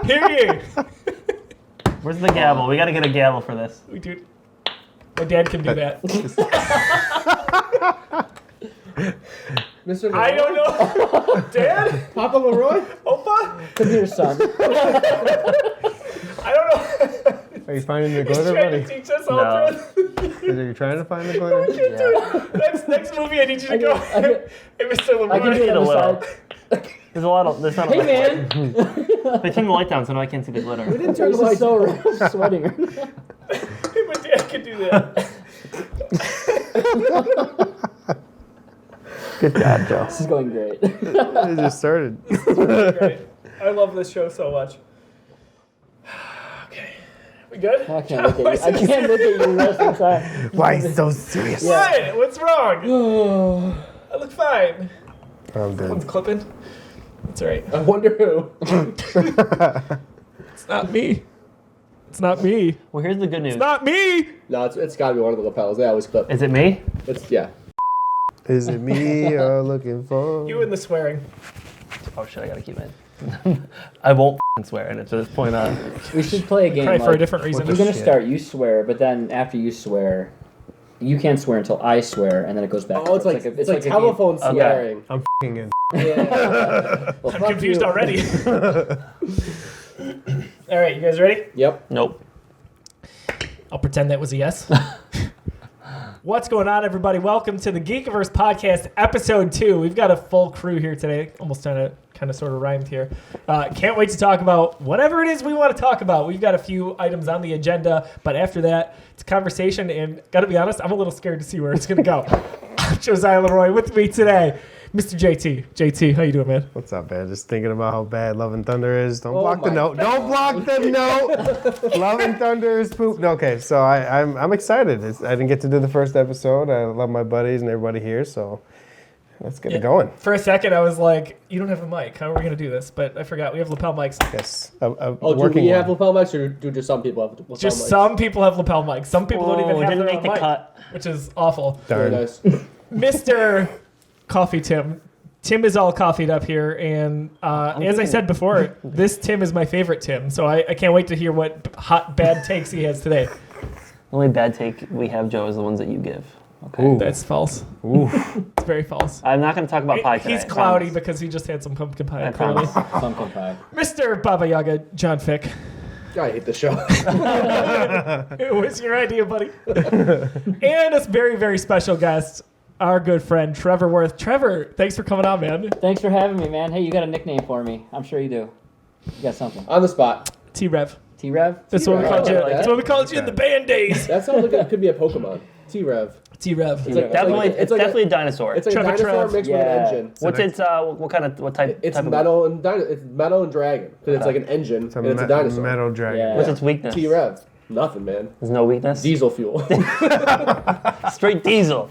Hear ye. Where's the gavel? We got to get a gavel for this. We do. My dad can do that. Mr. Leroy? I don't know. Dad? Papa Leroy? Opa? Come here, son. I don't know. Are you finding the He's glitter, trying to buddy? teach us all No. truth. Are you trying to find the I glitter? can't do it. Next movie, I need you to go. Hey, Mr. Leroy. I can do it a on the little. side. There's a lot of. There's not a Hey, lot. man. They turned the light down, so now I can't see the glitter. We didn't turn the This lights is so on. sweating. My dad can do that. Good job, Joe. This is going great. It just started. Great. I love this show so much. Okay. We good? I can't look at you. I can't look at you the rest of the time. Why so serious? What? What's wrong? I look fine. I'm Someone's dead. clipping. That's all right. I wonder who. It's not me. It's not me. Well, here's the good news. It's not me. No, it's got to be one of the lapels. They always clip. Is it me? It's, yeah. Is it me you're looking for? You and the swearing. Oh shit! I gotta keep it. I won't swear in it to this point on. We should play a game. Probably for a like, different reason. You're gonna Shit. start. You swear, but then after you swear, you can't swear until I swear, and then it goes back. Oh, it's like, a- it's like a game. telephone swearing. I'm f***ing in. Yeah. Well, I'm fuck confused you. already. All right, you guys ready? Yep. Nope. I'll pretend that was a yes. What's going on, everybody? Welcome to the Geekiverse Podcast, Episode 2. We've got a full crew here today. Almost kind of sort of rhymed here. Can't wait to talk about whatever it is we want to talk about. We've got a few items on the agenda, but after that, it's a conversation, and gotta be honest, I'm a little scared to see where it's gonna go. I'm Josiah Leroy. With me today, Mr. JT. JT, how you doing, man? What's up, man? Just thinking about how bad Love and Thunder is. Don't Oh block the my note. Don't block the note. Love and Thunder is poop. Okay, so I'm excited. I didn't get to do the first episode. I love my buddies and everybody here, so let's get it going. For a second, I was like, you don't have a mic. How are we gonna do this? But I forgot. We have lapel mics. Yes. Oh, do we have lapel mics, or do just some people have lapel mics? Just some people have lapel mics. Some people don't even Oh, have didn't their make own the mic, cut. which is awful. Very Darn. nice. Mr. Coffee Tim. Tim is all coffeeed up here, and as I said before, this Tim is my favorite Tim, so I can't wait to hear what hot, bad takes he has today. The only bad take we have, Joe, is the ones that you give. Okay. Ooh. That's false. Ooh. It's very false. I'm not going to talk about pie today. He's I cloudy promise. because he just had some pumpkin pie. I Clearly. promise. Pumpkin pie. Mr. Baba Yaga, John Fick. I hate the show. It was your idea, buddy. And a very, very special guest, our good friend, Trevor Wirth. Trevor, thanks for coming on, man. Thanks for having me, man. Hey, you got a nickname for me? I'm sure you do. You got something. On the spot. T-Rev. T-Rev? That's what we T-Rev. called you. I like that. That's what we called you in the band days. That sounds like it could be a Pokemon. T-Rev. T-Rev. It's like, Definitely, it's it's like definitely a dinosaur. It's like Trevor a dinosaur Trev. mixed with an Yeah. engine. What's its what type? It's type metal and it's metal and dragon because it's like an engine and it's a dinosaur. Metal dragon. Yeah. What's its weakness? T-Rev. Nothing, man. There's no weakness. Diesel fuel. Straight diesel.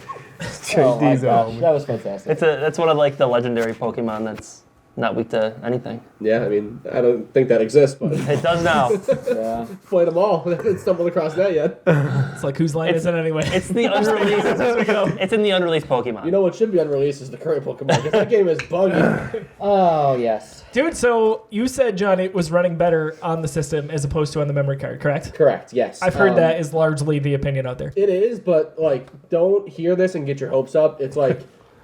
Oh my Diesel. gosh, that was fantastic. That's one of like the legendary Pokemon that's not weak to anything. Yeah, I mean, I don't think that exists, but It does now. Yeah. played them all. I haven't stumbled across that yet. It's like, whose line is it anyway? It's the unreleased. It's in the unreleased Pokemon. You know what should be unreleased is the current Pokemon because that game is buggy. Oh, yes. Dude, so you said, John, it was running better on the system as opposed to on the memory card, correct? Correct. Yes. I've heard that is largely the opinion out there. It is, but like, don't hear this and get your hopes up. It's like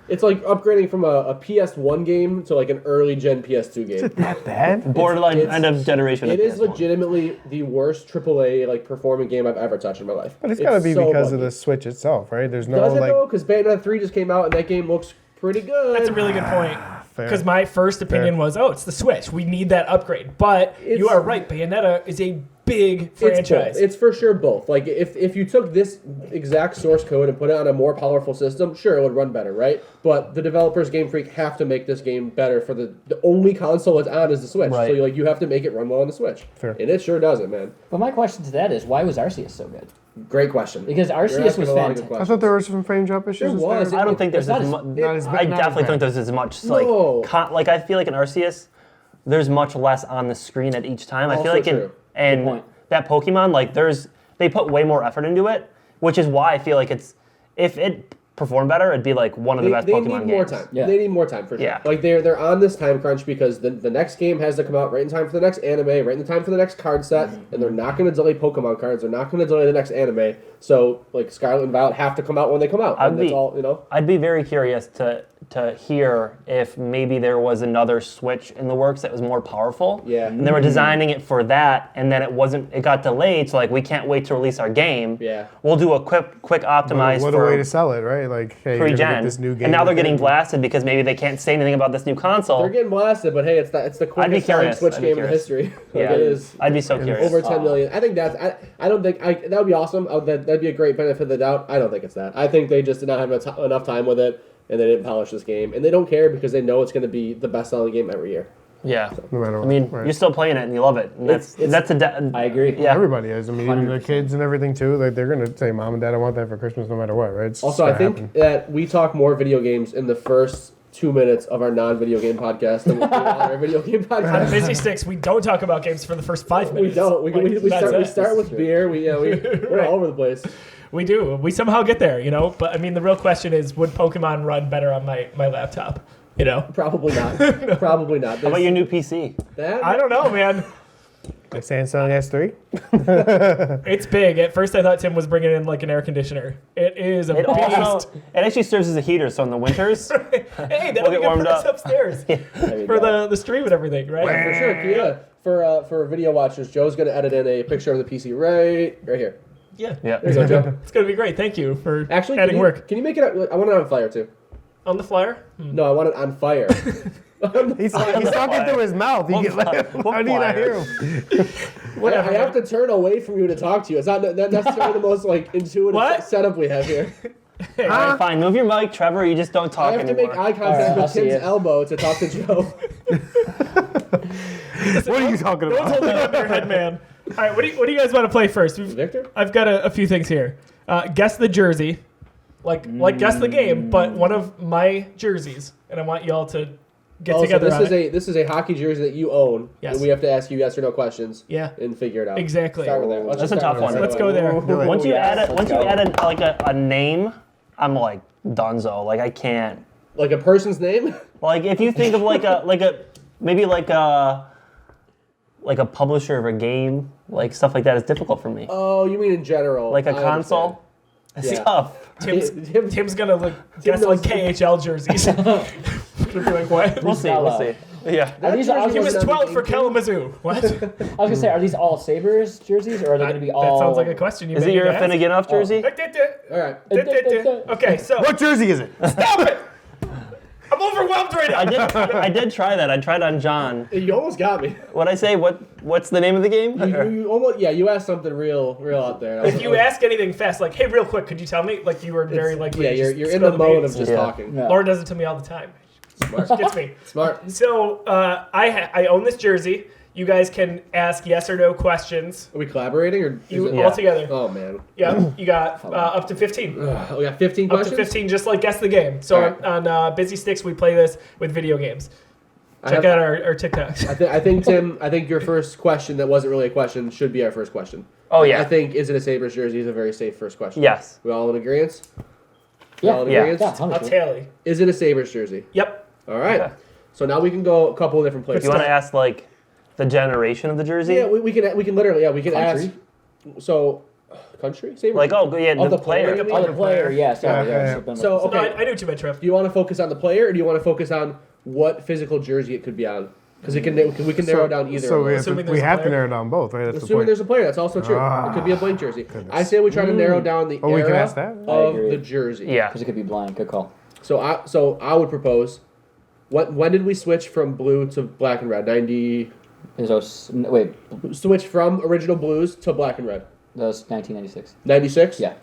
upgrading from a PS1 game to like an early gen PS2 game. That bad? Borderline it's- end of generation. It of is PS1. legitimately the worst AAA like performing game I've ever touched in my life. But it's got to be so because of buggy. the Switch itself, right? There's no Does it like. though? Because Bayonetta 3 just came out and that game looks pretty good. That's a really good point. Fair. Because my first opinion was, it's the Switch. We need that upgrade. But you It's- are right. Bayonetta is a big franchise. It's for sure both. Like if you took this exact source code and put it on a more powerful system, sure it would run better, right? But the developers, Game Freak, have to make this game better for the only console it's on is the Switch. Right. So you have to make it run well on the Switch. Fair. And it sure doesn't, man. But my question to that is, why was Arceus so good? Great question. Because You're Arceus asking was a lot of good fantastic. I questions. thought there were some frame drop issues. There and was. stuff. I don't think there's It's as not much. Not as I bad. definitely think there's as much like No. like I feel like in Arceus, there's much less on the screen at each time. I feel Also like true. in Good point. that Pokemon, like they put way more effort into it, which is why I feel like if it perform better, it'd be like one of the best they Pokemon need more games. time. Yeah. They need more time for sure. Yeah. Like they're on this time crunch because the next game has to come out right in time for the next anime, right in time for the next card set, and they're not going to delay Pokemon cards. They're not going to delay the next anime. So like Scarlet and Violet have to come out when they come out. And that's all, you know. I'd be very curious to hear if maybe there was another Switch in the works that was more powerful. Yeah. And they were designing it for that, and then it got delayed, so like we can't wait to release our game. Yeah. We'll do a quick optimize What a for way to sell it, right? Like, hey, you're gonna pre-gen. get this new game. And now they're with getting it. blasted because maybe they can't say anything about this new console. They're getting blasted, but hey, it's the I'd be quickest selling curious. Switch I'd be game in curious. history. Yeah, It is. I'd be so curious. Over 10 million. I think I don't think that would be awesome. That'd be a great benefit of the doubt. I don't think it's that. I think they just did not have enough time with it, and they didn't polish this game, and they don't care because they know it's going to be the best selling game every year. Yeah. No matter I what. mean, right. you're still playing it and you love it. And I agree. Yeah. Everybody is. I mean, even the 100%. kids and everything too. Like they're gonna say, "Mom and Dad, I want that for Christmas, no matter what." Right? It's Also, just I gonna think happen. that we talk more video games in the first 2 minutes of our non-video game podcast than we do on our video game On podcast. Busy Sticks, we don't talk about games for the first 5 We minutes. don't. We That's it. start with beer. We're all over the place. We do. We somehow get there, you know? But I mean, the real question is, would Pokemon run better on my laptop? You know? Probably not. Probably not. How about your new PC? That? I don't know, man. Like Samsung S3. It's big. At first, I thought Tim was bringing in like an air conditioner. It is a It beast. also it actually serves as a heater, so in the winters, Hey, that'll We'll be get good warmed for us up. upstairs There you for go. the stream and everything, right? For sure. Yeah. For video watchers, Joe's gonna edit in a picture of the PC right here. Yeah. yeah. There you go, Joe. It's gonna be great. Thank you for Actually, adding work Can you make it? I want it on fire too. on the flyer. No, I want it on fire. He's talking through his mouth. You What get like, flyer? how do you not hear him? Whatever. I have to turn away from you to talk to you. It's not necessarily the most like intuitive What? setup we have here. All right, fine. Move your mic, Trevor. You just don't I talk have to anymore. make eye contact Alright, I'll with see Tim's it. elbow to talk to Joe. What are you talking No one's about? holding up your head, man. All right, what do you guys want to play first? Victor? I've got a few things here. Guess the jersey, like guess the game, but one of my jerseys, and I want y'all to get together so on this is a hockey jersey that you own. Yes. And we have to ask you yes or no questions. Yeah. And figure it out. Exactly. Start with that. Let's That's just a start tough with one. that. Let's go there. Do it. Once you yes, add let's go. a name, I'm like dunzo. Like I can't. Like a person's name? Like if you think of like a publisher of a game, like stuff like that is difficult for me. Oh, you mean in general? Like a I console, it's Yeah. tough. Tim's gonna guess knows- like KHL jerseys. Gonna be like, what? We'll see. We'll see. Yeah. Are these, I was He gonna was say- 12 for Kalamazoo. What? say, are these all Sabres jerseys, or are they going to be all? That sounds like a question. Is it your Finnegan jersey? All right. Okay, so What jersey is it? stop it! I'm overwhelmed right now. I did try that. I tried on John. You almost got me. What'd I say? What's the name of the game? You almost you asked something real out there. If you ask anything fast, like, hey, real quick, could you tell me? Like, you were very likely. yeah, to you're just in spill the mode beans. of just Yeah. talking. Yeah. Laura does it to me all the time. Smart. Gets me. Smart. So I own this jersey. You guys can ask yes or no questions. Are we collaborating or is You it? Yeah. all together. Oh man. Yeah, you got up to 15. We got 15 Up to questions. 15, just like guess the game. So All right. on Busy Sticks, we play this with video games. I Check have- out our TikToks. I think Tim. I think your first question that wasn't really a question should be our first question. Oh yeah. I think is it a Sabres jersey is a very safe first question. Yes. We all in agreement? Yeah, All in Yeah. agreeant? Yeah, I'll 100%. tally. Is it a Sabres jersey? Yep. All right. Okay. So now we can go a couple of different places. You want to ask like the generation of the jersey? Yeah, we can literally we can Country? ask. So, country Sabres. Like yeah, Oh, the the player, player. you mean? Oh, the player, yes. Yeah, Yeah, yeah, yeah. So, No, okay. I knew what you meant, Trev. Do you want to focus on the player, or do you want to focus on what physical jersey it could be on? Because we can narrow down either. So of we those. have to, Assuming we there's a have to player? narrow down both, right? That's the Assuming point. there's a player, that's also true. Ah, It could be a blank jersey. goodness. I say we try to narrow down the Oh, we can era ask that? I of agree. the jersey. Yeah. Because it could be blind. Good call. So I would propose. When did we switch from blue to black and red? 90. Wait, Switch from original blues to black and red. that was 1996. 96. Yeah.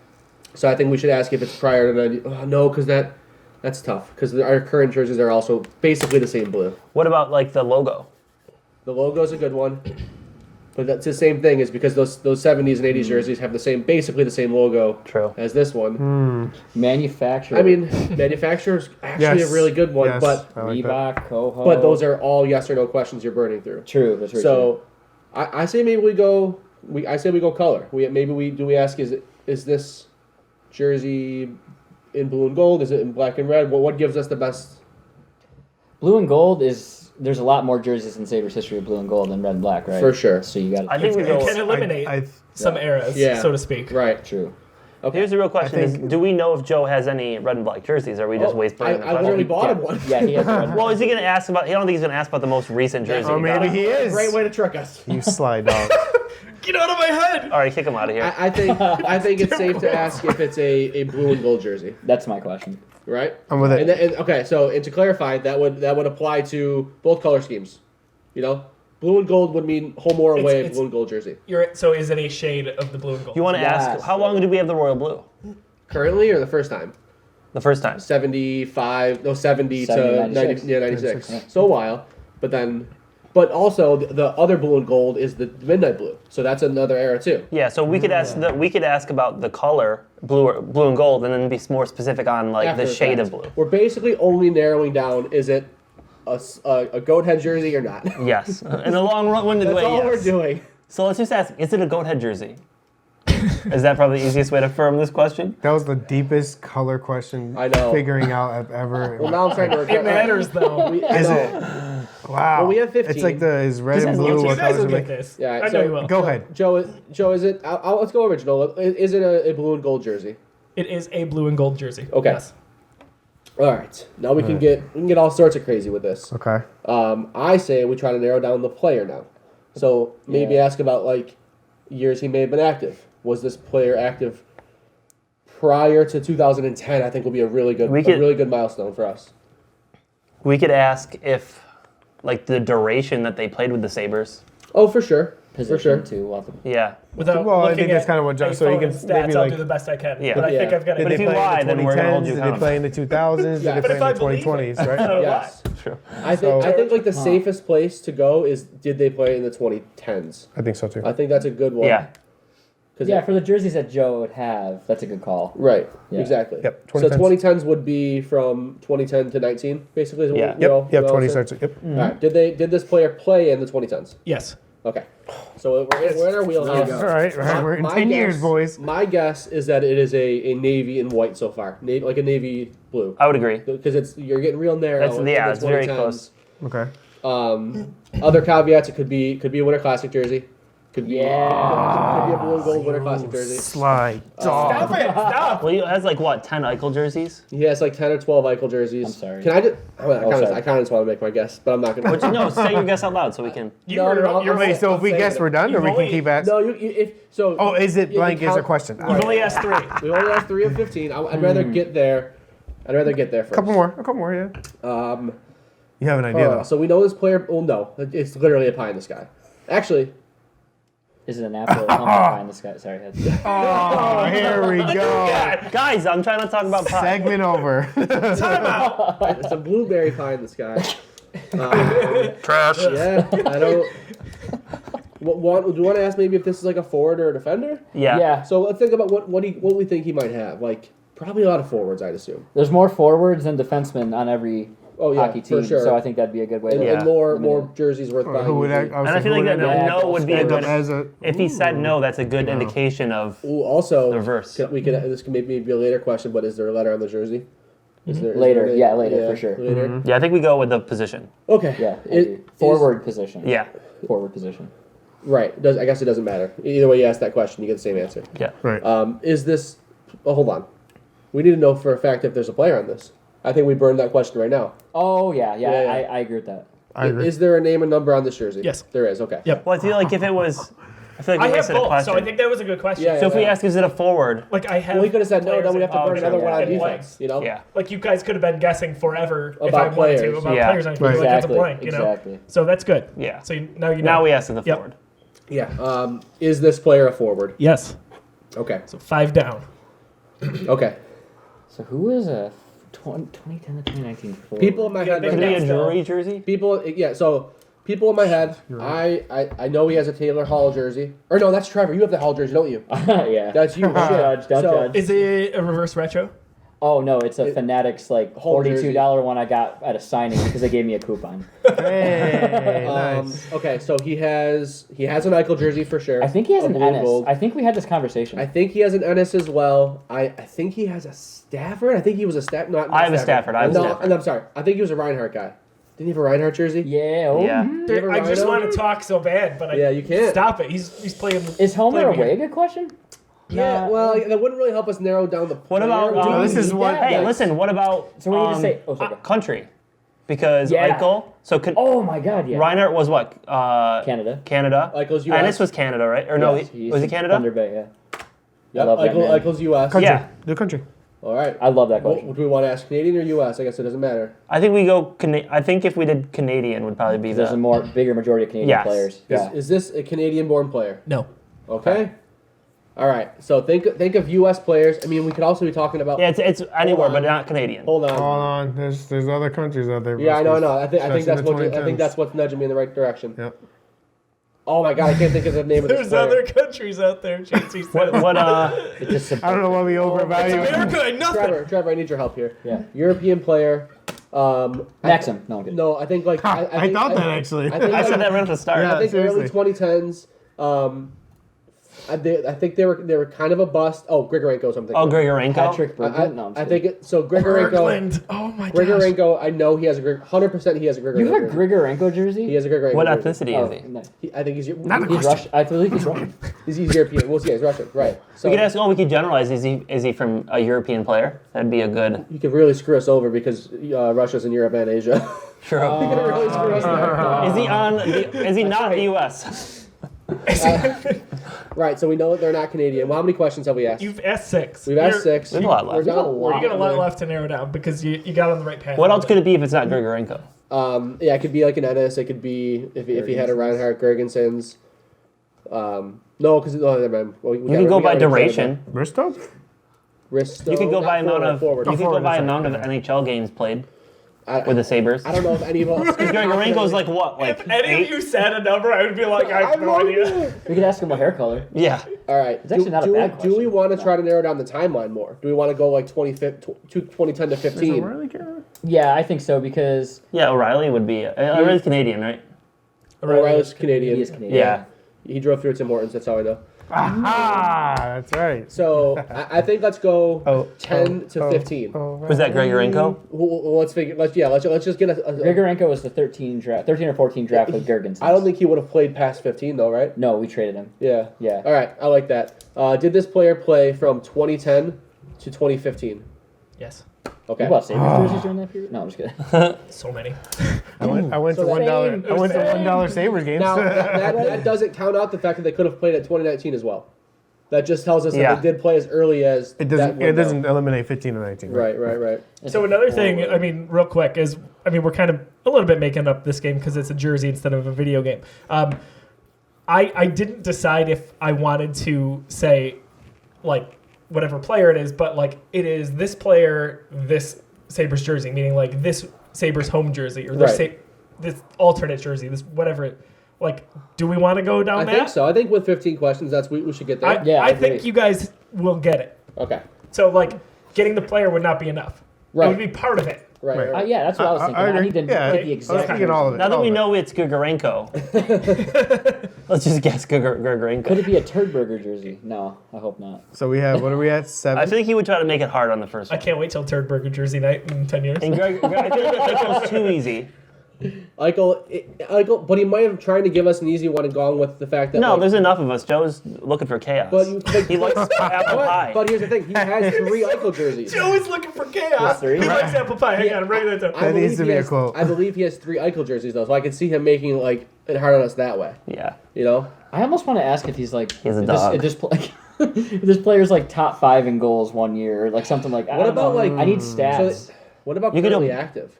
So I think we should ask if it's prior to 90. Oh, no, because that's tough. Because our current jerseys are also basically the same blue. What about like the logo? The logo's a good one. But that's the same thing, is because those 70s and 80s jerseys have basically the same logo True. as this one. Manufacturer. I mean, manufacturer's actually Yes. a really good one, Yes, but I like that. Reebok, Coho. those are all yes or no questions you're burning through. True. That's very true. So, I say maybe we go. I say we go color. We ask is this jersey in blue and gold? Is it in black and red? What gives us the best? Blue and gold is there's a lot more jerseys in Sabres history of blue and gold than red and black, right? For sure. So you got I think we It go. can eliminate some eras, so to speak. Right. true. Okay. Here's the real question: think- do we know if Joe has any red and black jerseys? Or are we just wasting the I question? literally bought him Yeah. one. Yeah, he has red. Well, is he going to ask about? I don't think he's going to ask about the most recent jersey. Oh, he got. maybe he is. Great way to trick us. You sly dog. Get out of my head! All right, kick him out of here. I think it's safe to ask if it's a blue and gold jersey, That's my question. right? I'm with it. And to clarify, that would apply to both color schemes. You know, blue and gold would mean home or away It's- blue and gold jersey. So is it a shade of the blue and gold? You want to Yes. ask how long do we have the royal blue? Currently, or the first time? The first time. 70 70, to 96. 96. Yeah. So a while, but also the other blue and gold is the midnight blue. So that's another era too. Yeah, so we could ask about the color blue and gold, and then be more specific on like After the shade fact. of blue. We're basically only narrowing down: is it a goat head jersey or not? Yes, in a long-winded That's way. all Yes. we're doing. So let's just ask: is it a goat head jersey? Is that probably the easiest way to firm this question? That was the deepest color question I know. figuring out I've ever. Well, now I'm starting to regret. It matters, though. Is it? Wow. Well, we have 15. It's like is red and is- blue. you You What guys colors will are get like? this. Yeah, I know so- you will. Go ahead. Joe, is it? Let's go original. Is it a blue and gold jersey? It is a blue and gold jersey. Okay. Yes. All right. Now we can get all sorts of crazy with this. Okay. I say we try to narrow down the player now. So maybe Yeah. ask about like years he may have been active. Was this player active prior to 2010? I think will be a really good milestone for us. We could ask if, like, the duration that they played with the Sabres. Oh, for sure. Position For sure. too. We'll have to- Yeah. Without Well, I looking think that's at kind of what John. a So you phone can and stats, maybe I'll like. do the best I can. Yeah. But I think Yeah. I've got Did it. if they you play lie, in the then we're gonna hold 2010s? you Did they play in the 2000s? Yeah. Did they But play if in the I believe 2020s? it, Right? I don't Yes. True. I think like the safest place to go is did they play in the 2010s? I think so too. I think that's a good one. Yeah. 'Cause Yeah, for the jerseys that Joe would have, that's a good call. Right. Yeah. Exactly. Yep, So 2010s. 2010s would be from 2010 to 19, basically. Is what Yeah. we all- Yep. we Yep. all 20 say? starts. Yep. All right. Did this player play in the 2010s? Yes. Okay. So we're in our wheelhouse. All right. All right. We're in 10 years, boys. My guess is that it is a navy and white so far, like a navy blue, I would agree. because you're getting real narrow. That's in yeah. the It's very 2010s. close. Okay. Other caveats: it could be a Winter Classic jersey, could be Yeah. could be a blue and gold Winter Classic jersey. Sly Stop dog. it! Stop! Well, he has like what 10 Eichel jerseys. He has like 10 or 12 Eichel jerseys. I'm sorry. Can I just? sorry. I kind of just want to make my guess, but I'm not gonna. But no, say your guess out loud so we can. No, Wait, so if we guess we're done, or we can keep asking? No, if so. Oh, is it you blank? Is a count- question? You've only asked 3. We only have 3 of 15. I'd rather get there. I'd rather get there first. A couple more, yeah. You have an idea, though. So we know this player. Oh no, it's literally a pie in the sky. Actually, Is it an apple or something behind this guy? Sorry. Oh, here we go. Guys, I'm trying to talk about pie. Segment over. it's a blueberry pie in the sky. Trash. Yeah, I don't. Do you want to ask maybe if this is like a forward or a defender? Yeah. Yeah. So let's think about what we think he might have. Like probably a lot of forwards, I'd assume. There's more forwards than defensemen on every hockey for team, sure. so I think that'd be a good way And, to. and more eliminate jerseys worth buying. Who would usually. I was And I feel like that Yeah, no would be a end up good. as a. If he said no, that's a good indication of. Ooh, also, The reverse. This can maybe be a later question, but is there a letter on the jersey? Is there Later, a- yeah, later, for sure. Later. Yeah, I think we go with the position. Okay. Yeah. It, forward position. Yeah. Forward position. right. I guess it doesn't matter. Either way you ask that question, you get the same answer. Yeah. Right. Is this? Oh, hold on. We need to know for a fact if there's a player on this. I think we burned that question right now. Oh yeah. Yeah. I agree with that. I agree. Is there a name and number on this jersey? Yes. There is. Okay. Yep. Well, I feel like if it was, I feel like I we have wasted a both, question. so I think that was a good question. Yeah, So if we ask, is it a forward? Like I have. Well, we could have said no. players Then we have to in- burn another one on and defense. blanks. You know. Yeah. Like you guys could have been guessing forever if About I wanted to players. about Yeah. players. And I feel Right. like that's a Exactly. blank, you know. Exactly. So that's good. Yeah. So now you know. Now we ask the Yep. forward. Yeah. Is this player a forward? Yes. Okay. So 5 down. Okay. So who is a 2010 to 2019 forward? People in my head big right Could it be now. a still. jewelry jersey? People. Yeah. So people in my head. I know he has a Taylor Hall jersey. Or no, that's Trevor. You have the Hall jersey, don't you? yeah. That's you. Don't Shit. judge. Don't So- judge. Is it a reverse retro? Oh no, it's a Fanatics like Home jersey. $42 one I got at a signing because they gave me a coupon. Hey, nice. Okay, so he has an Eichel jersey for sure. I think he has A an blue and Ennis. gold. I think we had this conversation. I think he has an Ennis as well. I think he has a Stafford. I think he was a Stafford. Not I have a Stafford. I have a no, Stafford. I'm sorry. I think he was a Reinhardt guy. Didn't he have a Reinhardt jersey? yeah. Oh. Yeah. You have a I just Rhino? want to talk so bad, but Yeah, you can't. stop it. He's playing. Is Homer playing away here. a good question? Yeah, well, that wouldn't really help us narrow down the. What about? player. No, this is need what. that. Hey, Yes. listen. What about So we need to say country? Because Yeah. Eichel. So Oh my God, yeah. Reinhardt was what? Canada. Canada. Eichel's US. Ennis was Canada, right? Or no? Yes, he's Was he Canada? Thunder Bay, yeah. Yep, I love that man. Eichel's US. Country. Yeah. Do country. All right. I love that Well, question. do we want to ask Canadian or US? I guess it doesn't matter. I think we go. I think if we did Canadian, would probably be There's a bigger majority of Canadian Yes. players. Yeah. Is this a Canadian-born player? No. Okay. All right. So think of US players. I mean, we could also be talking about. Yeah, it's anywhere, on. but not Canadian. Hold on. Hold on. There's other countries out there. Yeah, I know. I think Especially that's in the what I think 2010s. that's what's nudging me in the right direction. Yep. Oh my God, I can't think of the name of this There's player. other countries out there. JT says. What It's just I don't know why we overvalue. America ain't nothing. Trevor, I need your help here. Yeah. European player. Maxim. No, I'm good. No, I think like I think, thought that actually. I think, I said that right at the start. Yeah. I think early seriously. 2010s. I think they were kind of a bust. Oh, Grigorenko's something. Oh, Grigorenko. Patrick I Berglund? No, I'm I just think kidding. it. So Grigorenko. Berglund. Oh my gosh. Grigorenko. I know he has a 100%. He has a Grigorenko. You have a jersey. Grigorenko jersey? He has a Grigorenko. What jersey. ethnicity Oh, is he? nice. I think he's He's Russian. I believe he's Russian. he's European. Well, yeah, he's Russian, right? So We could ask. Oh, we could generalize. Is he from a European player? That'd be a good. you could really screw us over because Russia's in Europe and Asia. Sure. You could really screw us there. Is he on? Is he not in the U.S.? Right. So we know that they're not Canadian. Well, how many questions have we asked? You've asked 6. We've asked 6. There's a lot left. We're There's a down- lot. You got a lot left to narrow down because you got on the right path. What else could it be if it's not Grigorenko? Yeah, it could be like an Ennis. It could be if he had a Reinhardt, Gergensons. No, because never mind. Well, You could go by duration. Bristow? Risto, You could go by amount of. forward. You could go forward, by sorry. amount of NHL games played I, with the Sabres. I don't know if any of us. Grigorenko's like what? Like If any 8? of you said a number, I would be like, I have no idea. We could ask him what hair color. Yeah. All right. It's actually not a bad Do we question. want to try to narrow down the timeline more? Do we want to go like 2010 to 15? Really care? Yeah, I think so because Yeah, O'Reilly would be. O'Reilly's Canadian, right? O'Reilly's Canadian. he is Canadian. Yeah. He drove through Tim Hortons. That's how I know. Aha! That's right. So I think let's go 10 oh, to 15. Was that Grigorenko? Well, let's figure. Let's just get a. Grigorenko was the 13 or 14 draft with Gergensons. I don't think he would have played past 15 though, right? No, we traded him. Yeah. Yeah. All right, I like that. Did this player play from 2010 to 2015? Yes. Okay. You bought Sabres jerseys during that period? No, I'm just kidding. So many. I went to So $1. I went to same. $1 Sabres games. Now that doesn't count out the fact that they could have played at 2019 as well. That just tells us Yeah. that they did play as early as it that window. doesn't eliminate 15 and 19. Right. So another thing, I mean, real quick, is we're kind of a little bit making up this game because it's a jersey instead of a video game. I didn't decide if I wanted to say, like, whatever player it is, but like it is this player, this Sabres jersey, meaning like this Sabres home jersey or this Right. this alternate jersey, this whatever. Like, do we want to go down I that? think so. I think with 15 questions, we should get there. I I think agree. you guys will get it. Okay. So like, getting the player would not be enough. Right. It would be part of it. Right. Yeah, that's what I was thinking. I agree. need to Yeah, get the I was exact. thinking all of it. Now that all we of it. know it's Grigorenko, let's just guess Could Grigorenko. it be a turd burger jersey? No, I hope not. So we have, what are we at? 7? I think he would try to make it hard on the first I one. can't wait till Turd Burger jersey night in 10 years. And I think Grigorenko's too easy. Eichel, but he might have tried to give us an easy one and gone with the fact that No, like, there's enough of us. Joe's looking for chaos. But He likes apple pie. But here's the thing: he has 3 Eichel jerseys. Joe is looking for chaos. Three? He likes apple pie. Hang on, write that down. I That needs believe to he be a has- quote. I believe he has 3 Eichel jerseys though, so I can see him making like it hard on us that way. Yeah. You know? I almost want to ask if he's like. He's a if dog. If this player's like top 5 in goals one year, or like something like. I What don't about, know. like- I need stats. So, what about You could currently do- active?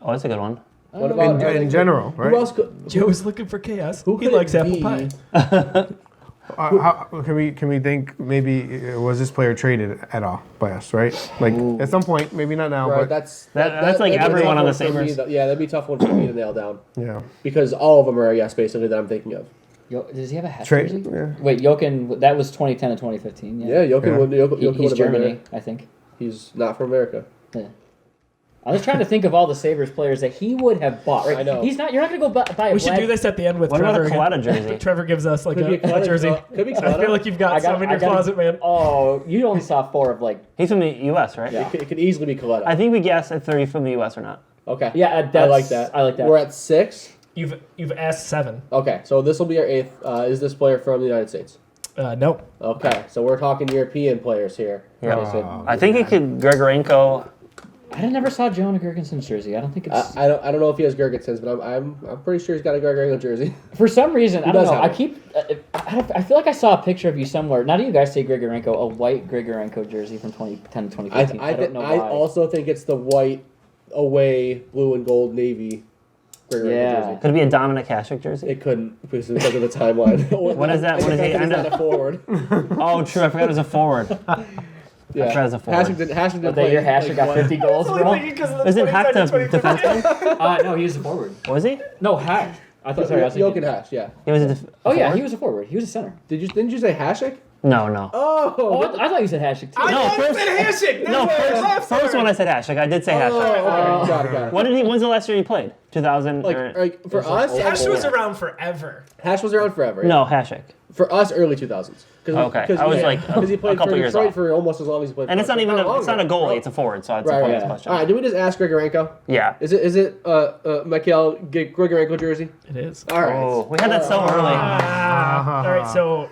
Oh, that's a good one. What about in general, right? Who else could? Joe is looking for chaos. Who He could it likes apple be? pie. Can we think maybe was this player traded at all by us, right? Like at some point, maybe not now, Right, but that's That's like that'd be a everyone tough on the one for me Sabres. to- Yeah, that'd be a tough one for me to nail down yeah. because all of them are yes, basically that I'm thinking of. Does he have a hat Trade. jersey? Yeah. Wait, Jokin. That was 2010 and 2015. Yeah, Jokin Yeah. would. Jokin He's would have been Germany, there. I think. He's not from America. Yeah. I was trying to think of all the Sabres players that he would have bought. Right? I know. He's not. You're not going to go buy a We should Vlad- do this at the end with What Trevor. about a again. Coletta jersey? Trevor gives us like Could be a Coletta, jersey. could be I feel Coletta. like you've got some in your closet, man. Oh, you only saw 4 of like. He's from the U.S., right? Yeah. It could easily be Coletta. I think we guessed if they're from the U.S. or not. Okay. Yeah, I like that. I like that. We're at 6. You've asked 7. Okay, so this will be our 8th. Is this player from the United States? No. Okay, so we're talking European players here. Yeah. Oh. I think it could Grigorenko. I never saw Jonah Gergenson's jersey. I don't think it's. I don't know if he has Gergensons, but I'm pretty sure he's got a Grigorenko jersey. For some reason, I don't does know. have I it. keep. I feel like I saw a picture of you somewhere. Now, do you guys say Grigorenko? A white Grigorenko jersey from 2010 to 2015. I don't know why. I also think it's the white away blue and gold navy Grigorenko Yeah. jersey. Could it be a Dominic Hasek jersey? It couldn't because of the timeline. What is that? What is he? He's not a forward. Oh, true. I forgot it was a forward. Yeah. tried as a forward. Hasek didn't But play. that year Hasher got 50 goals, bro. Isn't Hack the defenseman? No, he was a forward. Was he? No, Hash. I thought. Sorry, I was Jokic thinking. Hash, yeah. He was Oh yeah, forward? he was a forward. He was a center. Didn't you say Hasek? No. Oh, Oh, I thought you said Hashik too. No, first one I said Hasek. I did say Hasek. okay. Got it. When's the last year he played? 2000? Like for us, Hash was around forever. Hash was around forever. Yeah. No, Hasek. For us, early 2000s. Okay, I was like because he a played couple for years Detroit off. for almost as long as he played. And for it's not us. even Not it's not a longer. goalie, it's a forward, so it's a Right, pointless right. question. All right, did we just ask Grigorenko? Yeah. Is it Mikhail Grigorenko jersey? It is. All right. Oh, we had that so early. All right, so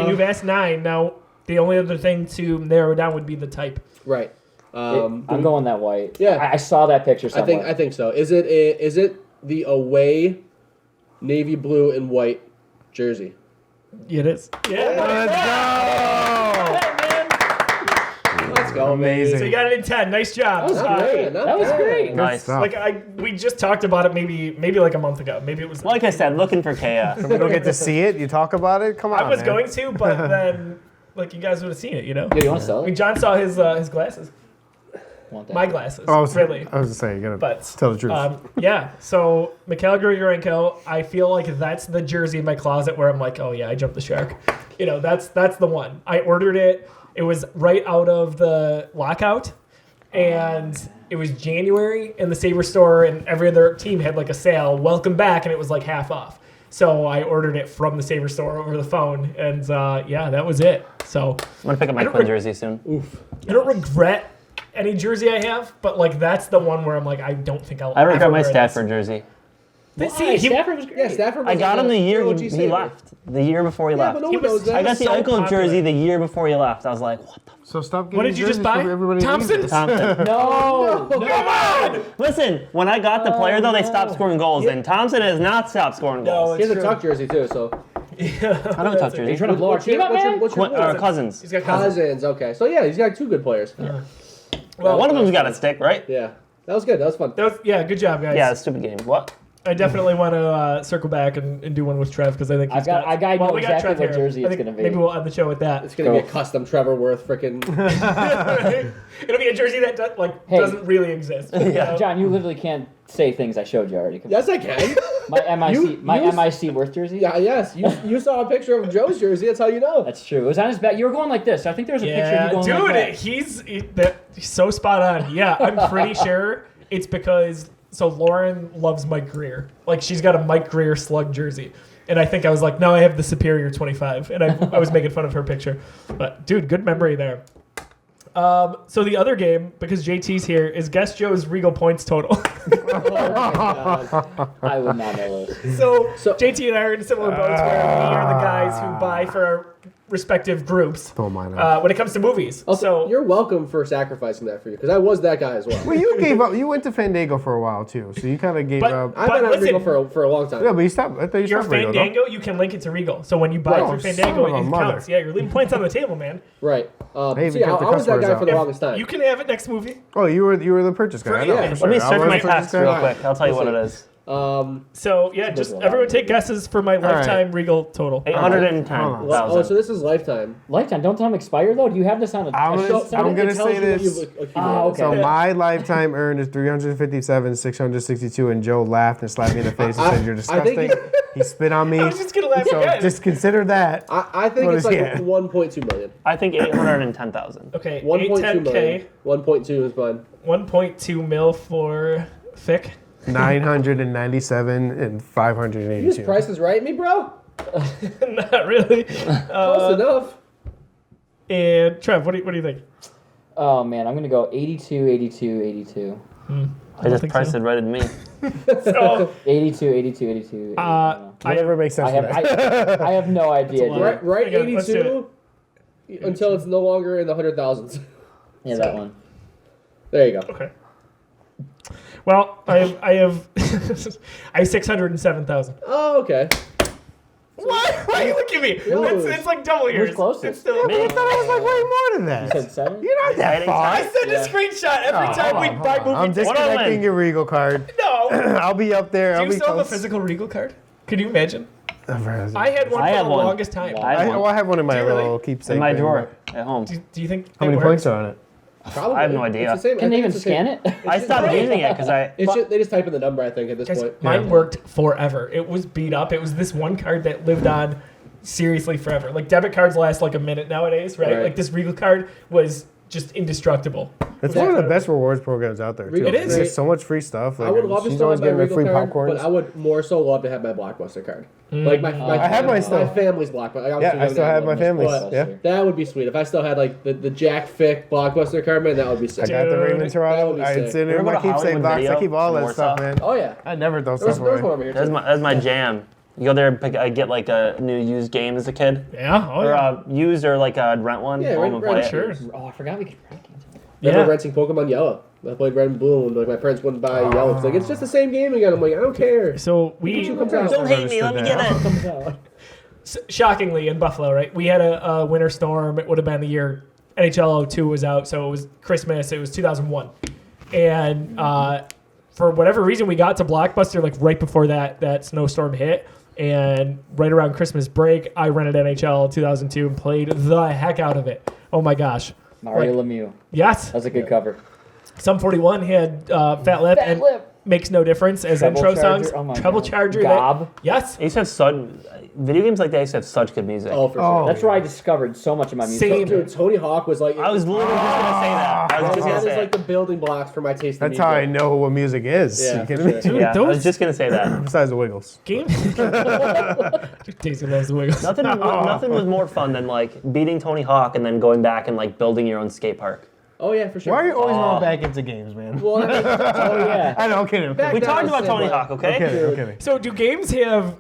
you've asked 9. Now, the only other thing to narrow down would be the type. Right. I'm going that white. Yeah. I saw that picture somewhere. I think so. Is it the away navy blue and white jersey? It is. Let's go, Amazing. So you got it in 10. Nice job. That was great. That was great. Nice. stuff. Like we just talked about it maybe like a month ago. Maybe it was. Like I said, looking for chaos. We don't get to see it. You talk about it. Come on. I was man. going to, but then like you guys would have seen it, you know. Yeah, you want to sell I mean, it? John saw his glasses, Want that? my glasses, Oh, I was, really. I was just saying. You gotta But tell the truth. yeah, so Mikhail Grigorenko, I feel like that's the jersey in my closet where I'm like, oh yeah, I jumped the shark. You know, that's the one. I ordered it. It was right out of the lockout, and it was January, and the Sabre store and every other team had like a sale, welcome back, and it was like half off. So I ordered it from the Sabre store over the phone, and yeah, that was it. So I'm gonna pick up my I don't Quinn re- jersey soon. I don't regret any jersey I have, but like that's the one where I'm like, I don't think I'll. I regret ever my wear this. Stafford jersey. See, he, Stafford was great. Yeah, Stafford. I got him the year OG he Sabre. left. The year before he Yeah, left. but no He one was- knows that. I got the so Eichel popular. jersey the year before he left. I was like, what the so stop getting what did you just jerseys buy? from everybody Thompson? leaves. Thompson. No. come on! Listen, when I got the player though, they stopped scoring goals, and Thompson has not stopped scoring No, goals. He has a True. tuck jersey too. So I don't touch You're jersey. trying to blow our team up, man? what's your Cousins. He's got cousins. Cousins? Okay, so yeah, he's got 2 good players. Well, One of them's got a stick, right? Yeah, that was good. That was fun. that was, yeah, good job, guys. Yeah, it's a stupid game. What? I definitely want to circle back and do one with Trev because I think he's I know we got exactly Trev what here. jersey I it's think gonna be. Maybe we'll end the show with that. It's gonna be a custom Trevor Wirth freaking. It'll be a jersey that doesn't really exist. You know? John, you literally can't say things I showed you already. Yes, I can. My MIC, You- my you- MIC Worth jersey. Yeah, yes. You saw a picture of Joe's jersey. That's how you know. That's true. It was on his back. You were going like this. I think there was a picture of you going dude, like that. he's so spot on. Yeah, I'm pretty sure it's because Lauren loves Mike Greer. Like she's got a Mike Greer slug jersey. And I think I was like, no, I have the Superior 25. And I was making fun of her picture. But, dude, good memory there. So the other game, because JT's here, is guess Joe's Regal points total. I would not know this. so So- JT and I are in similar boats where we are the guys who buy for our respective groups Don't mind that. when it comes to movies. Also, So you're welcome for sacrificing that for you because I was that guy as well. Well, you gave up. You went to Fandango for a while too, so you kind of gave But- up. I've been on listen, Regal for a long time. Yeah, but you stopped. I thought you your stopped Regal, though. Fandango, you can link it to Regal. So when you buy Oh, through son Fandango, of a it mother. counts. Yeah, you're leaving points on the table, man. Right. Hey, So yeah, because the I was that customer's guy out. for the longest time. You can have it next movie. Oh, you were the purchase guy. I know, yeah. for sure. Let me I search was my the purchase text guy. real quick. I'll tell you what it Listen. is. So yeah, just everyone take guesses for my lifetime Regal total. 810,000. Oh, so this is lifetime. Lifetime. Don't tell them expire though. Do you have this on a? I'm gonna say this. Okay. So my lifetime earned is 357,662, and Joe laughed and slapped me in the face and said, "You're disgusting." He spit on me. I was just gonna laugh So again. just consider that. I think What it's is like it? 1.2 million. I think 810,000. Okay, 1.2 million. 810K, 1.2 is fine. 1.2 mil for Fick. 997 and You 582. just Price is Right me, bro? Not really. Close enough. And Trev, what do you think? Oh man, I'm gonna go 82, 82, 82. I just think priced so. it right at me. So, 82, 82, 82. Whatever makes sense I for have, that. I have no idea, lot. dude. Right Again, let's do 82 until it's no longer in the 100,000s. Yeah, that one. There you go. okay. Well, I have I have 607,000. Oh, okay. What? Why are you looking at me? It's like double yours. Who's closest? It's still. I thought it was like way more than You that. said 7? You're not that far. I send a screenshot every time we buy movie I'm tickets. disconnecting your Regal card. No. I'll be up there. Do I'll you be still have a close. physical Regal card? Could you imagine? I I had one I for have the one. longest time. Wow. I have one in my Do you really? little keepsake. In my thing. drawer at home. Do you think How it many works? points are on it? Probably. I have no idea. It's the same. Can I they think even it's the same. scan it? I stopped using it because I. They just type in the number, I think, at this Guys, point. mine worked forever. It was beat up. It was this one card that lived on seriously forever. Like debit cards last like a minute nowadays, right? Right. Like this Regal card was just indestructible. It's one of the best rewards programs out there, too. Regal- It is. There's so much free stuff. Like, I would love to she's still always have my getting Regal free card, popcorns. but I would more so love to have my Blockbuster card. Like my I have mine still. My family's Blockbuster. Yeah, I still have my family's. But Yeah. that would be sweet. If I still had like the Jack Fick Blockbuster card, man, that would be sick. I got the Dude, Raymond that would Toronto. be I sick. It's in Remember my the keepsake Hollywood box. I video keep all in that stuff, Warsaw? man. Oh yeah. I never throw There was stuff one away. over here That's too. my jam. You go there and get like a new used game as a kid. Yeah. Oh Or yeah. used or like I'd rent one. Yeah, home and play rent it. Sure. Oh, I forgot we could write games. Remember Yeah. renting Pokemon Yellow. I played Red and Blue, and like my parents wouldn't buy Yellow. It's like it's just the same game again. I'm like, I don't care. So we Pikachu comes out. Don't hate me. Let me get it. shockingly in Buffalo, right? We had a winter storm. It would have been the year NHL 02 was out, so it was Christmas. It was 2001, and for whatever reason, we got to Blockbuster like right before that snowstorm hit, and right around Christmas break, I rented NHL 2002 and played the heck out of it. Oh my gosh! Mario Lemieux. Yes, That's a good cover. Sum 41 had Fat Lip Fat and Lip. Makes No Difference as Treble intro Charger. songs. Oh my Treble God. Charger. Gob. Yes. They used to have such video games like that. Used to have such good music. Oh, for Oh. sure. That's where I discovered so much of my music. Same. Dude, Tony Hawk was like. I was literally just gonna say that. I was just that gonna is say like it. the building blocks for my taste. That's in how I music. know what music is. Yeah, You kidding for me? sure. Dude, Yeah, I those was just gonna say that. Besides the Wiggles. game. Daisy loves the Wiggles. Nothing was more fun than like beating Tony Hawk and then going back and like building your own skate park. Oh yeah, for sure. Why are you always going back into games, man? Well, I mean, Oh yeah. I know, I'm kidding. I'm Back We kidding. then talked I was about Tony saying, Hawk, okay? I'm kidding. I'm kidding. So do games have,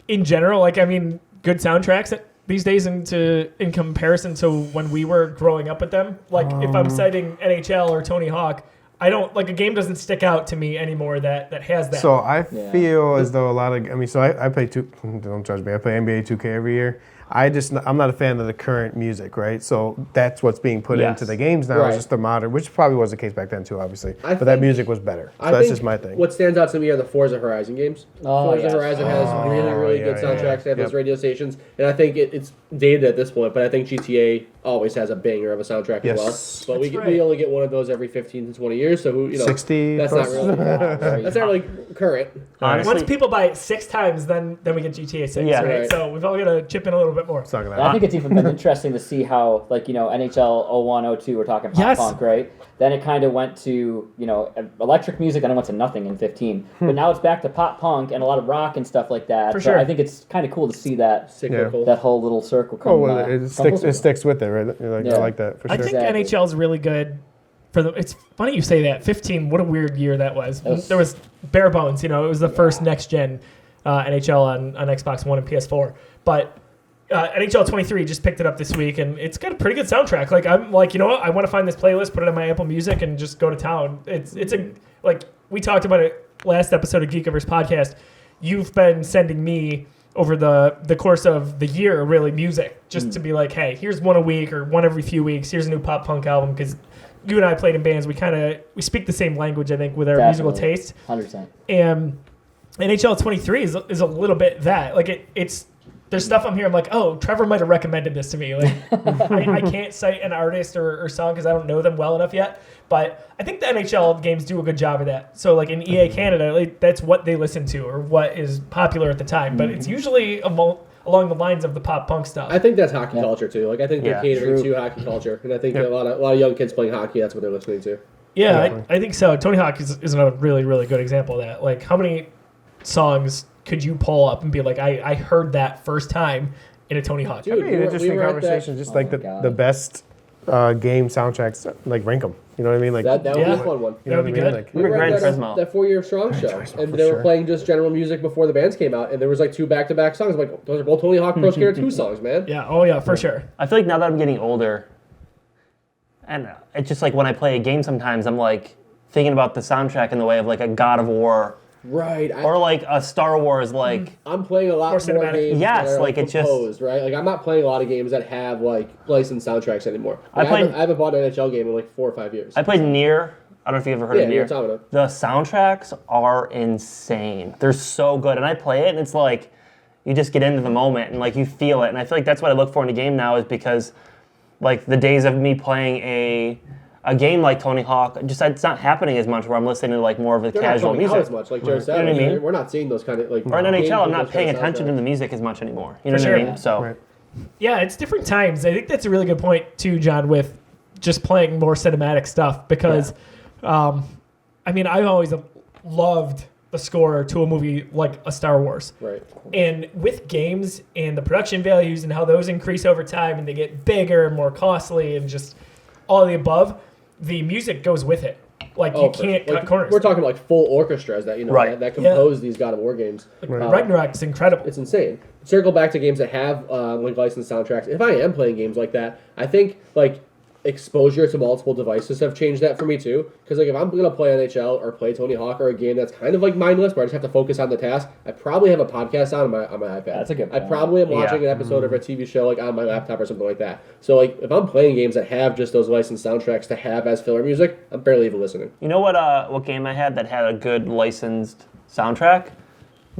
in general, like I mean, good soundtracks these days in comparison to when we were growing up with them? Like if I'm citing NHL or Tony Hawk, I don't like a game doesn't stick out to me anymore that has that. So I Yeah. feel as though a lot of, I mean, so I play don't judge me, I play NBA 2K every year. I'm not a fan of the current music, right? So that's what's being put Yes. into the games now, Right. is just the modern, which probably was the case back then too, obviously. I But that think- music was better. So I that's think just my thing. What stands out to me are the Forza Horizon games. Oh, Forza yes. Horizon has really, really good yeah, soundtracks. They have Yep. those radio stations, and I think it's dated at this point. But I think GTA always has a banger of a soundtrack Yes. as well. But That's we right. only get one of those every 15 to 20 years. So who 60 That's plus? not really. That's not really current. Honestly, Once people buy it 6 times, then we get GTA 6, Yeah. right? Right. So we've all got to chip in a little bit more. It's not gonna And I happen. think it's even been interesting to see how, like, NHL 01, 02, we're talking pop Yes. punk, right? Then it kind of went to, electric music, then it went to nothing in 15. But now it's back to pop punk and a lot of rock and stuff like that. For So sure. I think it's kind of cool to see that Cyclical. that whole little circle come. Oh, well, come it full sticks. It circle. sticks with it, right? Like, Yeah. I like that for I sure. think Exactly. NHL is really good for the. It's funny you say that. 15. What a weird year that was. There was bare bones. It was the first next gen NHL on Xbox One and PS4. But NHL 23 just picked it up this week, and it's got a pretty good soundtrack. Like I'm like, you know what? I want to find this playlist, put it on my Apple Music, and just go to town. It's a like we talked about it last episode of Geekiverse Podcast. You've been sending me over the course of the year, really, music, just to be like, hey, here's one a week or one every few weeks. Here's a new pop punk album, because you and I played in bands. We speak the same language, I think, with our musical Definitely. taste. 100%. And NHL 23 is a little bit that. Like, it's there's stuff I'm here. I'm like, oh, Trevor might have recommended this to me. Like, I can't cite an artist or song because I don't know them well enough yet. But I think the NHL games do a good job of that. So, like in EA Canada, like, that's what they listen to or what is popular at the time. But it's usually along the lines of the pop punk stuff. I think that's hockey culture too. Like I think they're catering to hockey culture, and I think a lot of young kids playing hockey. That's what they're listening to. Yeah, I think so. Tony Hawk is another really, really good example of that. Like, how many songs could you pull up and be like, I heard that first time in a Tony Hawk? Dude, That'd be an interesting conversation. Just like the best game soundtracks, like rank them. You know what I mean? Like that would be a fun one. That would be good. We were at that 4 Year Strong show, and they were playing just general music before the bands came out, and there was like 2 back-to-back songs. I'm like, those are both Tony Hawk Pro Skater 2 songs, man. Yeah, oh yeah, for sure. I feel like now that I'm getting older, and it's just like when I play a game sometimes, I'm like thinking about the soundtrack in the way of like a God of War. Right. Or like a Star Wars, like... I'm playing a lot more games yes, that are like it's composed, right? Like I'm not playing a lot of games that have like licensed soundtracks anymore. Like, I haven't bought an NHL game in like 4 or 5 years. I played Nier. I don't know if you've ever heard of Nier. Automata. The soundtracks are insane. They're so good. And I play it and it's like, you just get into the moment and like you feel it. And I feel like that's what I look for in a game now is because like the days of me playing a game like Tony Hawk, just it's not happening as much where I'm listening to like more of the casual music. Out as much, like Joe said. You know what I mean? We're not seeing those kind of like. Or in NHL, I'm not paying attention to the music as much anymore. You know what I mean? So. Yeah, it's different times. I think that's a really good point too, John, with just playing more cinematic stuff because, I mean, I've always loved the score to a movie like a Star Wars. Right. And with games and the production values and how those increase over time and they get bigger and more costly and just all of the above, the music goes with it. Like, you can't cut corners. We're talking like full orchestras that, that compose these God of War games. Like, Ragnarok's incredible. It's insane. Circle back to games that have like licensed soundtracks. If I am playing games like that, I think like exposure to multiple devices have changed that for me too. Because like if I'm gonna play NHL or play Tony Hawk or a game that's kind of like mindless where I just have to focus on the task, I probably have a podcast on my iPad. That's a good point. I probably am watching an episode of a TV show like on my laptop or something like that. So like if I'm playing games that have just those licensed soundtracks to have as filler music, I'm barely even listening. You know what game I had that had a good licensed soundtrack?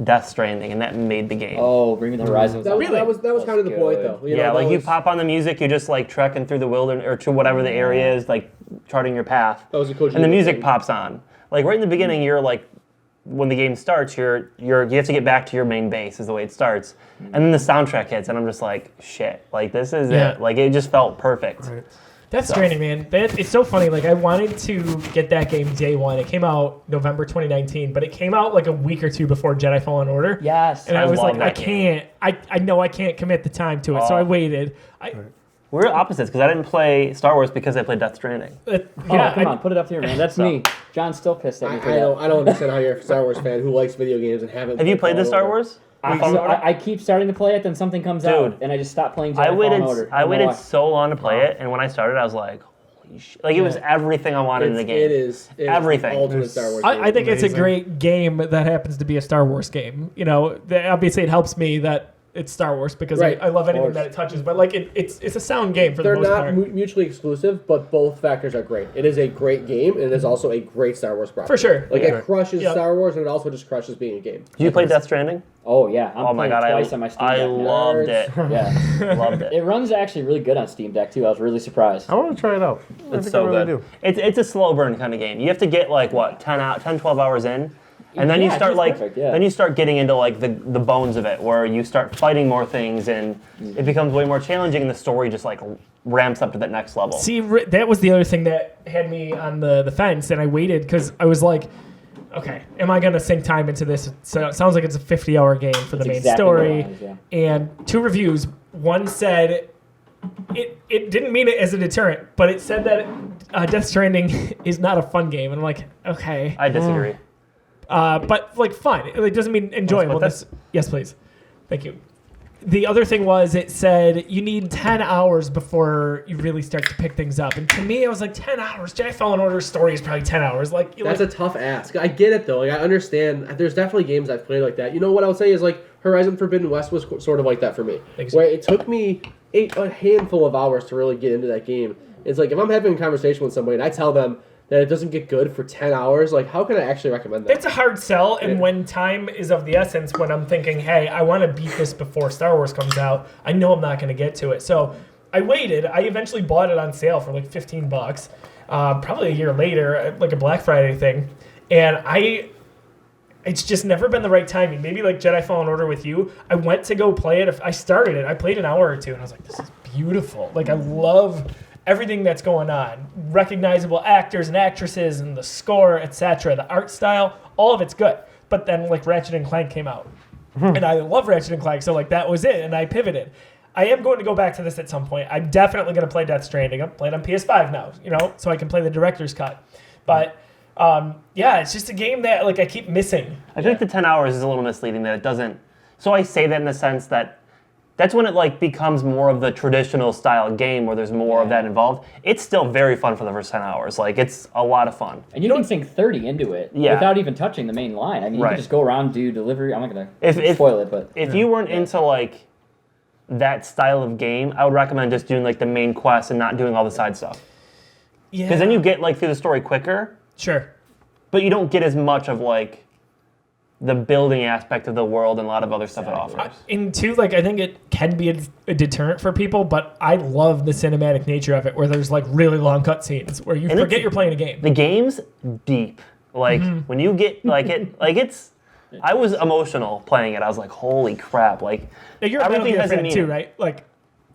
Death Stranding, and that made the game. Oh, Bring Me the Horizon. That was kind of the point, though. You pop on the music, you're just like trekking through the wilderness or to whatever the area is, like charting your path. That was a cool. And the music pops on. Like right in the beginning, you're like, when the game starts, you have to get back to your main base is the way it starts, and then the soundtrack hits, and I'm just like, shit, like this is it. Like it just felt perfect. Right. Death Stranding, man. It's so funny. Like, I wanted to get that game day one. It came out November 2019, but it came out like a week or two before Jedi Fallen Order. Yes. And I was like, I know I can't commit the time to it, so I waited. We're opposites because I didn't play Star Wars because I played Death Stranding. Come on, put it up here, man. That's me. John's still pissed at me for that. I don't understand how you're a Star Wars fan who likes video games and haven't. Have you played the Star Wars? I keep starting to play it, then something comes out, and I just stop playing Jedi Fallen Order. I waited so long to play it, and when I started, I was like, holy shit. Like, it was everything I wanted in the game. It is everything. Ultimate Star Wars I think it's a great game that happens to be a Star Wars game. You know, obviously it helps me that it's Star Wars because I love anything that it touches, but like it's a sound game for the most part. They're not mutually exclusive, but both factors are great. It is a great game, and it is also a great Star Wars property. For sure. Like, it crushes Star Wars, and it also just crushes being a game. Did you play Death Stranding? Oh, yeah. I'm playing twice on my Steam Deck. I loved it. Yeah. Loved it. It runs actually really good on Steam Deck, too. I was really surprised. I want to try it out. It's so good. It's a slow burn kind of game. You have to get, like, 10, 12 hours in. And then you start then you start getting into like the bones of it, where you start fighting more things, and it becomes way more challenging, and the story just like ramps up to that next level. See, that was the other thing that had me on the fence, and I waited because I was like, okay, am I going to sink time into this? So it sounds like it's a 50-hour game for the main story. And 2 reviews. One said it didn't mean it as a deterrent, but it said that Death Stranding is not a fun game, and I'm like, okay. I disagree. But like fun. It doesn't mean enjoyable. Yes, please. Thank you. The other thing was it said you need 10 hours before you really start to pick things up. And to me, I was like, 10 hours? Jedi Fallen Order's story is probably 10 hours. That's a tough ask. I get it, though. Like, I understand. There's definitely games I've played like that. You know what I would say is, like, Horizon Forbidden West was sort of like that for me. Where it took me a handful of hours to really get into that game. It's like, if I'm having a conversation with somebody and I tell them, that it doesn't get good for 10 hours, like, how can I actually recommend that? It's a hard sell, and when time is of the essence, when I'm thinking, hey, I want to beat this before Star Wars comes out, I know I'm not going to get to it. So I waited. I eventually bought it on sale for like $15, probably a year later, like a Black Friday thing. And it's just never been the right timing. Maybe like Jedi Fallen Order with you, I went to go play it. I started it. I played an hour or two, and I was like, this is beautiful. Like, I love everything that's going on. Recognizable actors and actresses and the score, etc. The art style, all of it's good. But then like Ratchet and Clank came out. And I love Ratchet and Clank, so like that was it, and I pivoted. I am going to go back to this at some point. I'm definitely going to play Death Stranding. I'm playing on PS5 now, so I can play the director's cut. But it's just a game that like I keep missing. I think the 10 hours is a little misleading that it doesn't. So I say that in the sense that that's when it like becomes more of the traditional style game where there's more of that involved. It's still very fun for the first 10 hours. Like, it's a lot of fun. And you can sink 30 into it without even touching the main line. I mean, you can just go around, do delivery. I'm not going to spoil it, but... If you weren't into, like, that style of game, I would recommend just doing, like, the main quest and not doing all the side stuff. Yeah. Because then you get, like, through the story quicker. Sure. But you don't get as much of, like, the building aspect of the world and a lot of other stuff it offers. And two, like, I think it can be a deterrent for people, but I love the cinematic nature of it, where there's like really long cutscenes where you forget you're playing a game. The game's deep. Like when you get it's. I was emotional playing it. I was like, holy crap! Like, now, you're a Metal Gear fan too, right? Like,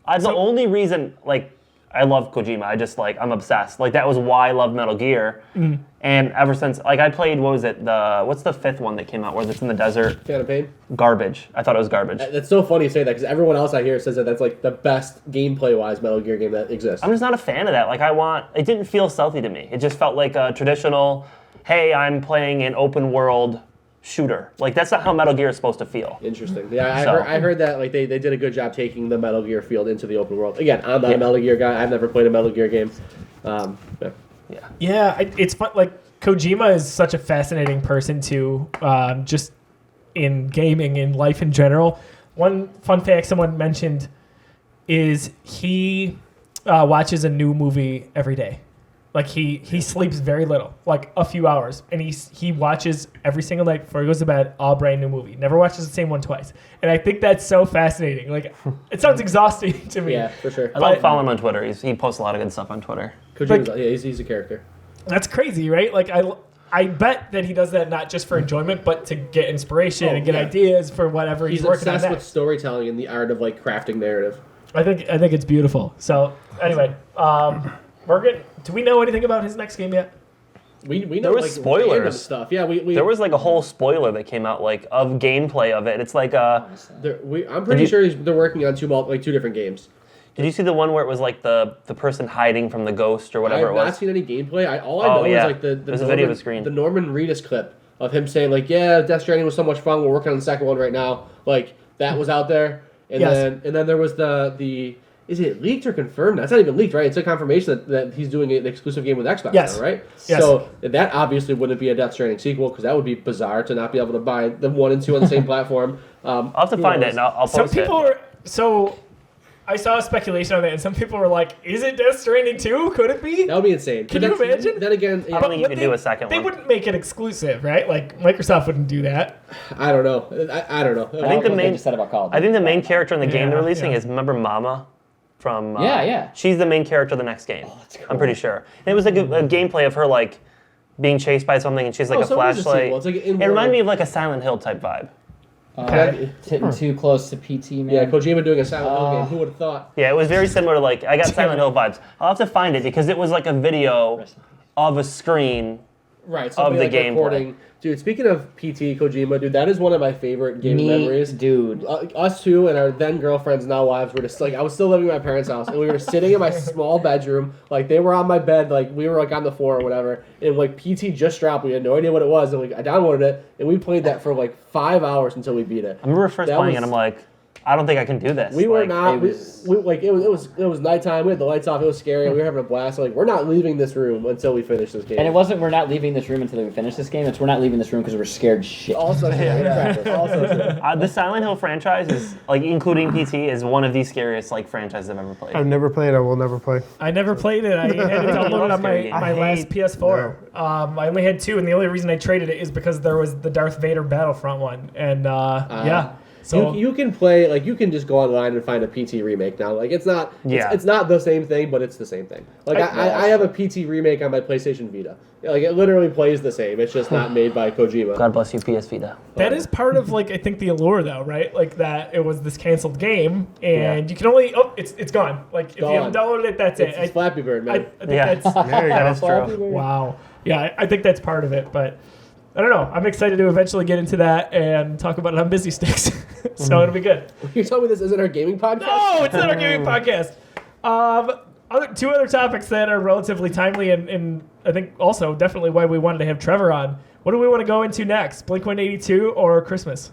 the only reason, like, I love Kojima. I just like I'm obsessed. Like that was why I love Metal Gear. And ever since, like, I played, what was it? What's the 5th one that came out where it's in the desert? Phantom Pain? Garbage. I thought it was garbage. That's so funny you say that, because everyone else I hear says that that's like the best gameplay-wise Metal Gear game that exists. I'm just not a fan of that. Like, it didn't feel stealthy to me. It just felt like a traditional, hey, I'm playing an open world shooter. Like, that's not how Metal Gear is supposed to feel. Interesting. Yeah, I heard that like they did a good job taking the Metal Gear field into the open world. Again, I'm not a Metal Gear guy. I've never played a Metal Gear game. It's fun. Like, Kojima is such a fascinating person to just in gaming, in life in general. One fun fact someone mentioned is he watches a new movie every day. Like, he sleeps very little, like a few hours, and he watches every single night before he goes to bed a brand new movie. Never watches the same one twice. And I think that's so fascinating. Like, it sounds exhausting to me. Yeah, for sure. I love following him on Twitter. He posts a lot of good stuff on Twitter. Kojima's, he's a character. That's crazy, right? Like, I bet that he does that not just for enjoyment, but to get inspiration and get ideas for whatever he's working on obsessed next. with storytelling and the art of like crafting narrative. I think it's beautiful. So anyway, do we know anything about his next game yet? We know there was like spoilers random stuff. Yeah, there was like a whole spoiler that came out like of gameplay of it. It's like I'm pretty sure they're working on two different games. Did you see the one where it was like the person hiding from the ghost or whatever it was? I've not seen any gameplay. All I know is like there's a video of a screen. The Norman Reedus clip of him saying like, yeah, Death Stranding was so much fun. We're working on the second one right now. Like, that was out there. And then there was the is it leaked or confirmed? That's not even leaked, right? It's a confirmation that he's doing an exclusive game with Xbox now, right? Yes. So that obviously wouldn't be a Death Stranding sequel, because that would be bizarre to not be able to buy the 1 and 2 on the same platform. I'll have to find it and I'll post it. Some people so I saw a speculation on it, and some people were like, is it Death Stranding 2? Could it be? That would be insane. Can you imagine? Then again, I don't think you could do a second one. They wouldn't make it exclusive, right? Like, Microsoft wouldn't do that. I don't know. I don't know. I think the main character in the game they're releasing is, remember Mama? From she's the main character of the next game. That's cool. I'm pretty sure. And it was like a gameplay of her like being chased by something, and she's like a flashlight. It reminded me of like a Silent Hill type vibe. It's hitting too close to PT, man. Yeah, Kojima doing a Silent Hill game. Who would have thought? Yeah, it was very similar to like I got Silent Hill vibes. I'll have to find it because it was like a video of a screen of the gameplay. Dude, speaking of PT Kojima, dude, that is one of my favorite gaming memories. Dude. Us two and our then girlfriends, now wives, were just like, I was still living at my parents' house, and we were sitting in my small bedroom, like they were on my bed, like we were like on the floor or whatever, and like PT just dropped. We had no idea what it was, and like I downloaded it, and we played that for like 5 hours until we beat it. I remember first playing it, I'm like, I don't think I can do this. We were Like, not. it was- It was nighttime. We had the lights off. It was scary. We were having a blast. Like, we're not leaving this room until we finish this game. And it wasn't we're not leaving this room until we finish this game. It's we're not leaving this room because we're scared shit. Also, also true. The Silent Hill franchise is like, including PT, is one of the scariest like franchises I've ever played. I've never played. I will never play. I never played it. I had it downloaded on my last PS4. I only had 2, and the only reason I traded it is because there was the Darth Vader Battlefront one, and yeah. So you can play, like, you can just go online and find a PT remake now. Like, it's not it's not the same thing, but it's the same thing. Like, I have a PT remake on my PlayStation Vita. Like, it literally plays the same. It's just not made by Kojima. God bless you, PS Vita. that is part of, like, I think the allure, though, right? Like, that it was this canceled game, and you can only it's gone. Like, if you haven't downloaded it, that's it. It's Flappy Bird, man. I think that's There you That go. is true. wow. Yeah, I think that's part of it, but I don't know. I'm excited to eventually get into that and talk about it on Busy Sticks. So it'll be good. You're telling me this isn't our gaming podcast? No, it's not our gaming podcast. Two other topics that are relatively timely and I think also definitely why we wanted to have Trevor on. What do we want to go into next? Blink-182 or Christmas?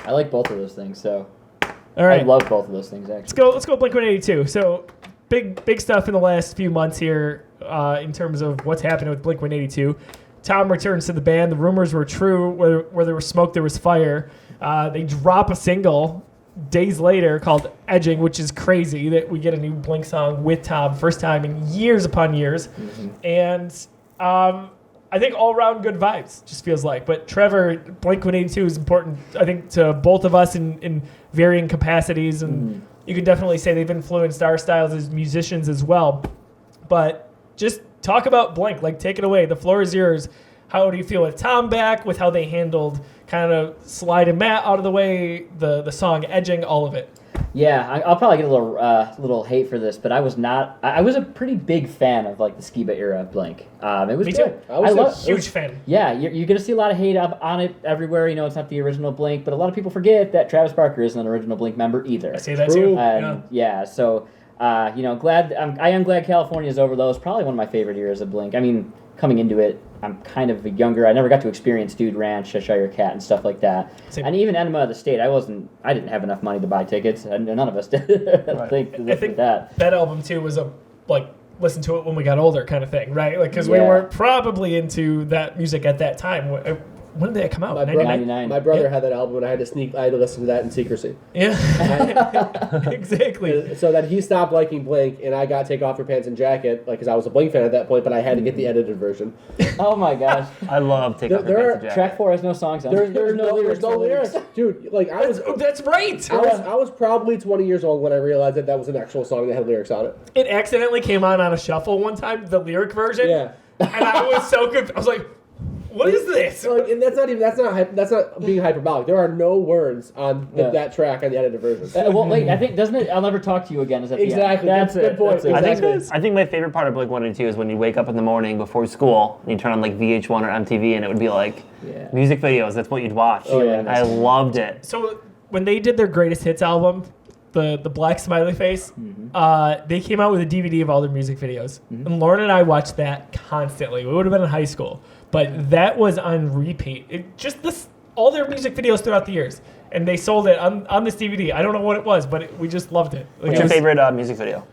I like both of those things, so All right. I love both of those things actually. Let's go Blink-182. So big stuff in the last few months here in terms of what's happening with Blink-182. Tom returns to the band. The rumors were true. Where there was smoke, there was fire. They drop a single days later called Edging, which is crazy that we get a new Blink song with Tom, first time in years upon years. Mm-hmm. And I think all around good vibes, just feels like. But Trevor, Blink-182 is important, I think, to both of us in varying capacities. And you could definitely say they've influenced our styles as musicians as well. But just talk about Blink. Like, take it away. The floor is yours. How do you feel with Tom back, with how they handled kind of sliding Matt out of the way, the song Edging, all of it? Yeah, I'll probably get a little hate for this, but I was not. I was a pretty big fan of like the Skiba era of Blink. It was Me good. too. I was Huge fan. Yeah, you're gonna see a lot of hate on it everywhere. You know, it's not the original Blink, but a lot of people forget that Travis Barker isn't an original Blink member either. I say that True. too. And yeah, so you know, I am glad California is over. Though it's probably one of my favorite eras of Blink. I mean, coming into it, I'm kind of younger. I never got to experience Dude Ranch, Cheshire Cat, and stuff like that. Same. And even Enema of the State, I didn't have enough money to buy tickets, and none of us did. I think that. That album too was a listen to it when we got older kind of thing, right? Like, because we Yeah. weren't probably into that music at that time. When did that come out? My, 99? my brother Yeah. had that album, and I had to listen to that in secrecy. Yeah, exactly. So that he stopped liking Blink, and I got Take Off Your Pants and Jacket, like, because I was a Blink fan at that point, but I had to get the edited version. Oh my gosh. I love Take Off Your There Pants and Track Jacket. 4 has no songs on it. There's no lyrics. Dude, like, I was... That's right. I was probably 20 years old when I realized that was an actual song that had lyrics on it. It accidentally came on a shuffle one time, the lyric version. Yeah. And I was so confused. I was like, what is this? So, like, and that's not being hyperbolic. There are no words on that track on the edited version. Well, wait, I think, doesn't it? I'll never talk to you again. Is that Exactly. The end? That's Good it. point. That's it. Exactly. I think my favorite part of Blink-182 is when you wake up in the morning before school and you turn on like VH1 or MTV and it would be like music videos. That's what you'd watch. Oh, yeah. I loved it. So when they did their greatest hits album, the black smiley face, they came out with a DVD of all their music videos. And Lauren and I watched that constantly. We would have been in high school. But that was on repeat. All their music videos throughout the years. And they sold it on this DVD. I don't know what it was, but we just loved it. Like, What's your favorite music video?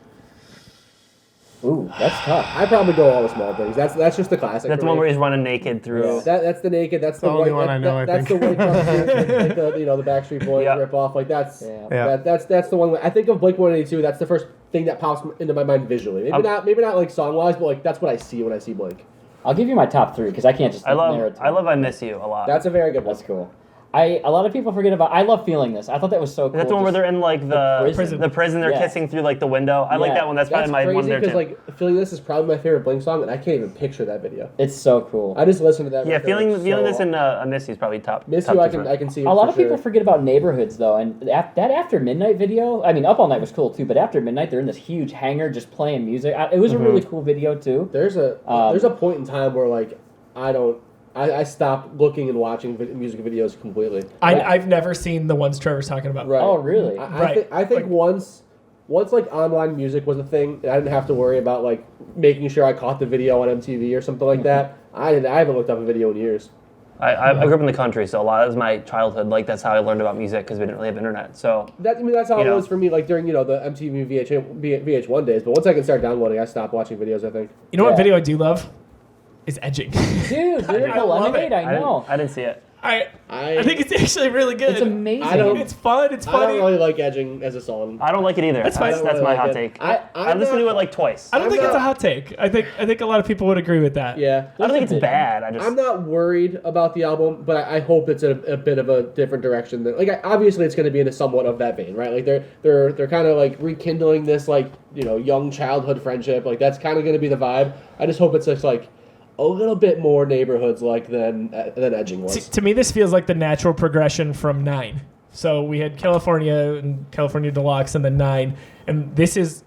Ooh, that's tough. I probably go All the Small Things. That's just the classic. That's for the one me. where he's running naked through. That's the naked. That's the only white, one I know, I That's think. the white like the Backstreet Boys Yeah. rip off. Like that's Yeah. that's the one. I think of Blink-182. That's the first thing that pops into my mind visually. Maybe not like song wise, but like that's what I see when I see Blink. I'll give you my top 3 because I can't just I narrow it love down. I Miss You a lot. That's a very good one. That's cool. A lot of people forget about. I love Feeling This. I thought that was so cool. That's the one where they're in like the prison. They're Yeah. kissing through like the window. I like Yeah. that one. That's probably my crazy one there too. because like Feeling This is probably my favorite Blink song, and I can't even picture that video. It's so cool. I just listened to that. Yeah, record, feeling like, this so and I Miss You is probably top. Miss top You. two I can see. A lot of for people sure. forget about Neighborhoods though, and that After Midnight video. I mean, Up All Night was cool too, but After Midnight they're in this huge hangar just playing music. It was a really cool video too. There's a point in time where like I stopped looking and watching music videos completely. I've never seen the ones Trevor's talking about. Right. Oh, really? I think Like- once like online music was a thing, and I didn't have to worry about like making sure I caught the video on MTV or something like that. I haven't looked up a video in years. I grew up in the country, so a lot of my childhood, like that's how I learned about music because we didn't really have internet. So that's how it was for me. Like during the MTV VH1 days. But once I can start downloading, I stopped watching videos. I think. You know what video I do love? Is edging. Dude, Lyrical love Lemonade, it. I know. I didn't see it. I think it's actually really good. It's amazing. It's fun. It's I funny. don't really like edging as a song. I don't like it either. That's fine. That's my hot take. I listened to it like twice. I don't think I'm it's a not- hot take. I think a lot of people would agree with that. Yeah. I don't think it's bad. I'm not worried about the album, but I hope it's a bit of a different direction. Obviously, it's going to be in a somewhat of that vein, right? Like they're kind of like rekindling this young childhood friendship. Like that's kind of going to be the vibe. I just hope it's just like a little bit more neighborhoods like than edging was. To me, this feels like the natural progression from 9. So we had California and California Deluxe and then 9, and this is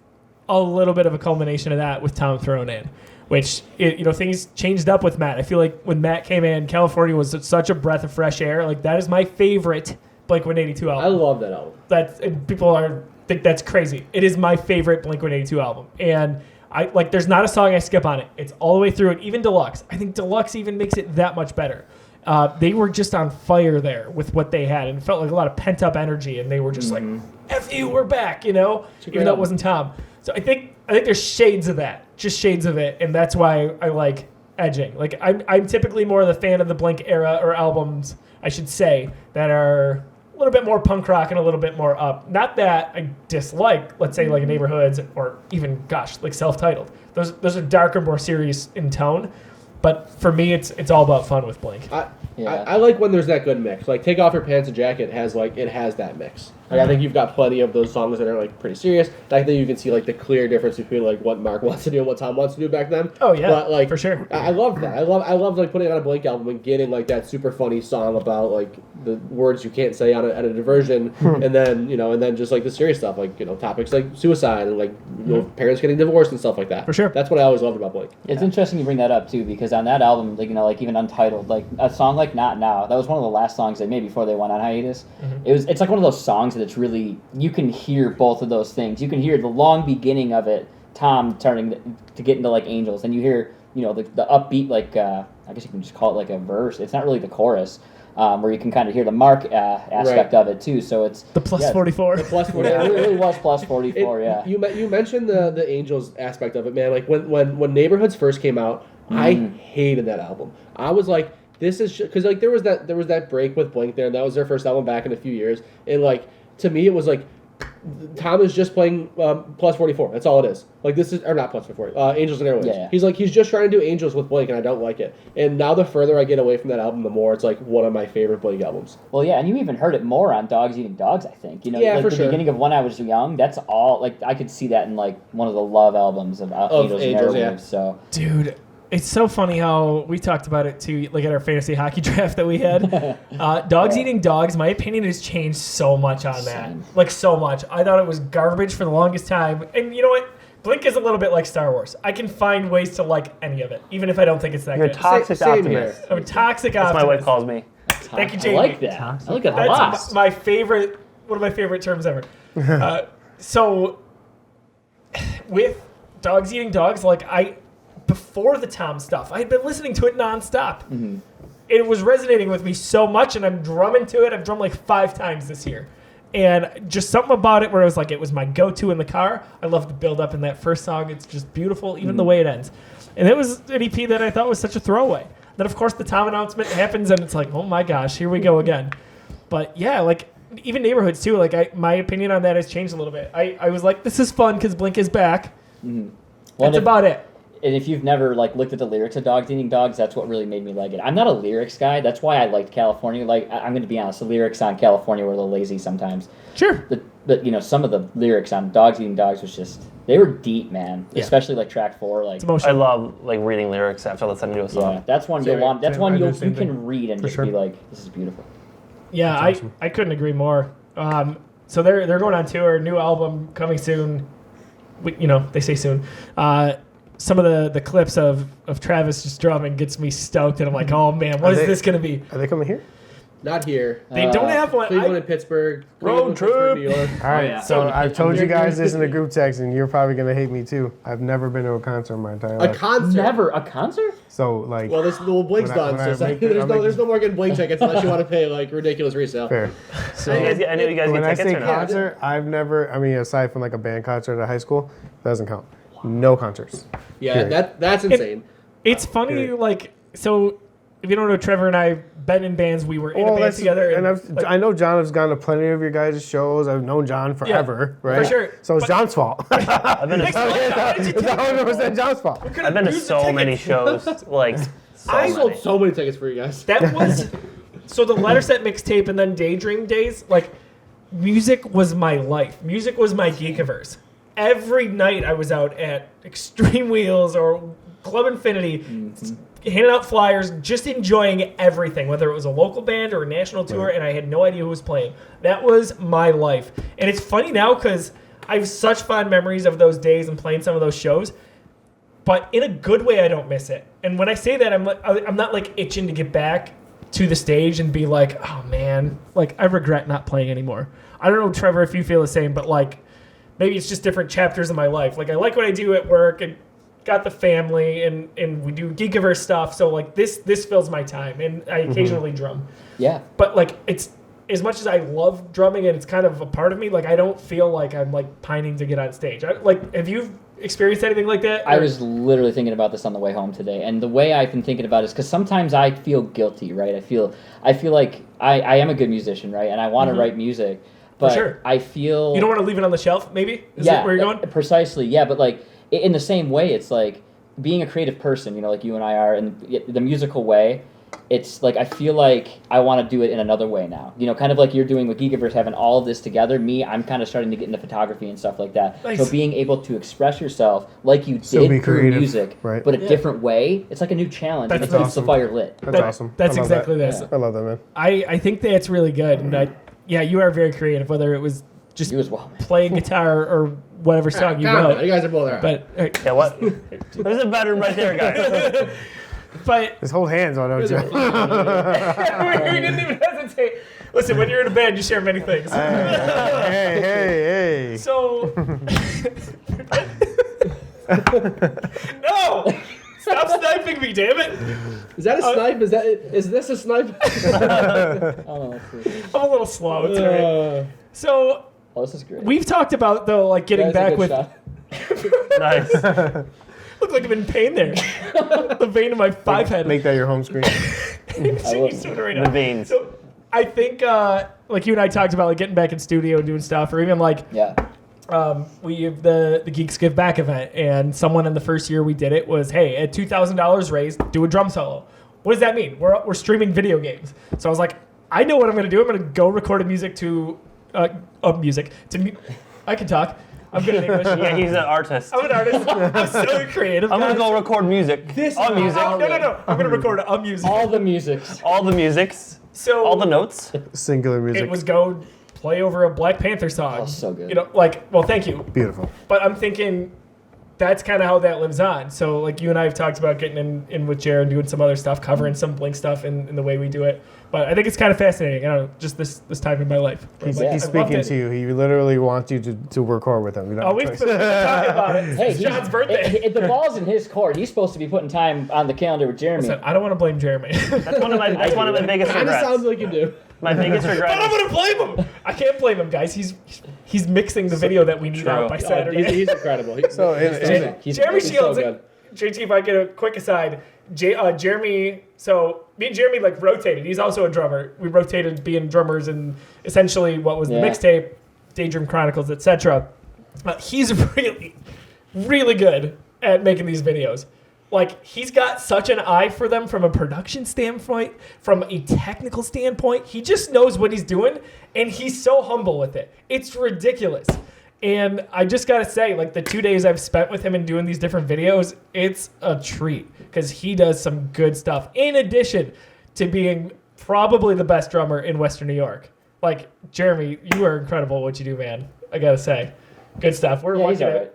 a little bit of a culmination of that with Tom thrown in, which things changed up with Matt. I feel like when Matt came in, California was such a breath of fresh air. Like that is my favorite Blink-182 album. I love that album. People think that's crazy. It is my favorite Blink-182 album, and there's not a song I skip on it. It's all the way through it, even Deluxe. I think Deluxe even makes it that much better. They were just on fire there with what they had, and it felt like a lot of pent-up energy, and they were just like, F you, we're back, even though it wasn't Tom. So I think there's shades of that, just shades of it, and that's why I like edging. Like, I'm typically more the fan of the Blink era, or albums, I should say, that are a little bit more punk rock and a little bit more up. Not that I dislike, let's say, like Neighborhoods or even, like Self-Titled. Those are darker, more serious in tone. But for me, it's all about fun with Blink. I like when there's that good mix. Like Take Off Your Pants and Jacket has that mix. Like I think you've got plenty of those songs that are like pretty serious. I think you can see like the clear difference between like what Mark wants to do and what Tom wants to do back then. Oh yeah, but like for sure. I love that. I love like putting on a Blink album and getting like that super funny song about like the words you can't say at a diversion, and then just like the serious stuff like topics like suicide and like parents getting divorced and stuff like that. For sure. That's what I always loved about Blink. It's interesting you bring that up too, because on that album, like even Untitled, like a song like Not Now, that was one of the last songs they made before they went on hiatus. It's like one of those songs that it's really, you can hear both of those things. You can hear the long beginning of it, Tom turning to get into like Angels, and you hear the upbeat, like I guess you can just call it like a verse. It's not really the chorus. Where you can kind of hear the Mark aspect of it too, so it's the plus 44. The plus 44. Yeah, it really was plus 44. Yeah. You mentioned the Angels aspect of it, man. Like when Neighborhoods first came out, I hated that album. I was like, this is because like there was that break with Blink there, and that was their first album back in a few years, and like to me it was like Tom is just playing plus 44. That's all it is. Like this is, or not plus 44. Angels and Airwaves. Yeah. He's just trying to do Angels with Blink, and I don't like it. And now the further I get away from that album, the more it's like one of my favorite Blink albums. Well, yeah, and you even heard it more on Dogs Eating Dogs, I think. Yeah, like for the sure. beginning of When I Was Young. That's all. Like I could see that in like one of the Love albums of Angels and Airwaves. Yeah. So, Dude, it's so funny how we talked about it too, like at our fantasy hockey draft that we had. Dogs Eating Dogs, my opinion has changed so much on that. Same. Like so much. I thought it was garbage for the longest time. And you know what? Blink is a little bit like Star Wars. I can find ways to like any of it, even if I don't think it's that You're a good. toxic Same optimist. here. I'm a toxic That's optimist. my wife calls me. Thank you, I Jamie. like that. I like that a lot. That's my favorite, one of my favorite terms ever. So with Dogs Eating Dogs, before the Tom stuff, I had been listening to it nonstop. It was resonating with me so much, and I'm drumming to it. I've drummed like 5 times this year. And just something about it where it was like, it was my go-to in the car. I love the build-up in that first song. It's just beautiful, even the way it ends. And it was an EP that I thought was such a throwaway. Then, of course, the Tom announcement happens, and it's like, oh my gosh, here we go again. But yeah, like, even Neighborhoods too, like, my opinion on that has changed a little bit. I was like, this is fun because Blink is back. That's about it. And if you've never looked at the lyrics of Dogs Eating Dogs, that's what really made me like it. I'm not a lyrics guy. That's why I liked California. Like, I'm going to be honest, the lyrics on California were a little lazy sometimes. Sure. But some of the lyrics on Dogs Eating Dogs was just, they were deep, man. Yeah. Especially like track 4. Like, It's I emotional. love reading lyrics after listening to a song. yeah, that's one Same. you'll want. That's Same. one I do you the same can thing. read and For just sure. be like, this is beautiful. Yeah, That's awesome. I couldn't agree more. So they're going on tour, new album coming soon. They say soon. Some of the clips of Travis just drumming gets me stoked, and I'm like, oh man, what is this going to be? Are they coming here? Not here. They don't have one. Cleveland and Pittsburgh. Road Cleveland, Pittsburgh, New trip. York. All right, yeah. so I've told you You're- guys this in the group text, and you're probably gonna hate me too. I've never been to a concert in my entire A life. concert. Never a concert? So like, Well, Blink's When I- done, when I so make the- there's I'll no make- there's no more getting Blink tickets unless you want to pay like ridiculous resale. fair. So I know you guys When I get tickets say or not. concert, I've never. I mean, aside from like a band concert at high school, doesn't count. No concerts. Yeah, Period. that's insane. It's funny, Period. like, so if you don't know, Trevor and I been in bands. We were in a band together. And like, I know John has gone to plenty of your guys' shows. I've known John forever, right? for sure. So it's But- John's fault. I've been Next to, one, how did you It's do it? 100% John's fault. I've been to Use the so many tickets. shows. Like, so I sold many. so many tickets for you guys. That was so the letter set mixtape and then Daydream days. Like, music was my life. Music was my Geekiverse. Every night I was out at Extreme Wheels or Club Infinity, handing out flyers, just enjoying everything, whether it was a local band or a national tour, and I had no idea who was playing. That was my life. And it's funny now because I have such fond memories of those days and playing some of those shows. But in a good way, I don't miss it. And when I say that, I'm not like itching to get back to the stage and be like, oh man, like I regret not playing anymore. I don't know, Trevor, if you feel the same, but like maybe it's just different chapters of my life. Like I like what I do at work and got the family and we do Geekiverse stuff. So like this fills my time and I occasionally drum. Yeah. But like it's as much as I love drumming and it's kind of a part of me, like I don't feel like I'm like pining to get on stage. Have you experienced anything like that? I was literally thinking about this on the way home today, and the way I've been thinking about it is because sometimes I feel guilty, right? I feel like I am a good musician, right? And I want to write music, but sure. I feel You don't want to leave it on the shelf, maybe? Is that where you're going? Precisely, yeah. But like in the same way, it's like being a creative person, you know, like you and I are, in the musical way. It's like I feel like I want to do it in another way now. You know, kind of like you're doing with Geekiverse, having all of this together. Me, I'm kind of starting to get into photography and stuff like that. Nice. So being able to express yourself like you Still be did through creative, music, right. but a different way, it's like a new challenge. That's It keeps awesome. the fire lit. That's awesome. That's I love exactly that. this. Yeah. I love that, man. I think that's really good. And you are very creative, whether it was just You as well, man. playing guitar or whatever song you Calm down, wrote. you guys are both all right. But Yeah, what? There's a bedroom right there, guys. but Just hold hands on OJ. we didn't even hesitate. Listen, when you're in a band, you share many things. hey. So no, stop sniping me, damn it! Is that a snipe? Is this a snipe? Oh, let's see. I'm a little slow. It's all right. So Oh, this is great. we've talked about though, like getting That's a back good with. shot. Nice. Look like I'm in pain there. The vein in my five head. Make that your home screen. She's doing it right now. The veins. So I think, like you and I talked about, like getting back in studio and doing stuff, or even like Yeah. we have the Geeks Give Back event, and someone in the first year we did it was, hey, at $2,000 raised, do a drum solo. What does that mean? We're streaming video games. So I was like, I know what I'm going to do. I'm going to go record music to I can talk. I'm good at English. Yeah, he's an artist. I'm an artist. I'm so creative. I'm gonna go record music. On music. No. I'm going to record a music. All the musics. All the musics. So All the notes. Singular music. it was go play over a Black Panther song. Oh, so good. You know, like, well, thank you. Beautiful. But I'm thinking that's kind of how that lives on. So, like, you and I have talked about getting in with Jared and doing some other stuff, covering some Blink stuff in the way we do it. But I think it's kind of fascinating. I don't know, just this time in my life. He's, Like, he's I loved speaking it. to you. He literally wants you to record with him. You don't Oh, have a we've choice. been talking about it. Hey, It's John's birthday. The ball's in his court. He's supposed to be putting time on the calendar with Jeremy. Listen, I don't want to blame Jeremy. That's one of my biggest Kind of regrets. sounds like you do. My biggest But regret. I'm going to blame him. I can't blame him, guys. He's mixing the video that we need True. out by Saturday. He's incredible. So, Jeremy he's Shields, so good. JT, if I get a quick aside, Jeremy, so me and Jeremy like rotated. He's also a drummer. We rotated being drummers and essentially what was the Yeah. Mixtape, Daydream Chronicles, etc. He's really, really good at making these videos. Like, he's got such an eye for them from a production standpoint, from a technical standpoint. He just knows what he's doing, and he's so humble with it. It's ridiculous. And I just got to say, like, the 2 days I've spent with him and doing these different videos, it's a treat because he does some good stuff in addition to being probably the best drummer in Western New York. Like, Jeremy, you are incredible at what you do, man. I got to say. Good stuff. We're Yeah, he's lucky all to... right.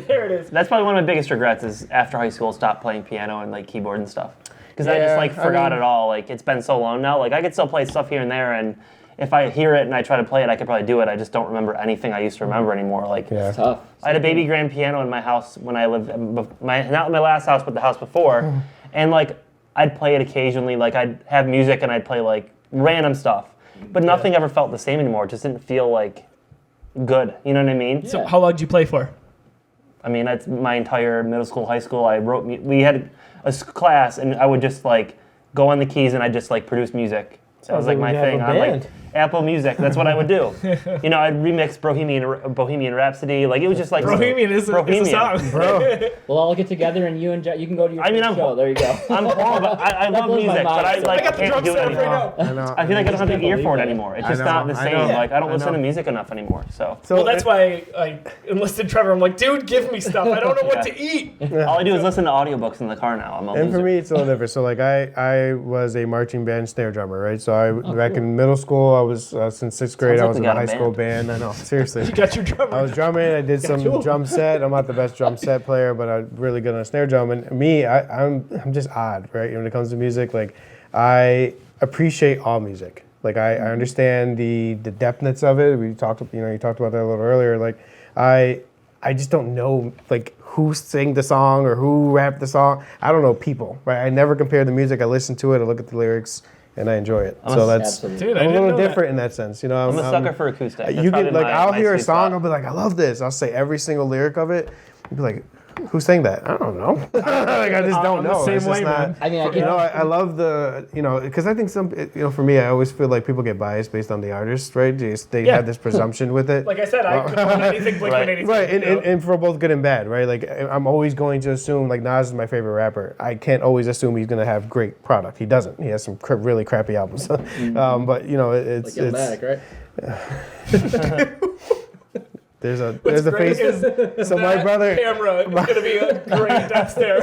There it is. That's probably one of my biggest regrets is after high school, stopped playing piano and like keyboard and stuff. because I just like forgot it all. Like it's been so long now. Like I could still play stuff here and there, and if I hear it and I try to play it, I could probably do it. I just don't remember anything I used to remember anymore. Like Yeah. Tough. I had a baby grand piano in my house when I lived, not my last house, but the house before, and like I'd play it occasionally. Like I'd have music and I'd play like random stuff, but nothing ever felt the same anymore. It just didn't feel like good. You know what I mean? So how long did you play for? I mean, that's my entire middle school, high school. I wrote. We had a class, and I would just like go on the keys, and I'd just like produce music. That was like my thing on like Apple Music. That's what I would do. You know, I'd remix Bohemian Rhapsody. Like it was just like Bohemian is a song, Bro. We'll all get together and you and you can go to your show. There you go. I'm horrible. I love blows my music, but I mind. like I got the can't drum do it set right anymore. now. I know. I feel like I don't have the can't ear for it believe anymore. It's I just know, not the I same. know. Like I don't I listen to know. music enough anymore. So Well, that's why I enlisted Trevor. I'm like, dude, give me stuff. I don't know what to eat. all I do is listen to audiobooks in the car now. I'm a And for loser. me, it's a little different. So, like, I was a marching band snare drummer, right? So, back in middle school, I was, since sixth grade, Sounds I like was we in got a a high school band. I know, seriously. You got your drummer. I was drumming. I did some drum set. I'm not the best drum set player, but I'm really good on a snare drum. And me, I'm just odd, right? When it comes to music, like, I appreciate all music. Like, I understand the depthness of it. You talked about that a little earlier. Like, I just don't know, like, who sang the song or who rapped the song. I don't know people, right? I never compare the music. I listen to it, I look at the lyrics, and I enjoy it. So that's Absolutely. Dude, I I'm a didn't little know that. different in that sense. You know, I'm a sucker for acoustic. That's you probably get like my- I'll my hear a sweet song, spot. I'll be like, I love this. I'll say every single lyric of it. I'll be like, who sang that? I don't know. Like I just don't I'm the know. same It's just way, not. man. I mean, I You get know, I love the, because I think for me, I always feel like people get biased based on the artist, right? They Yeah. have this presumption with it. Like I said, I could find anything Blink-182. Right, you know? and for both good and bad, right? Like, I'm always going to assume, like, Nas is my favorite rapper. I can't always assume he's going to have great product. He doesn't. He has some really crappy albums. But, it's... Like Illmatic, right? There's a great face. is So my brother... camera is going to be a great death stare.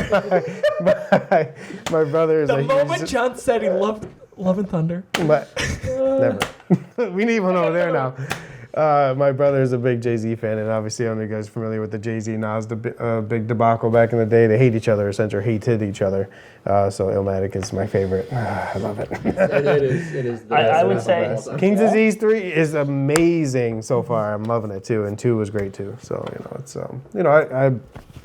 my brother is The a moment huge... John said he loved Love and Thunder. Never. We need one over there now. My brother is a big Jay-Z fan, and obviously, I don't know if you guys are familiar with the Jay-Z Nas big debacle back in the day. They hate each other, essentially, or hated each other. So Illmatic is my favorite. I love it. It is. I would say King's Disease 3 is amazing so far. I'm loving it too, and 2 was great too. So it's I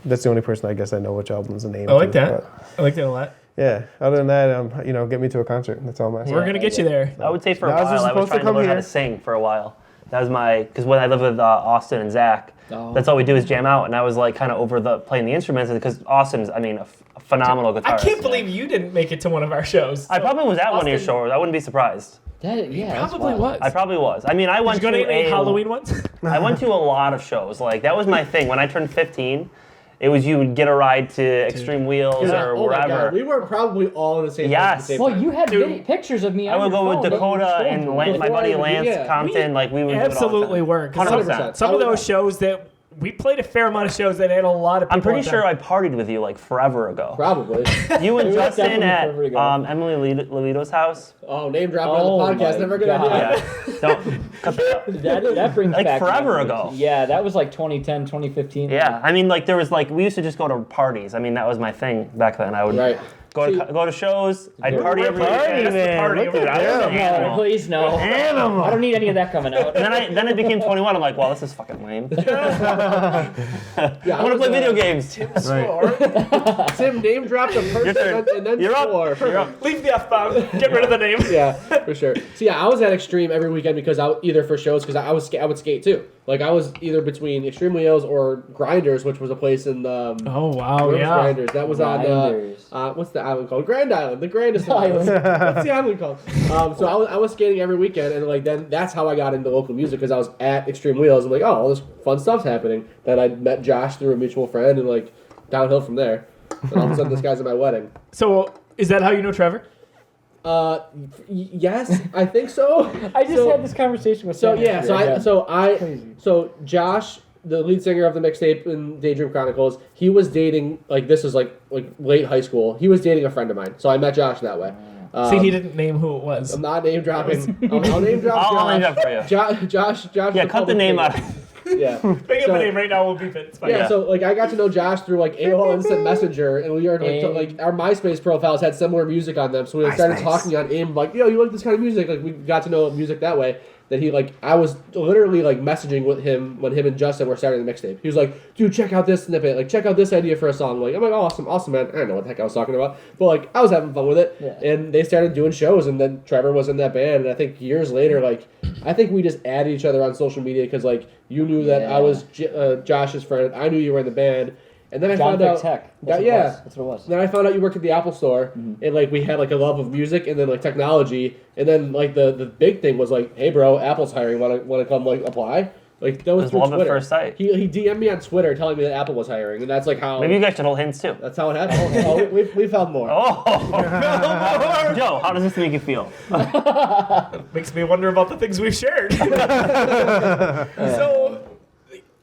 that's the only person I guess I know which albums and names. I like that. I like that a lot. Yeah. Other than that, get me to a concert. That's all I'm asking. We're going to get you there. I would say for a Nas was while I was supposed to trying to come learn how here. to sing for a while. That was because when I lived with Austin and Zach, that's all we do is jam out, and I was like kind of over playing the instruments because Austin's, a phenomenal guitarist. I can't believe you didn't make it to one of our shows. I probably was at one of your Austin- shows. I wouldn't be surprised. That's Probably wild. was. I probably was. I went Did you go to to any Halloween ones? I went to a lot of shows. Like that was my thing. When I turned 15, it was you would get a ride to Extreme Wheels or Oh my wherever. God, we were probably all in the same. Yes. place at the same Well, time. you had Dude. pictures of me. I would go with Dakota and my buddy Lance Compton. Like we would Absolutely do it all the were. time. 100%. Some of those shows that we played a fair amount of shows that had a lot of people. I'm pretty at them. sure I partied with you like forever ago. Probably. You and Justin definitely at forever ago. Emily Lolito's house. Oh, name dropping on the podcast. my Never gonna do God. that. Yeah. Don't cut that out. That brings Like back forever memories. ago. Yeah, that was like 2010, 2015. Yeah, there was we used to just go to parties. That was my thing back then. I would Right. go to shows. I'd party every party, weekend. man. party Look over at there. I was an that. No, animal. please no. Animal. I don't need any of that coming out. And then I became 21. I'm like, well, this is fucking lame. Yeah, I want to play video games. Tim name dropped a Your person turn. and then You're swore. up. You're up. Leave the F-bomb. Get rid of the name. Yeah, for sure. So yeah, I was at Extreme every weekend because either for shows because I would skate too. Like I was either between Extreme Wheels or Grinders, which was a place in Oh wow, where was yeah. Grinders. That was Grinders. on what's the island called? Grand Island, the grandest Island. What's the island called? So I was skating every weekend, and then that's how I got into local music because I was at Extreme Wheels. I'm like, oh, all this fun stuff's happening. Then I met Josh through a mutual friend, and downhill from there. And all of a sudden, this guy's at my wedding. So is that how you know Trevor? Yes, I think so. I just had this conversation with So Sam yeah, yesterday. so Josh, the lead singer of the Mixtape in Daydream Chronicles, he was dating this is like late high school. He was dating a friend of mine, so I met Josh that way. See, he didn't name who it was. I'm not name dropping. I'll name drop I'll name Josh. drop for you. Josh. Yeah, cut the name out. Yeah. Make up a name right now. We'll beep it. It's fine. Yeah, so like I got to know Josh through like AOL Instant Messenger, and we were like our MySpace profiles had similar music on them, so we started talking on AIM like, yo, you like this kind of music? Like we got to know music that way. That he like I was literally like messaging with him when him and Justin were starting the mixtape. He was like, dude, check out this snippet, like check out this idea for a song. I'm like, awesome, man. I don't know what the heck I was talking about, but like I was having fun with it. Yeah. And they started doing shows, and then Trevor was in that band. And I think years later, like I think we just added each other on social media because like you knew that I was Josh's friend, I knew you were in the band. And then I found out Tech. That's what it was. Then I found out you worked at the Apple Store, and like we had like a love of music and then like technology, and then like the big thing was like, hey bro, Apple's hiring, want to come like apply? Like that was through love Twitter. at first sight. He DM'd me on Twitter telling me that Apple was hiring, and that's like how. Maybe you guys should hold hands too. That's how it happened. we found more. Joe, how does this make you feel? Makes me wonder about the things we've shared. So.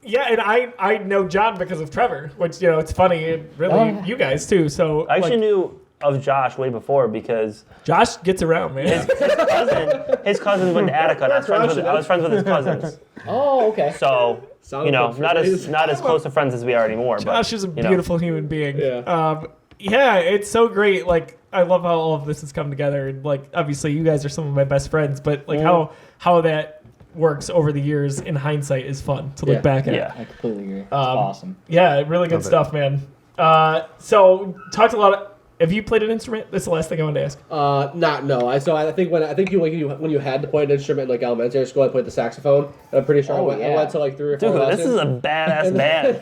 Yeah, and I know John because of Trevor, which, you know, it's funny, and really you guys too. So I actually knew of Josh way before because Josh gets around, man. His cousin went to Attica, and I was friends with his cousins. Oh, okay. So you know, not as close of friends as we are anymore. Josh is a beautiful human being. Yeah. Yeah, it's so great. Like I love how all of this has come together, and like obviously you guys are some of my best friends, but like how that works over the years in hindsight is fun to look back at. Yeah, I completely agree. It's awesome. Yeah, really good stuff, man. So talked a lot of. Have you played an instrument? That's the last thing I wanted to ask. No. I think when you had to play an instrument in like elementary school, I played the saxophone. I'm pretty sure I went to like 3 or 4 lessons. This is a badass band.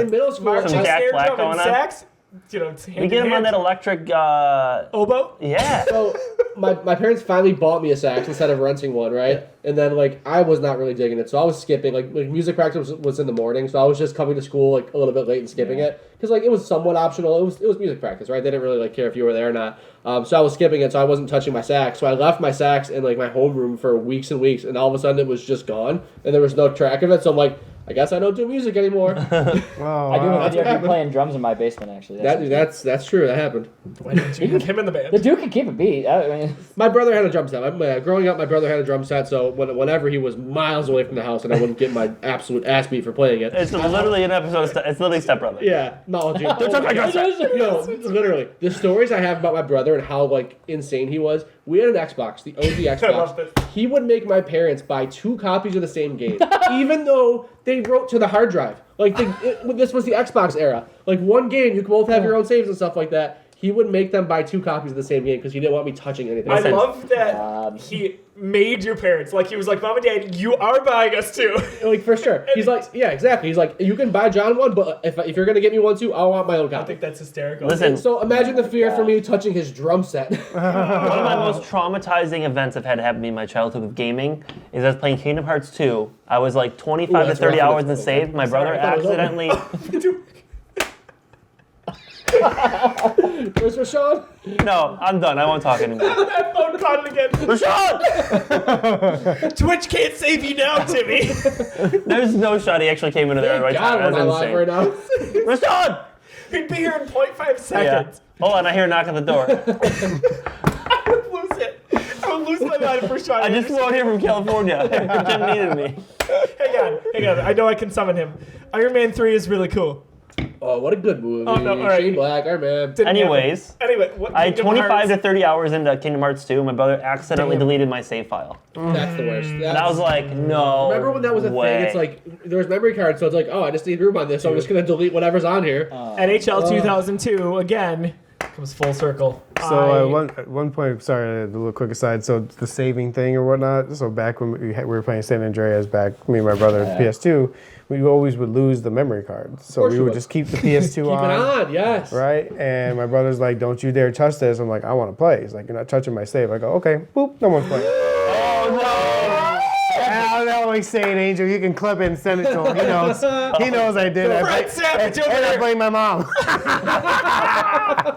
In middle school, Some Jack Black going on. Sax, you know, We get him on that electric oboe. Yeah. So my parents finally bought me a sax instead of renting one, right? And then like I was not really digging it, so I was skipping. Like music practice was in the morning, so I was just coming to school like a little bit late and skipping it because like it was somewhat optional. It was music practice, right? They didn't really like care if you were there or not. So I was skipping it, so I wasn't touching my sax. So I left my sax in like my homeroom for weeks and weeks, and all of a sudden it was just gone, and there was no track of it. So I'm like, I guess I don't do music anymore. I do have a video of you playing drums in my basement, actually. That's true. That happened. Why didn't you have him in the band? The dude can keep a beat. I mean, my brother had a drum set. Growing up, my brother had a drum set, so whenever he was miles away from the house and I wouldn't get my absolute ass beat for playing it. It's literally an episode. It's literally Step Brother. Yeah. No, dude. Don't touch my drum set. No, literally. The stories I have about my brother and how like insane he was. We had an Xbox, the OG Xbox. He would make my parents buy 2 copies of the same game, even though they wrote to the hard drive. Like this was the Xbox era. Like one game, you could both have your own saves and stuff like that. He would make them buy 2 copies of the same game because he didn't want me touching anything. I love that he made your parents, like he was like, Mom and Dad, you are buying us 2. Like for sure. He's like, yeah, exactly. He's like, you can buy John one, but if you're gonna get me one too, I want my own copy. I think that's hysterical. Listen. So imagine the fear for me touching his drum set. One of my most traumatizing events I've had happen to me in my childhood with gaming is I was playing Kingdom Hearts 2. I was like 25 to 30 hours in save. My brother accidentally... Where's Rashawn? No, I'm done. I won't talk anymore. That phone caught again. Rashawn! Twitch can't save you now, Timmy. There's no shot. He actually came into there right God, time. we're not live right now. Rashawn! He'd be here in 0.5 seconds. Yeah. Hold on, I hear a knock at the door. I would lose it. I would lose my mind for Sean. I just flew out here from California. Jim needed me. Hang on. I know I can summon him. Iron Man 3 is really cool. Oh, what a good movie. Oh, no, all right. Shane Black, Iron Man. Anyways, I had 25 to 30 hours into Kingdom Hearts 2. My brother accidentally deleted my save file. That's the worst. And I was like, no. Remember when that was a thing? It's like, there was memory cards, so it's like, oh, I just need room on this, so I'm just going to delete whatever's on here. NHL 2002, again, comes full circle. So at one point, sorry, a little quick aside. So the saving thing or whatnot. So back when we were playing San Andreas, me and my brother, PS2, we always would lose the memory card. So we would just keep the PS2 on. Keep it on, yes. Right? And my brother's like, don't you dare touch this. I'm like, I want to play. He's like, you're not touching my save. I go, okay, boop, no one's playing. Oh, no. I always say it, Angel. You can clip it and send it to him. He knows. He knows I did it. And I blame my mom. I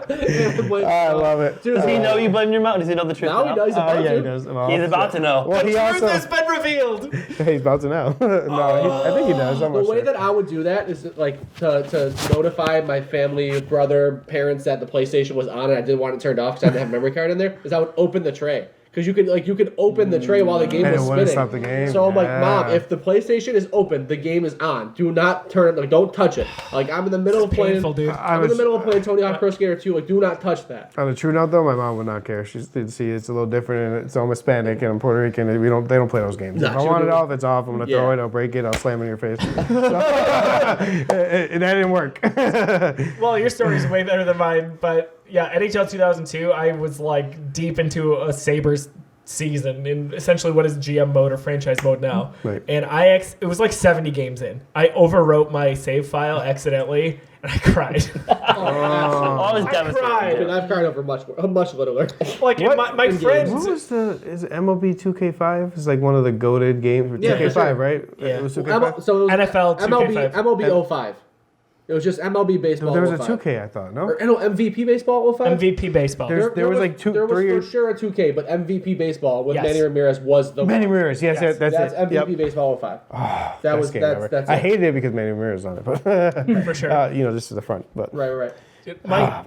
love it. Does he know you blamed your mom? Does he know the truth? Now he does. Yeah, he does. He's about to know. Well, The truth has been revealed. He's about to know. I think he does. I'm The not way sure. that I would do that is like to notify my family, brother, parents that the PlayStation was on and I didn't want it turned off because I didn't have a memory card in there, is I would open the tray. because you could open the tray while the game And was it wouldn't spinning. stop the game? So I'm like, Yeah. Mom, if the PlayStation is open, the game is on. Do not turn it. Like, don't touch it. Like, I'm in the middle of playing. Painful, dude. I'm in the middle of playing Tony Hawk Pro Skater 2. Like, do not touch that. On a true note, though, my mom would not care. She's see it's a little different, and I'm Hispanic and I'm Puerto Rican. And they don't play those games. Nah, If I she want would it do it. off, it's off. I'm gonna Yeah. throw it. I'll break it. I'll slam it in your face. And that didn't work. Well, your story's way better than mine, but yeah, NHL 2002, I was like deep into a Sabres season in essentially what is GM mode or franchise mode now. Right. And it was like 70 games in. I overwrote my save file accidentally, and I cried. I was I devastated. cried. And I've cried over much littler. Like What? my In friends. What was is it MLB 2K5? It's like one of the goated games. Yeah, for 2K5, sure. right? Yeah. It was 2K5. So it was NFL 2K5. MLB 05. It was just MLB baseball. There was a 05. 2K, I thought. No. Or, no, MVP baseball 05. MVP baseball. There was like there was 3 for years. sure a 2K, but MVP baseball with Yes. Manny Ramirez was the Manny one. Ramirez, yes, Yes. that's That's it. MVP Yep. baseball 05. That Best was game ever. that's I it. hated it because Manny Ramirez was on it, but For sure. just to the front. But Right.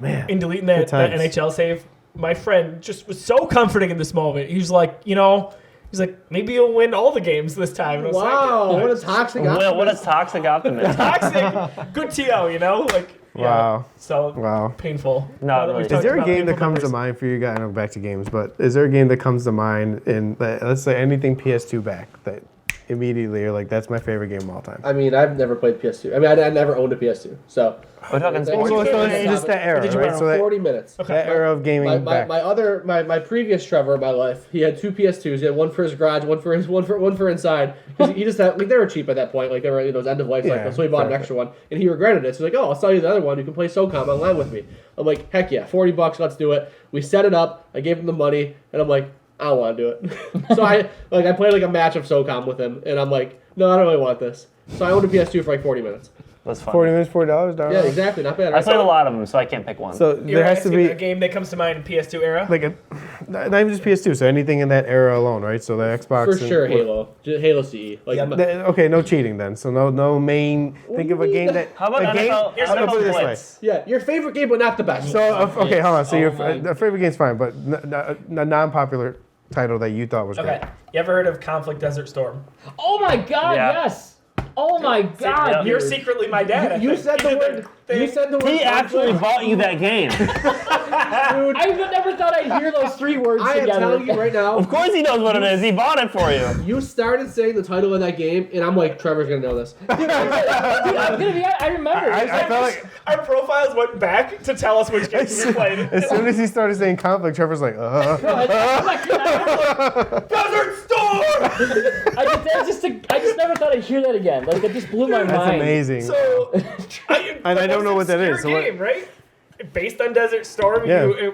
man. In deleting Good that times. NHL save, my friend just was so comforting in this moment. He's like, he's like, maybe you'll win all the games this time. And I was Wow, like, what a toxic Well, what a optimist. toxic optimist. toxic. Good TO, like, yeah. Wow. So Wow. painful. No, Now that really. we've Is talked Is there a about game that painful comes to memories. mind for you guys? I know back to games, but is there a game that comes to mind in, let's say, anything PS2 back that immediately you're like, that's my favorite game of all time? I mean, I've never played PS2. I mean, I never owned a PS2. So We're talking Well, sports. so it's just that era, Did you right? borrow So that, 40 minutes. that era of gaming back. My previous Trevor in my life, he had 2 PS2s. He had one for his garage, one for inside. 'Cause he just had, like, they were cheap at that point, like they were those end of life Yeah, cycles. So he bought an exactly. extra one, and he regretted it. So he's like, "Oh, I'll sell you the other one. You can play SOCOM online with me." I'm like, "Heck yeah, $40, let's do it." We set it up. I gave him the money, and I'm like, "I don't want to do it." So I played like a match of SOCOM with him, and I'm like, "No, I don't really want this." So I owned a PS2 for like 40 minutes. That's fun. 40 minutes, $40, darn. Yeah, exactly. Not bad. I played a lot of them, so I can't pick one. So You're there has to asking be a game that comes to mind in PS2 era. like not even just PS2, so anything in that era alone, right? So the Xbox. For and- sure, Halo. Halo CE. Like, Okay, no cheating then. So no main. Think of a game that. How about a game, NFL I'm gonna put it this way. Blitz? yeah, your favorite game, but not the best. So okay, hold on. So your my- the favorite game's fine, but a non-popular title that you thought was Okay. great. You ever heard of Conflict Desert Storm? Oh my God! Yeah. Yes. Oh my God! yeah. You're secretly my dad. I You think. said the word. You said the word. He actually conflict. bought you that game. Dude, I never thought I'd hear those 3 words I am together. telling you right now. Of course he knows what it is. He bought it for you. You started saying the title of that game, and I'm like, Trevor's gonna know this. Dude, I'm gonna be. I remember. I felt like Our profiles went back to tell us which games we played. as soon as he started saying conflict, Trevor's like, Desert Storm! I just never thought I'd hear that again. Like, it just blew my that's mind. amazing. So, I don't know what that is, so what- game, right? Based on Desert Storm, Yeah.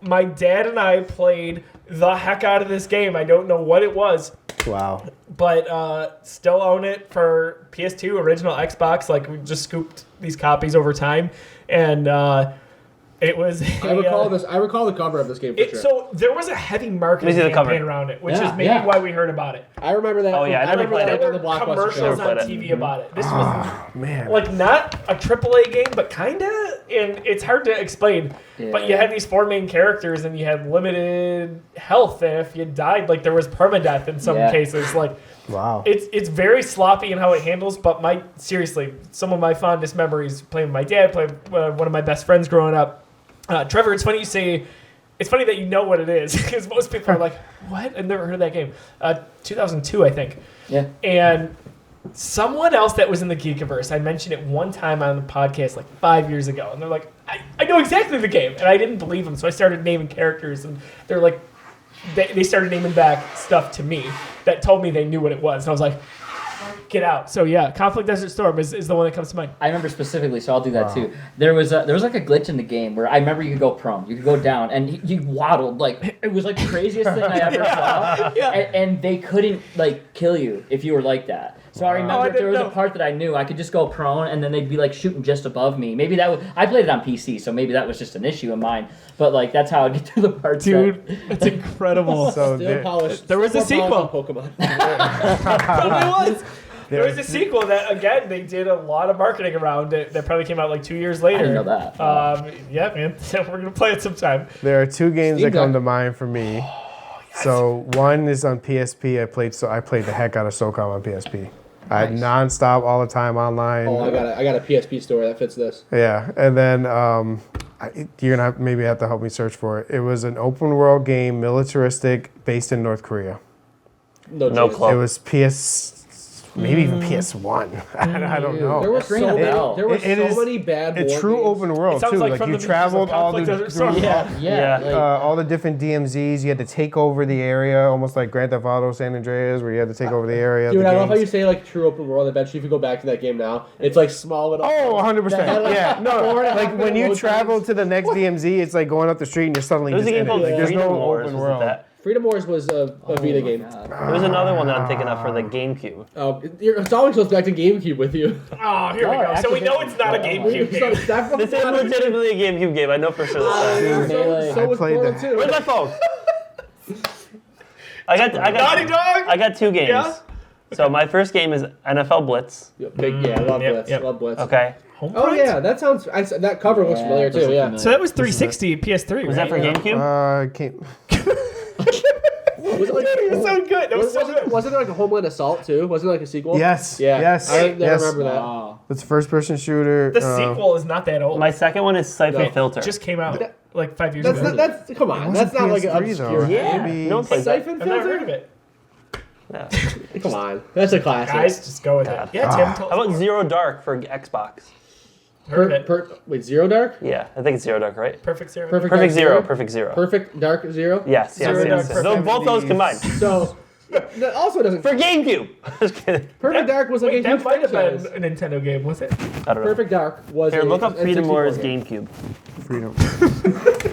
my dad and I played the heck out of this game. I don't know what it was, Wow. but still own it for PS2, original Xbox. Like, we just scooped these copies over time, and it was. I recall this. I recall the cover of this game for sure. So there was a heavy marketing Let me see the campaign cover. around it, which Yeah, is maybe yeah. why we heard about it. I remember that. Oh, yeah, I never remember played that it. on There the were Blockbuster commercials show. on played it. TV about it. This was Man. like not a AAA game, but kinda, and it's hard to explain. But you Yeah. had these 4 main characters, and you had limited health, and if you died, like there was permadeath in some Yeah. cases. Like Wow. it's very sloppy in how it handles. But seriously, some of my fondest memories playing with my dad, playing one of my best friends growing up. Trevor, it's funny you say. It's funny that you know what it is because most people are like, "What? I've never heard of that game." 2002, I think. Yeah. And someone else that was in the Geekiverse, I mentioned it one time on the podcast like 5 years ago, and they're like, I know exactly the game, and I didn't believe them, so I started naming characters, and they're like, they started naming back stuff to me that told me they knew what it was, and I was like, get out. So yeah, Conflict Desert Storm is the one that comes to mind. I remember specifically, so I'll do that too. There was like a glitch in the game where I remember you could go prone, you could go down, and he waddled like it was like the craziest thing I ever saw. Yeah. And they couldn't like kill you if you were like that. So I Oh, I remember didn't there was know. a part that I knew I could just go prone, and then they'd be like shooting just above me. Maybe that was I played it on PC, so maybe that was just an issue of mine. But like that's how I'd get through the parts. Dude, it's incredible. So Still there, polished. There was a still polished sequel. on Pokemon. Probably was. There was a sequel that, again, they did a lot of marketing around it that probably came out like 2 years later. I didn't know that. Yeah, man. We're going to play it sometime. there are 2 games Steam that come Deck. to mind for me So one is on PSP. I played the heck out of SOCOM on PSP. I had nonstop all the time online. Oh, I got a PSP story that fits this. Yeah, and then you're gonna maybe have to help me search for it. It was an open world game, militaristic, based in North Korea. No chance. clue. It was maybe even PS1. I don't know. There were so Ring a bell. many bad a war true games. open world It sounds too. like Like from you the traveled all the Conflict Desert Storm. Yeah. Like, all the different DMZs. You had to take over the area, almost like Grand Theft Auto San Andreas, where you had to take over the area. Dude, the I love how gangs. you say like true open world. I bet you if you go back to that game now, it's like small little. Oh, 100%. Like, Yeah, no, 4.5 like when you minute travel road to the next DMZ, it's like going up the street and you're suddenly There was just a in game it. called Like, there's Freedom no Wars. open Was world. it that? Freedom Wars was a Vita game. God. There was another one that I'm thinking of for the GameCube. Oh, it's always goes back to GameCube with you. Oh, here we go. So we know it's not a GameCube So game. it's definitely This is not a- legitimately a GameCube game. I know for sure. That's Melee. So was played Portal that. 2. Where's my phone? Naughty Dog? I got two games. Yeah? So my first game is NFL Blitz. Yeah, I love Blitz. Yep. Love Blitz. Okay. Oh yeah, that sounds. That cover looks familiar those too. look Yeah. familiar. So that was 360 PS3, Was right? that for GameCube? Can't. Was it like, You're so good. That was so good. wasn't it like a Homeland Assault too? Wasn't it like a sequel? Yes. Yeah. Yes. I never yes. remember that. Wow. It's a first-person shooter. The sequel is not that old. My second one is Siphon No. Filter. Just came out like 5 years That's ago. not. That's come on. It That's wasn't not like an PS3 obscure. though. Yeah. Maybe- No one plays that. Siphon I've never heard of filter. it. Yeah. Come on. That's a classic. Guys, just go with it. Yeah, Tim told How us about more. Zero Dark for Xbox? Heard of it. Wait, Zero Dark? Yeah, I think it's Zero Dark, right? Perfect Zero. Perfect Perfect Dark Zero. Perfect Zero. Perfect Dark Zero? Yes, Zero yes, Dark yes. Perfect. Both those combined. So, that also doesn't. For GameCube. Just kidding. Perfect Dark was like Wait, a huge that might have franchise. been a Nintendo game, was it? I don't know. Perfect Dark was Here, a look up Freedom N64 Wars game. GameCube. Freedom.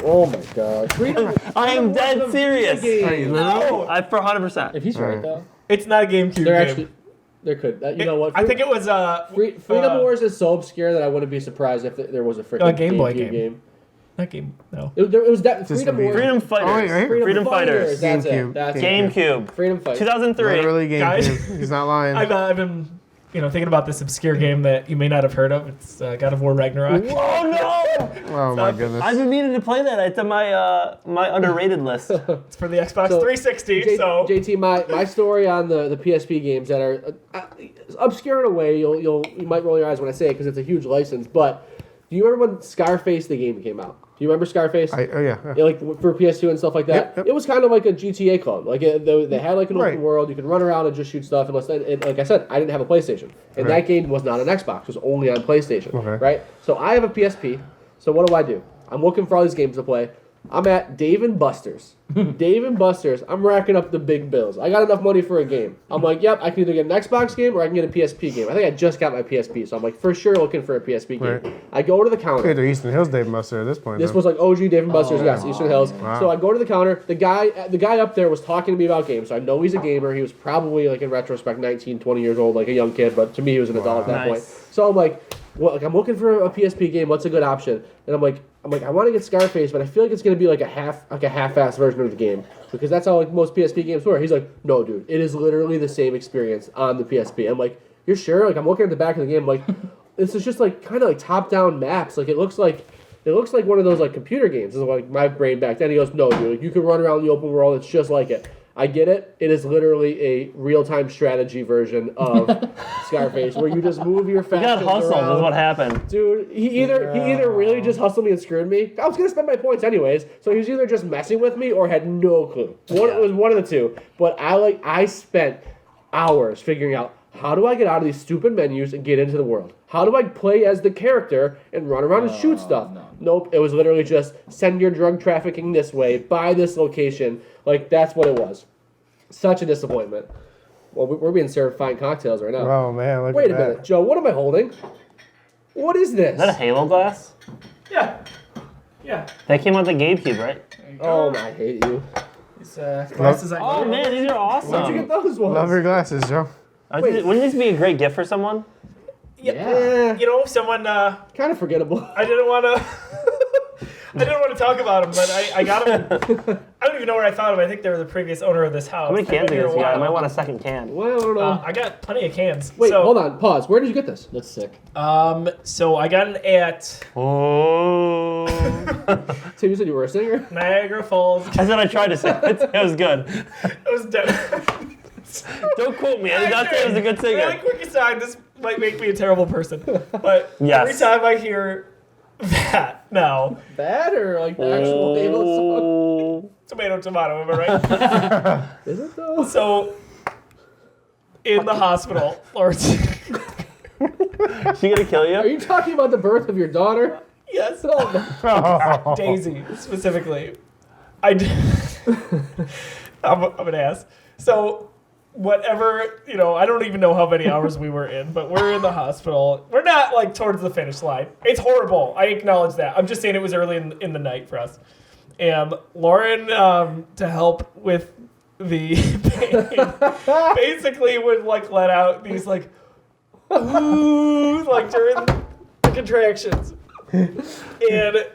Oh my god. Freedom I am Wars dead was a serious. video game. No, I for 100%. If he's right, Alright. though. it's not a GameCube There game. actually, there could. You know what? I think it was Freedom Wars is so obscure that I wouldn't be surprised if there was a freaking Game Boy GameCube game. Not game. No. It was that Just Freedom gonna be- Wars. Freedom Fighters. Oh, wait, right here. Freedom Fighters. That's GameCube. it. That's it. GameCube. Freedom Fighters. 2003. Literally Guys. GameCube. He's not lying. I've been thinking about this obscure game that you may not have heard of. It's God of War Ragnarok. Oh no! Oh my goodness. I've been meaning to play that. It's on my underrated list. It's for the Xbox So, 360. So JT, my story on the PSP games that are obscure in a way. You might roll your eyes when I say it because it's a huge license. But do you remember when Scarface the game came out? Do you remember Scarface? Yeah. Yeah, like for PS2 and stuff like that. Yep. It was kind of like a GTA clone. Like they had like an Right. open world. You could run around and just shoot stuff. And like I said, I didn't have a PlayStation, and Right. that game was not on Xbox. It was only on PlayStation. Okay. Right. So I have a PSP. So what do? I'm looking for all these games to play. I'm at Dave & Buster's. Dave & Buster's. I'm racking up the big bills. I got enough money for a game. I'm like, yep, I can either get an Xbox game or I can get a PSP game. I think I just got my PSP, so I'm like for sure looking for a PSP game. Right. I go to the counter. Okay, they're Eastern Hills Dave Buster at this point. This though. was like OG Dave & Buster's, yes, Eastern Hills. Wow. So I go to the counter. The guy up there was talking to me about games, so I know he's a gamer. He was probably, like in retrospect, 19, 20 years old, like a young kid, but to me he was an adult at that point. Nice. So I'm like, well, I'm looking for a PSP game. What's a good option? And I'm like, I want to get Scarface, but I feel like it's gonna be like a half-assed version of the game because that's how like most PSP games were. He's like, no, dude, it is literally the same experience on the PSP. I'm like, you're sure? Like I'm looking at the back of the game, I'm like, this is just like kind of like top-down maps. Like it looks like one of those like computer games. Is like my brain back then. He goes, no, dude, like, you can run around the open world. It's just like it. I get it. It is literally a real-time strategy version of Scarface, where you just move your You got factions hustled around. is what happened. Dude, he either really just hustled me and screwed me. I was gonna spend my points anyways, so he was either just messing with me or had no clue. It was one of the two. But I spent hours figuring out how do I get out of these stupid menus and get into the world. How do I play as the character and run around and shoot stuff? no. Nope, it was literally just send your drug trafficking this way, buy this location. Like that's what it was. Such a disappointment. Well, we're being served fine cocktails right now. Oh man, look Wait at a that. minute, Joe. What am I holding? What is this? Is that a Halo glass? yeah. That came out the GameCube, right? Oh, I hate you. These glasses I Oh man, these are awesome. Where'd you get those ones? Love your glasses, Joe. Wait. Wouldn't this be a great gift for someone? Yeah. Yeah. Someone Kind of forgettable. I didn't want to. I didn't want to talk about them, but I got them. I don't even know where I found them. I think they were the previous owner of this house. How many They've cans been do here you a got? I while. might want a second can. Well, I don't know. I got plenty of cans. Wait, so, hold on. Pause. Where did you get this? That's sick. So I got it at Oh. Tim, you said you were a singer? Niagara Falls. I said I tried to say it. It was good. It was dead. Don't quote me. I did not say I was a good singer. Really quick aside, this might make me a terrible person, but Yes. every time I hear that now, Bad or like the actual Halo song? tomato, am I right? Is it though? So, in the hospital, or She gonna kill Are you? you talking about the birth of your daughter? yes, Oh, no. Daisy specifically, I'm an ass. So, whatever, I don't even know how many hours we were in, but we're in the hospital. We're not like towards the finish line. It's horrible. I acknowledge that. I'm just saying it was early in the night for us. And Lauren, to help with the pain, basically would like let out these like, ooh, like during the contractions. And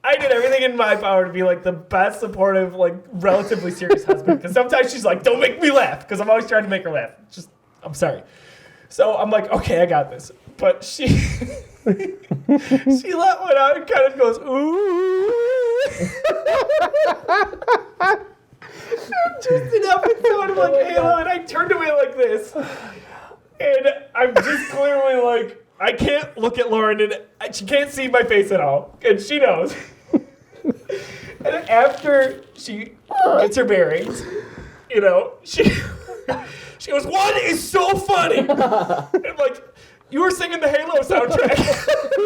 I did everything in my power to be like the best supportive, like relatively serious husband. Because sometimes she's like, "Don't make me laugh," because I'm always trying to make her laugh. I'm sorry. So I'm like, "Okay, I got this." But she let one out and kind of goes, "Ooh." Twisted up and sounded like Halo, and I turned away like this, and I'm just clearly like, I can't look at Lauren, and she can't see my face at all, and she knows. And after she gets her bearings, she goes, "What is so funny?" And I'm like, "You were singing the Halo soundtrack."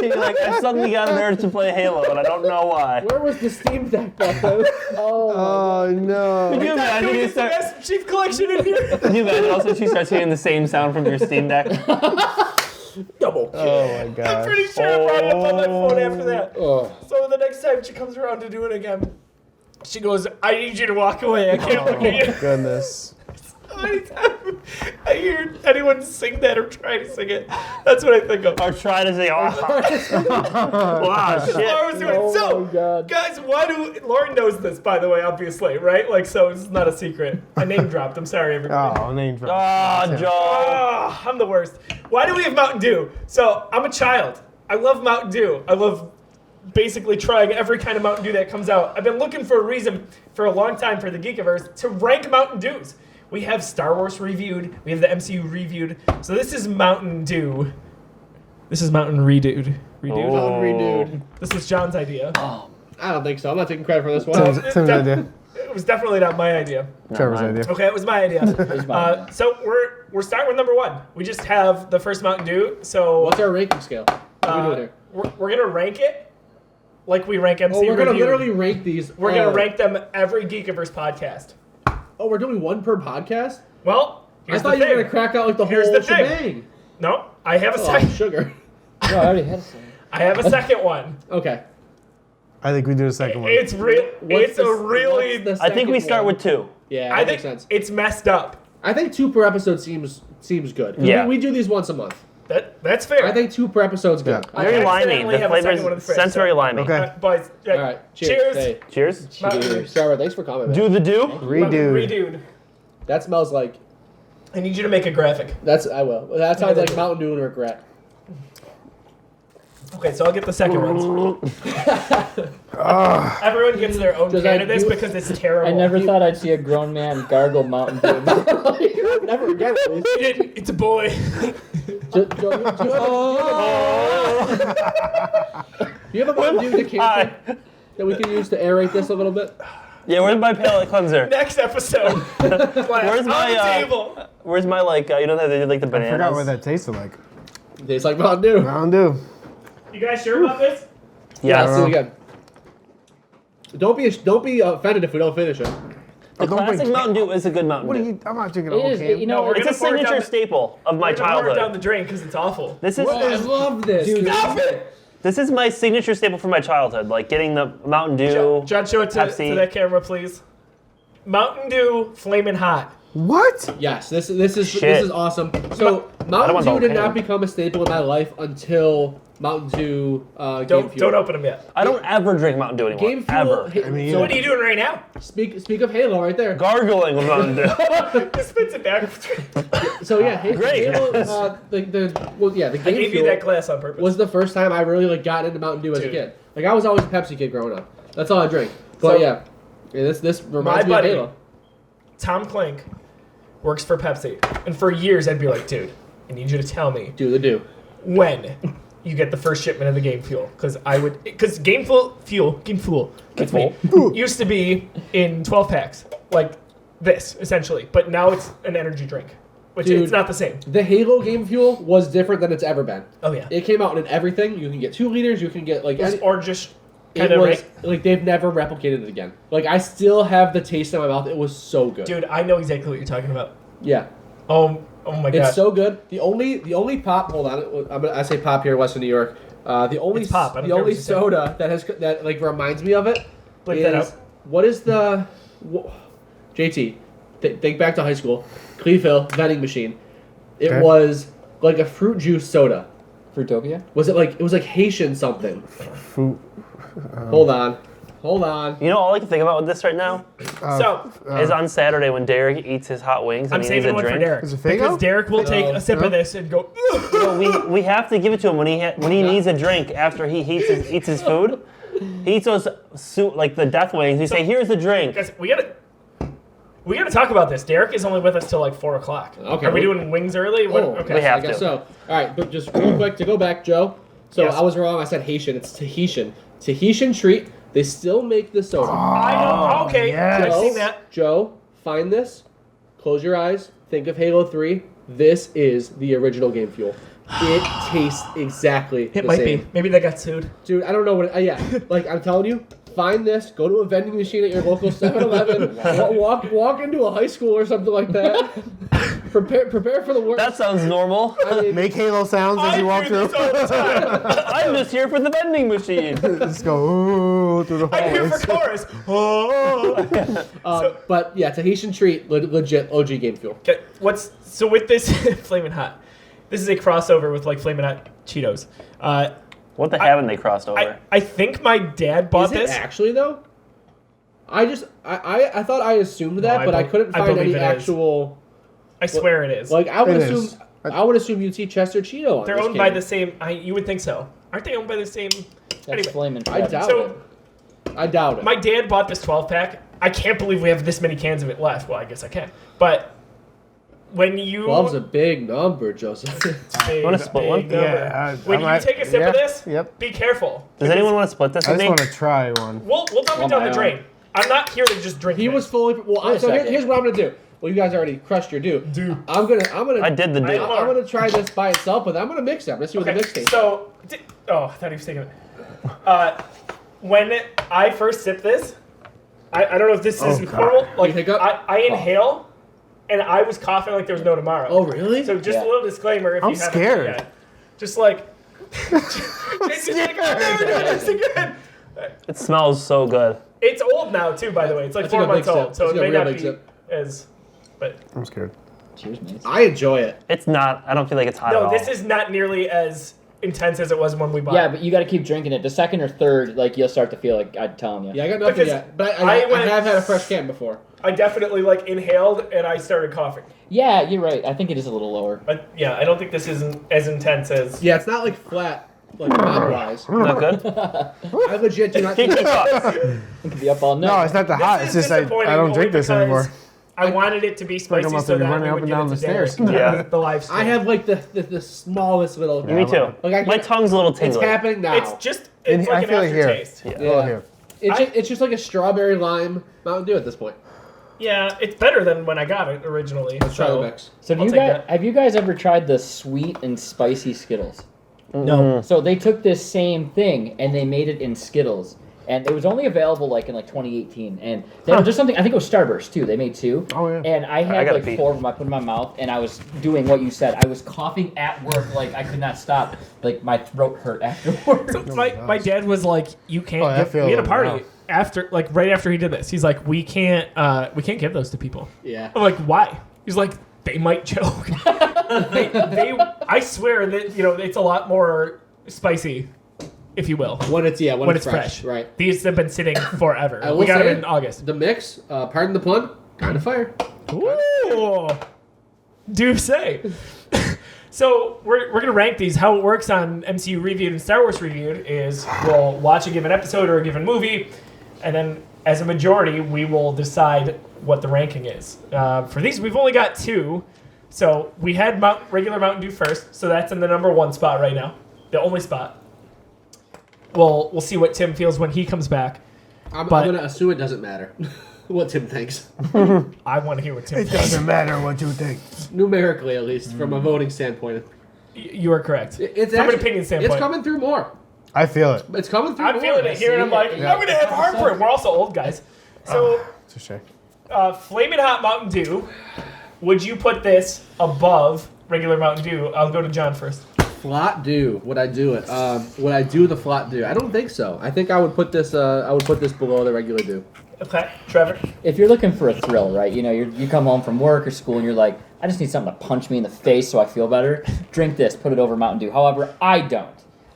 She's like, I suddenly got an urge to play Halo, and I don't know why. Where was the Steam Deck back then? Oh no. Could you imagine Doing you the start? best Chief Collection in here. Could you imagine also she starts hearing the same sound from your Steam Deck? Double. Oh my I'm god. pretty sure I brought it up on my phone after that. Oh. So the next time she comes around to do it again, she goes, "I need you to walk away. I can't look at you." Goodness. Anytime I hear anyone sing that or try to sing it, that's what I think of. Or try to say, oh, wow, shit. Laura was doing Oh so. my God. Guys, Lauren knows this, by the way, obviously, right? Like, so it's not a secret. I name dropped. I'm sorry, everybody. Oh, name drop. Oh, Joe. Oh, I'm the worst. Why do we have Mountain Dew? So I'm a child. I love Mountain Dew. I love basically trying every kind of Mountain Dew that comes out. I've been looking for a reason for a long time for the Geekiverse to rank Mountain Dews. We have Star Wars reviewed. We have the MCU reviewed. So this is Mountain Dew. This is Mountain Redued. Redued? Oh. Redued. This was John's idea. I don't think so. I'm not taking credit for this one. Tim's idea. It was definitely not my idea. Trevor's mine. idea. Okay, it was my idea. It's mine. So we're starting with number one. We just have the first Mountain Dew. So What's our ranking scale? What are we doing here? we're gonna rank it like we rank MC Oh, we're gonna Reviewed. literally rank these. We're gonna rank them every Geekiverse podcast. Oh, we're doing one per podcast? Well, I here's thought the you were thing. gonna crack out like the Here's whole the thing. shebang. No, I have a Oh, second. sugar. No, I already had some. I have a second one. Okay. I think we do the second one. It's real. What's It's a really. what's the I think we second start one? with 2. Yeah, I that think makes sense. it's messed up. I think 2 per episode seems good. 'Cause Yeah. we do these once a month. That's fair. I think 2 per episode's good. Yeah. I Very limey. accidentally The have a second one in the flavor's fridge, sense so- very limey. Okay. Boys, All right. Cheers. Hey, Cheers. Mountain Trevor, thanks for coming. Man. Do the do. Redo. Redued. That smells like. I need you to make a graphic. I will. That sounds like Mountain Dew and regret. Okay, so I'll get the second one. Everyone gets their own Josiah, can of this you- because it's terrible. I never thought I'd see a grown man gargle Mountain Dew. Never again, at least. It's a boy. Do you have a Mountain Dew decanter Hi. that we can use to aerate this a little bit? Yeah, where's my palate cleanser? Next episode. Where's my, on the table? Where's my, like, you know how they do, like, the I bananas? forgot what that tasted like. Tastes like Mountain Dew. Mountain Dew. You guys sure about this? Yes. Let's do it again. Don't be offended if we don't finish it. The don't classic bring- Mountain Dew is a good Mountain What are Dew. you? I'm not drinking a It whole is, can. you know, we're It's a gonna pour it down signature the- staple of my We're gonna pour it down childhood. the drain because it's awful. This is I love this. Dude, Stop it! this is my signature staple from my childhood, like getting the Mountain Dew. John, show it to Pepsi. that camera, please. Mountain Dew Flamin' Hot. What? Yes, this is awesome. So Mountain Dew did not become a staple in my life until Mountain Dew Game Fuel. Don't open them yet. I don't ever drink Mountain Dew anymore. Game Fuel. Ever. So what are you doing right now? Speak of Halo right there. Gargling with Mountain Dew. Just spits it back. So yeah, Great. Halo. The Game I gave you that glass on purpose. was the first time I really got into Mountain Dew as a kid. Like I was always a Pepsi kid growing up. That's all I drank. But this reminds me of Halo. Tom Clank works for Pepsi, and for years I'd be like, dude, I need you to tell me when you get the first shipment of the Game Fuel, because Game Fuel gets me used to be in 12 packs like this essentially, but now it's an energy drink, which it's not the same. The Halo Game Fuel was different than it's ever been. Oh yeah, it came out in everything. You can get 2 liters. You can get or just. Like they've never replicated it again. Like I still have the taste in my mouth. It was so good. Dude, I know exactly what you're talking about. Yeah. Oh my god. It's so good. The only pop. Hold on. I say pop here in Western New York. The only soda that like reminds me of it is what is the JT? Think back to high school. Cleveland vending machine. It was like a fruit juice soda. Fruitopia? Was it like it was like Haitian something? Fruit. Hold on. You know all I can think about with this right now is on Saturday when Derek eats his hot wings and I'm he needs a saving one drink. for Derek. Is it Faygo? Because Derek will take a sip of this and go. We have to give it to him when he needs a drink after he eats his food. He eats those like the death wings. We say, "Here's the drink." Guys, we gotta talk about this. Derek is only with us till like 4 o'clock. Okay. Are we doing wings early? We have I guess to. so. All right, but just real quick to go back, Joe. So Yes. I was wrong. I said Haitian. It's Tahitian. Tahitian treat. They still make the soda. I know. Okay, yes. I've seen that. Joe, find this. Close your eyes. Think of Halo 3. This is the original Game Fuel. It tastes exactly the It might same. be. Maybe they got sued. Dude, I don't know what. Like I'm telling you, find this. Go to a vending machine at your local 7-Eleven. walk into a high school or something like that. Prepare for the worst. That sounds normal. I mean, Make Halo sounds as you walk through. This all the time. I'm just here for the vending machine. Just go ooh, through the I'm here for hallways. chorus. Oh. but yeah, Tahitian treat, legit OG Game Fuel. Okay, so with this Flamin' Hot? This is a crossover with like Flamin' Hot Cheetos. What the haven't they crossed over? I think my dad bought Is it this. actually though? I thought I assumed that, No, but I couldn't find any believe it is. actual. I swear it is. Like I would It assume. is. I would assume you'd see Chester Cheeto on They're this owned by can. the same. You would think so. Aren't they owned by the same? That's Anyway, Flamin' I Fred. doubt So- it. I doubt it. my dad bought this 12-pack. I can't believe we have this many cans of it left. Well, I guess I can. But when you 12's a big number, Joseph. big, Wanna split big one? number. Yeah, when I you might- take a sip yeah, of this, Yep. be careful. Does anyone want to split this I with just me? want to try one. We'll dump it down the drain. I'm not here to just drink. He this. was fully. Well, Wait a so second. here's what I'm gonna do. Well, you guys already crushed your do. I'm gonna. I did the I- deal. I'm gonna try this by itself, but I'm gonna mix it. Let's see what the Okay, mix tastes. so I thought he was taking it. When I first sipped this, I don't know if this is God. normal. Like You hiccup? I inhale, and I was coughing like there was no tomorrow. Oh, really? So just Yeah. a little disclaimer if I'm you haven't scared. yet. Just like it's just like, I've never done this again. It smells so good. It's old now too, by the way. It's like Let's 4 take a months big old, sip. so Let's it take a may real not big be sip. as. But I'm scared. Cheers, mates. I enjoy it. It's not. I don't feel like it's hot at no, all. this is not nearly as intense as it was when we bought. Yeah, it. but you got to keep drinking it. The second or third, like you'll start to feel like I'm telling you. Yeah, I got nothing Because yet, but I I went- have had a fresh can before. I definitely like inhaled and I started coughing. Yeah, you're right. I think it is a little lower. But yeah, I don't think this isn't as intense as. Yeah, it's not like flat, like mouth-wise. Not good. I legit do not. Keep your thoughts. It could be up all night. No, it's not the This hot. is It's just I disappointing don't only drink this because anymore. I wanted it to be like spicy I'm up so there that running we up would and give down it the to Derek. stairs. Yeah. The live stream. I have like the smallest little. Me too. Like I My can't- tongue's a little It's tingly. happening now. It's just it's I like an feel it here. aftertaste. Yeah. Oh, here. It's just like a strawberry lime Mountain Dew at this point. Yeah, it's better than when I got it originally. Let's try the mix. So do I'll you take guys that. have you guys ever tried the sweet and spicy Skittles? No. So they took this same thing and they made it in Skittles. And it was only available like in 2018. And there was just something, I think it was Starburst too. They made 2. Oh, yeah. And I had gotta like pee. 4 of them I put in my mouth and I was doing what you said. I was coughing at work like I could not stop. Like my throat hurt afterwards. So my dad was like, "You can't." Oh, I feel we had a it party, now. right after he did this, he's like, we can't give those to people. Yeah. I'm like, why? He's like, they might choke. I swear that it's a lot more spicy, if you will, When it's fresh. Right. These have been sitting forever. I will We got say them in August. The mix, pardon the pun, kind of fire. Ooh, do say. So we're gonna rank these. How it works on MCU Reviewed and Star Wars Reviewed is we'll watch a given episode or a given movie, and then as a majority we will decide what the ranking is. For these, we've only got 2. So we had regular Mountain Dew first, so that's in the number 1 spot right now, the only spot. We'll see what Tim feels when he comes back. I'm gonna assume it doesn't matter what Tim thinks. I want to hear what Tim It thinks. doesn't matter what you think. Numerically, at least, from a voting standpoint. You are correct. It's From actually, an opinion standpoint. It's coming through more. I feel it. It's coming through I'm more. feeling it here, and I'm like, Yeah. I'm going to have heartburn. We're also old guys. So, It's a shame. Flamin' Hot Mountain Dew, would you put this above regular Mountain Dew? I'll go to John first. Flat Dew. Would I do it? Would I do the Flat Dew? I don't think so. I think I would put this. I would put this below the regular Dew. Okay, Trevor. If you're looking for a thrill, right? You come home from work or school and you're like, I just need something to punch me in the face so I feel better. Drink this, put it over Mountain Dew. However, I don't.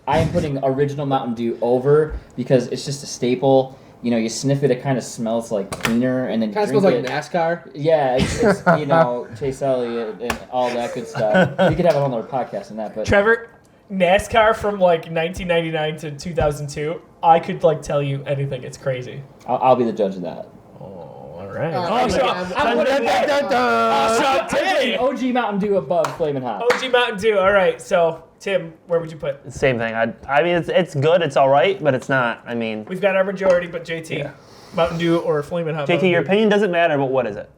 I am putting original Mountain Dew over because it's just a staple. You sniff it kind of smells like cleaner, and then Kind of drink smells like it. NASCAR. Yeah, it's Chase Elliott and all that good stuff. We could have another podcast on that, but Trevor, NASCAR from like 1999 to 2002, I could like tell you anything. It's crazy. I'll be the judge of that. All right. I'm Tim. OG Mountain Dew above Flamin' Hot. OG Mountain Dew. All right. So, Tim, where would you put? Same thing. I mean, it's good. It's all right, but it's not. I mean, We've got our majority, but JT, Yeah. Mountain Dew or Flamin' Hot? JT, your opinion doesn't matter, but what is it?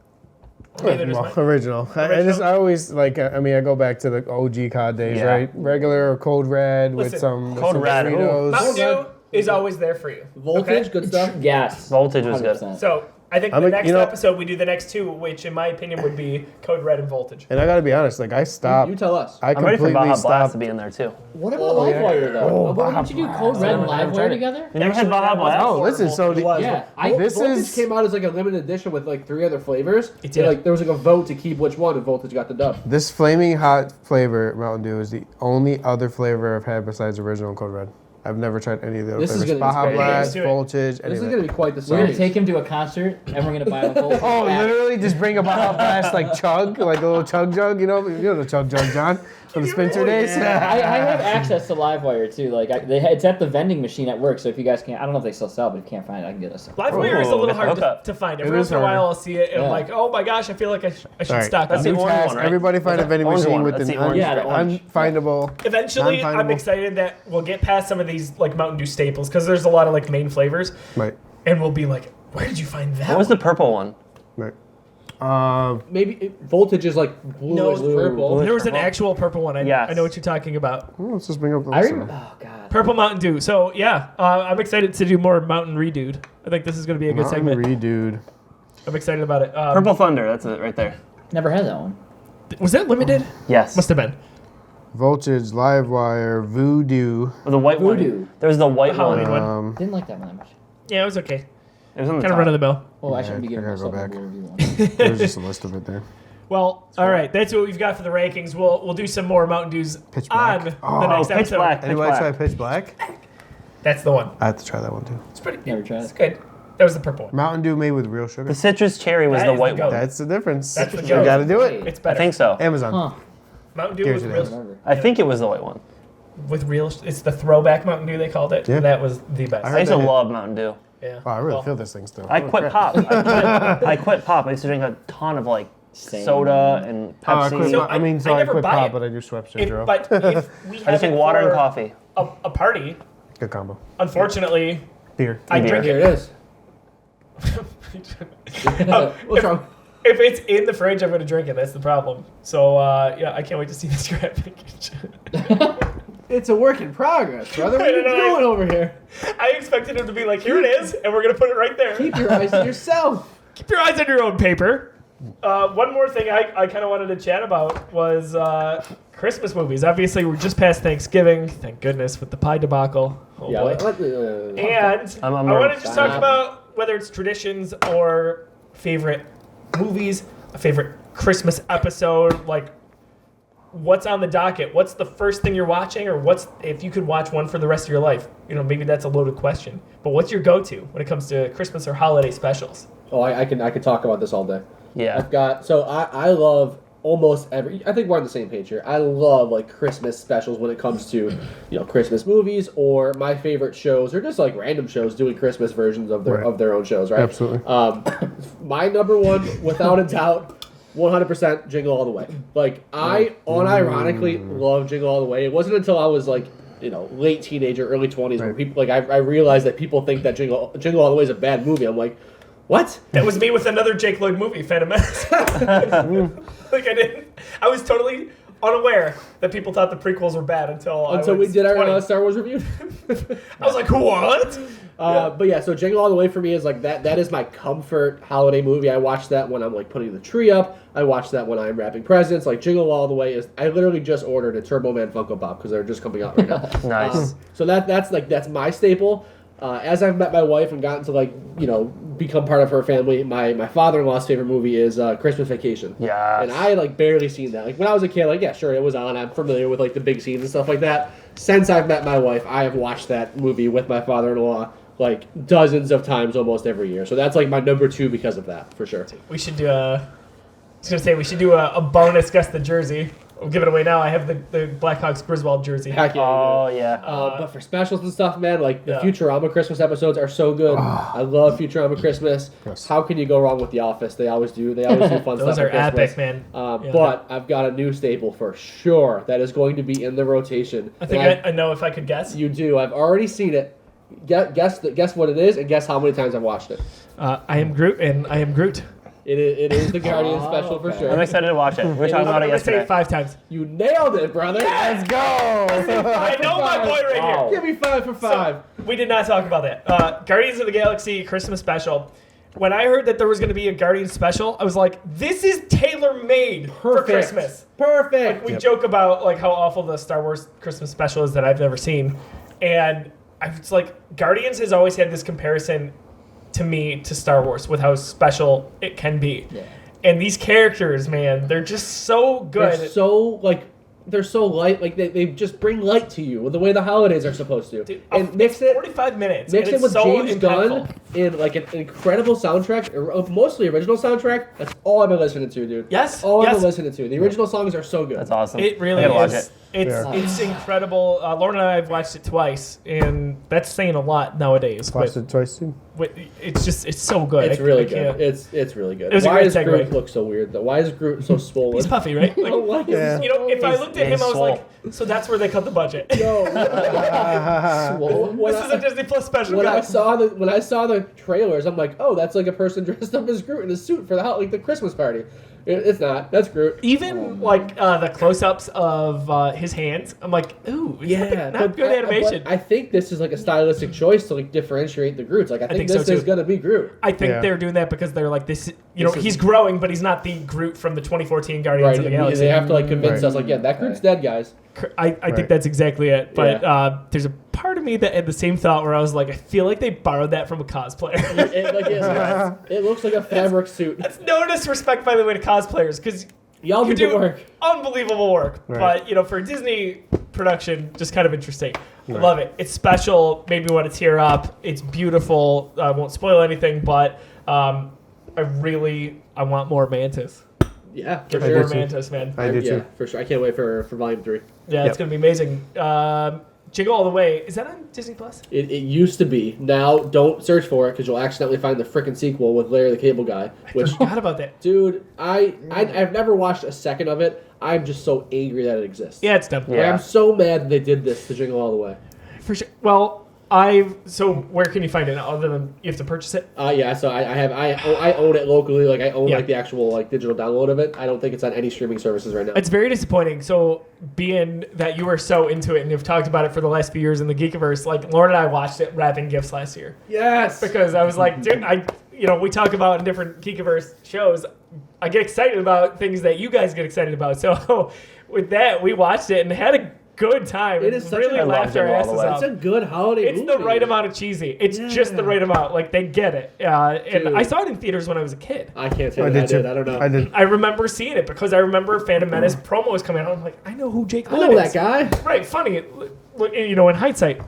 Neither does mine. Original. I always like. I go back to the OG COD days, Yeah. right? Regular or Code Red Listen, with some Code Red, ooh. Fritos. Mountain Dew is always there for you. Voltage, Okay? good stuff. Yes. Voltage was good. 100%. So I think I'm the a- next you know- episode we do the next 2, which in my opinion would be Code Red and Voltage. And I gotta be honest, like I stopped. You tell us. I I'm ready for completely Baja Blast stopped. to be in there too. What about Livewire though? Oh, Why Baja don't you do Blast. Code Red and I haven't Livewire tried it. together? You never had Baja that was Blast? Oh, listen. So It was. Yeah, This Voltage is- came out as like a limited edition with like 3 other flavors. It did. Like there was like a vote to keep which one, and Voltage got the dub. This flaming hot flavor Mountain Dew is the only other flavor I've had besides original Code Red. I've never tried any of the other This is flavors. gonna be Baja great. Blast, Let's do it. Voltage, any This of is that. gonna be quite the We're gonna series. take him to a concert and we're gonna buy him a Voltage. Oh, app. literally just bring a Baja Blast like chug, like a little chug jug, you know the chug jug, John, from the Spencer days. I have access to Livewire too. Like it's at the vending machine at work. So if you guys can't, I don't know if they still sell, but if you can't find it, I can get us. Livewire is a little that's hard hookup. to find. Every It once is in a while harder. I'll see it and I'm Yeah. like, oh my gosh, I feel like I should All right, stock That's up. the new orange task. one, right? Everybody find a vending Orange machine one. with That's an the orange. Yeah, the orange. unfindable. Eventually, I'm Non-findable. excited that we'll get past some of these like Mountain Dew staples because there's a lot of like main flavors, Right, and we'll be like, where did you find that? What was the one? purple one? right. Maybe Voltage is like blue No, and purple. blue. There was an Purple? actual purple one. I Yes. know what you're talking about. Well, let's just bring up the I list. remember. Oh god. Purple Mountain Dew. So yeah, I'm excited to do more Mountain Redude. I think this is going to be a good segment. Redude. I'm excited about it. Purple Thunder. That's it right there. Never had that one. Was that limited? Yes. Must have been. Voltage, Livewire, Voodoo. The white Voodoo. one. There was the white Halloween one. one. Didn't like that one that much. Yeah, it was okay. It was on the Kind of top. run of the mill. Oh, I Yeah, shouldn't be I giving gotta go myself a back. blue review one. There's just a list of it there. Well, all right. That's what we've got for the rankings. We'll do some more Mountain Dews Pitch on Black. the Oh, next Pitch episode. Black. Anybody try Black. Pitch Black? That's the one. I have to try that one too. It's pretty. Never tried It's it. good. That was the purple one. Mountain Dew made with real sugar. The citrus cherry was That the is the white goat. one. That's the difference. That's the you goat. gotta do it. It's I better. think so. Amazon. Huh. Mountain Dew Guaranteed with it real, is. I think it was the white one. It's the throwback Mountain Dew they called it. Yeah. That was the best. I used to that- love Mountain Dew. Yeah. Oh, I really Well, feel this thing still. I Holy quit crap. pop. I quit pop. I used to drink a ton of like Same. soda and Oh, I Pepsi. quit. So I mean, I so I never quit buy pop, it. but I do Schweppes If, Ginger Ale. but if we I have just drink it water and for coffee. a party, Good combo. unfortunately, Beer. I Beer. drink Here it. it is. What's wrong? If it's in the fridge, I'm going to drink it. That's the problem. So, yeah, I can't wait to see this scrap package. It's a work in progress, brother. What are you I know. doing over here? I expected him to be like, here it is, and we're going to put it right there. Keep your eyes to yourself. Keep your eyes on your own paper. One more thing I kind of wanted to chat about was Christmas movies. Obviously, we're just past Thanksgiving. Thank goodness with the pie debacle. Oh boy. And I want to just talk about whether it's traditions or favorite movies, a favorite Christmas episode, like what's on the docket, what's the first thing you're watching, or what's if you could watch one for the rest of your life. Maybe that's a loaded question, but what's your go-to when it comes to Christmas or holiday specials? Oh, I could talk about this all day. Yeah. I love almost every. I think we're on the same page here. I love like Christmas specials when it comes to Christmas movies, or my favorite shows, or just like random shows doing Christmas versions of their own shows. Right. Absolutely. My number one, without a doubt. 100% Jingle All the Way. Like, I unironically love Jingle All the Way. It wasn't until I was like, late teenager, early 20s when people, like, I realized that people think that Jingle All the Way is a bad movie. I'm like, what? That was me with another Jake Lloyd movie, Phantom Menace. Like, I was totally unaware that people thought the prequels were bad until we did our Star Wars review. I was like, what? But yeah, so Jingle All the Way for me is like that is my comfort holiday movie. I watch that when I'm like putting the tree up. I watch that when I'm wrapping presents. Like Jingle All the Way is. I literally just ordered a Turbo Man Funko Pop because they're just coming out right now. Nice. So that's my staple. As I've met my wife and gotten to become part of her family, my father-in-law's favorite movie is Christmas Vacation. Yeah. And I had barely seen that. Like when I was a kid, yeah, sure, it was on. I'm familiar with the big scenes and stuff like that. Since I've met my wife, I have watched that movie with my father-in-law dozens of times almost every year. So that's my number 2 because of that, for sure. We should do we should do a bonus guess the jersey. We'll give it away now. I have the Blackhawks Griswold jersey. Heck yeah. Oh, yeah. But for specials and stuff, man, the Futurama Christmas episodes are so good. I love Futurama Christmas. Yes. How can you go wrong with The Office? They always do fun stuff. Those are epic, man. But I've got a new staple for sure that is going to be in the rotation. I think I know if I could guess. You do. I've already seen it. Guess what it is, and guess how many times I've watched it. I am Groot, and I am Groot. It is the Guardian special for sure. I'm excited to watch it. We were talking about it I'm going to say yesterday. it 5 times. You nailed it, brother. Let's go. I know my boy right here. Give me 5 for 5. So, we did not talk about that. Guardians of the Galaxy Christmas special. When I heard that there was going to be a Guardians special, I was like, this is tailor-made for Christmas. Perfect. We joke about how awful the Star Wars Christmas special is that I've never seen. And I was like, Guardians has always had this comparison to me to Star Wars with how special it can be. Yeah. And these characters, man, they're just so good. They're so light. They just bring light to you the way the holidays are supposed to. Dude, and mix it 45 minutes. Mix it with so James Gunn in an incredible soundtrack, mostly original soundtrack. That's all I've been listening to, dude. Yes. All I've been listening to. The original songs are so good. That's awesome. It really is. It's incredible. Lauren and I have watched it twice, and that's saying a lot nowadays. Watched it twice too. It's so good. It's really good. It's really good. Why does Groot look so weird though? Why is Groot so swollen? He's puffy, right? I don't like him. If I looked at him, I was like, so that's where they cut the budget. No. This is a Disney Plus special. When I saw the trailers, I'm like, oh, that's a person dressed up as Groot in a suit for the Christmas party. It's not. That's Groot. Even the close-ups of his hands, I'm like, ooh, not good animation. I think this is a stylistic choice to differentiate the Groots. I think this is gonna be Groot. I think they're doing that because they're like this. He's growing, but he's not the Groot from the 2014 Guardians of the Galaxy. They have to convince us that Groot's dead, guys. I think that's exactly it. But there's a part of me that had the same thought where I was like, I feel like they borrowed that from a cosplayer. It looks like a fabric suit. That's no disrespect, by the way, to cosplayers, because y'all do good work. Unbelievable work. Right. But for a Disney production, just kind of interesting. I love it. It's special. Made me want to tear up. It's beautiful. I won't spoil anything, but I want more Mantis. Yeah, Give me more Mantis, man. I do too. Yeah, for sure. I can't wait for Volume 3. Yeah, it's going to be amazing. Jingle All the Way. Is that on Disney Plus? It used to be. Now, don't search for it because you'll accidentally find the frickin' sequel with Larry the Cable Guy. I forgot about that. Dude, I've never watched a second of it. I'm just so angry that it exists. Yeah, it's dumb. Yeah. I'm so mad that they did this to Jingle All the Way. For sure. Well, so where can you find it other than you have to purchase it? Yeah, so I own it locally. I own the actual digital download of it. I don't think it's on any streaming services right now. It's very disappointing. So being that you were so into it and you've talked about it for the last few years in the Geekiverse, Lauren and I watched it wrapping gifts last year. Yes. Because I was like, dude, we talk about in different Geekiverse shows, I get excited about things that you guys get excited about. So with that, we watched it and had a good time. It is such really a- laughed our I loved it all the asses way. out. It's a good holiday It's movie. the right amount of cheesy. It's just the right amount. Like, they get it. And Dude. I saw it in theaters when I was a kid. I can't say I that I did did. too. I don't know. I did. I remember seeing it because I remember Phantom Menace promo was coming out. I'm like, I know who Jake I Lloyd know is. that guy. Right, funny, in hindsight.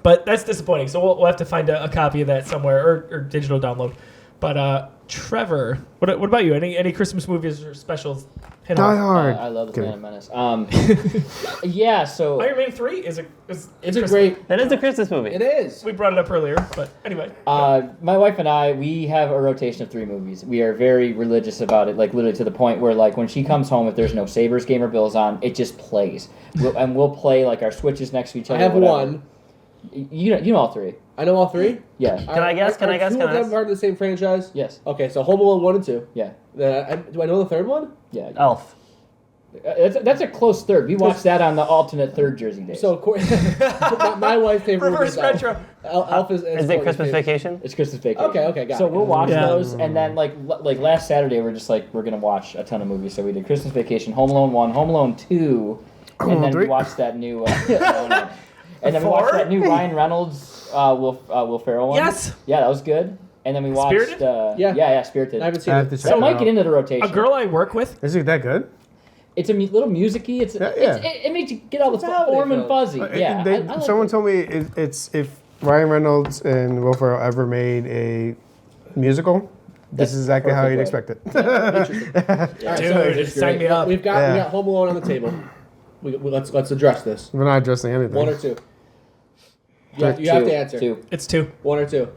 But that's disappointing. So we'll have to find a copy of that somewhere or digital download. But Trevor, what about you? Any Christmas movies or specials? Hit Die on? Hard. I love the Kidding. Phantom Menace. Yeah, so Iron Man 3 is It's a Christmas. great. That is a Christmas movie. It is. We brought it up earlier, but anyway. my wife and I, we have a rotation of 3 movies. We are very religious about it, like literally to the point where like when she comes home, if there's no Sabres game or Bills on, it just plays. We'll play like our switches next to each I other. have whatever. one. You know all 3. I know all 3. Yeah. Can I guess? Can I guess? Two Can of I them guess? part of the same franchise. Yes. Okay, so Home Alone 1 and 2. Yeah. Do I know the third one? Yeah. Elf. That's a close third. We watched that on the alternate third Jersey days. So my wife's favorite movie Reverse is Elf. retro. Elf is Is it Courtney's Christmas favorite. Vacation? it's Christmas Vacation. Okay, got So it. we'll watch Yeah. those, and then like last Saturday, we're just like we're gonna watch a ton of movies. So we did Christmas Vacation, Home Alone 1, Home Alone 2, Home and Alone then 3? we watched that new. And then we watched that new Ryan Reynolds, Will Ferrell one. Yes. Yeah, that was good. And then we watched. Spirited? Yeah. Spirited. I haven't seen I have it. to check That it might out. get into the rotation. A girl I work with. Is it that good? It's a little musicy. Yeah. It makes you get all the It's a holiday warm and film. fuzzy. Yeah. I like Someone it. told me it's if Ryan Reynolds and Will Ferrell ever made a musical, this That's is exactly how you'd perfect expect it. All right, Dude, so sign me up. we got Home Alone on the table. Let's address this. We're not addressing anything. 1 or 2. You have to answer. 2. It's 2. 1 or 2.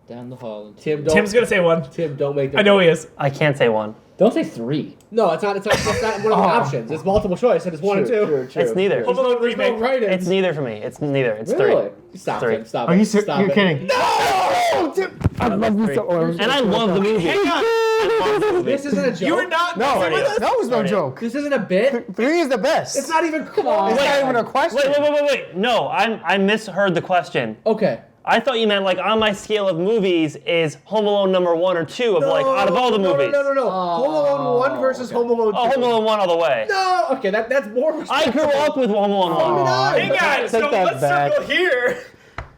Down the hall. And Tim, don't. Tim's going to say 1. Tim, don't make. I know he is. I can't say one. Don't say 3. No, it's not. It's not one of the options. It's multiple choice, and it's 1 and 2. True. It's neither. Home Alone There's no remake. right It's neither for me. It's neither. It's Really? 3. Stop 3. it. Stop Are it. you Stop You're it. kidding? No! I love you so much. And I love the movie. Hang on. This isn't a joke. You were not No, messing with us? that was no Already. joke. This isn't a bit. 3 is the best. It's not even close. It's not even a question. Wait. No, I misheard the question. Okay. I thought you meant like on my scale of movies is Home Alone number 1 or 2 of like out of all the movies. No. Home Alone 1 versus Home Alone 2. Oh, Home Alone 1 all the way. No. Okay, that's more. I grew up with Home Alone 1. Hang on. So Take that let's back. circle here.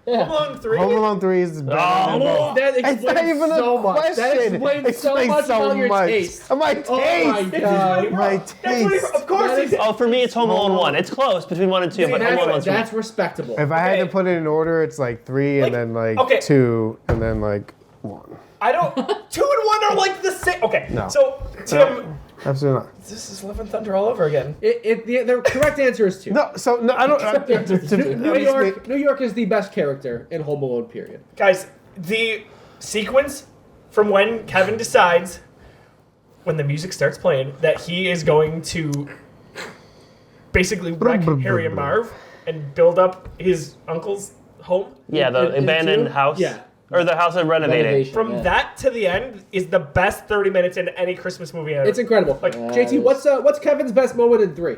Yeah. Home Alone 3. Home Alone 3 is better. Oh, That It's explains not even a so much. question. That explains so much about your taste. My taste. Oh my God. My That's what he, taste. of course That he is- did. Oh, for me it's Home Alone 1. It's close between 1 and 2, but Home Alone 1's That's respectable. If I had to Okay. put it in order, it's like 3 Like, and then like okay. 2 and then like 1. I don't. 2 and 1 are like the same. Okay. No. So, Tim, Absolutely not. this is Love and Thunder all over again. The correct answer is 2. No, I don't. New York is the best character in Home Alone, period. Guys, the sequence from when Kevin decides, when the music starts playing, that he is going to basically wreck Harry and Marv and build up his uncle's home. Yeah, the In abandoned 2? house. Yeah. Or the house they're renovating. Renovation, From yeah. that to the end is the best 30 minutes in any Christmas movie ever. It's incredible. Like, JT, what's Kevin's best moment in 3?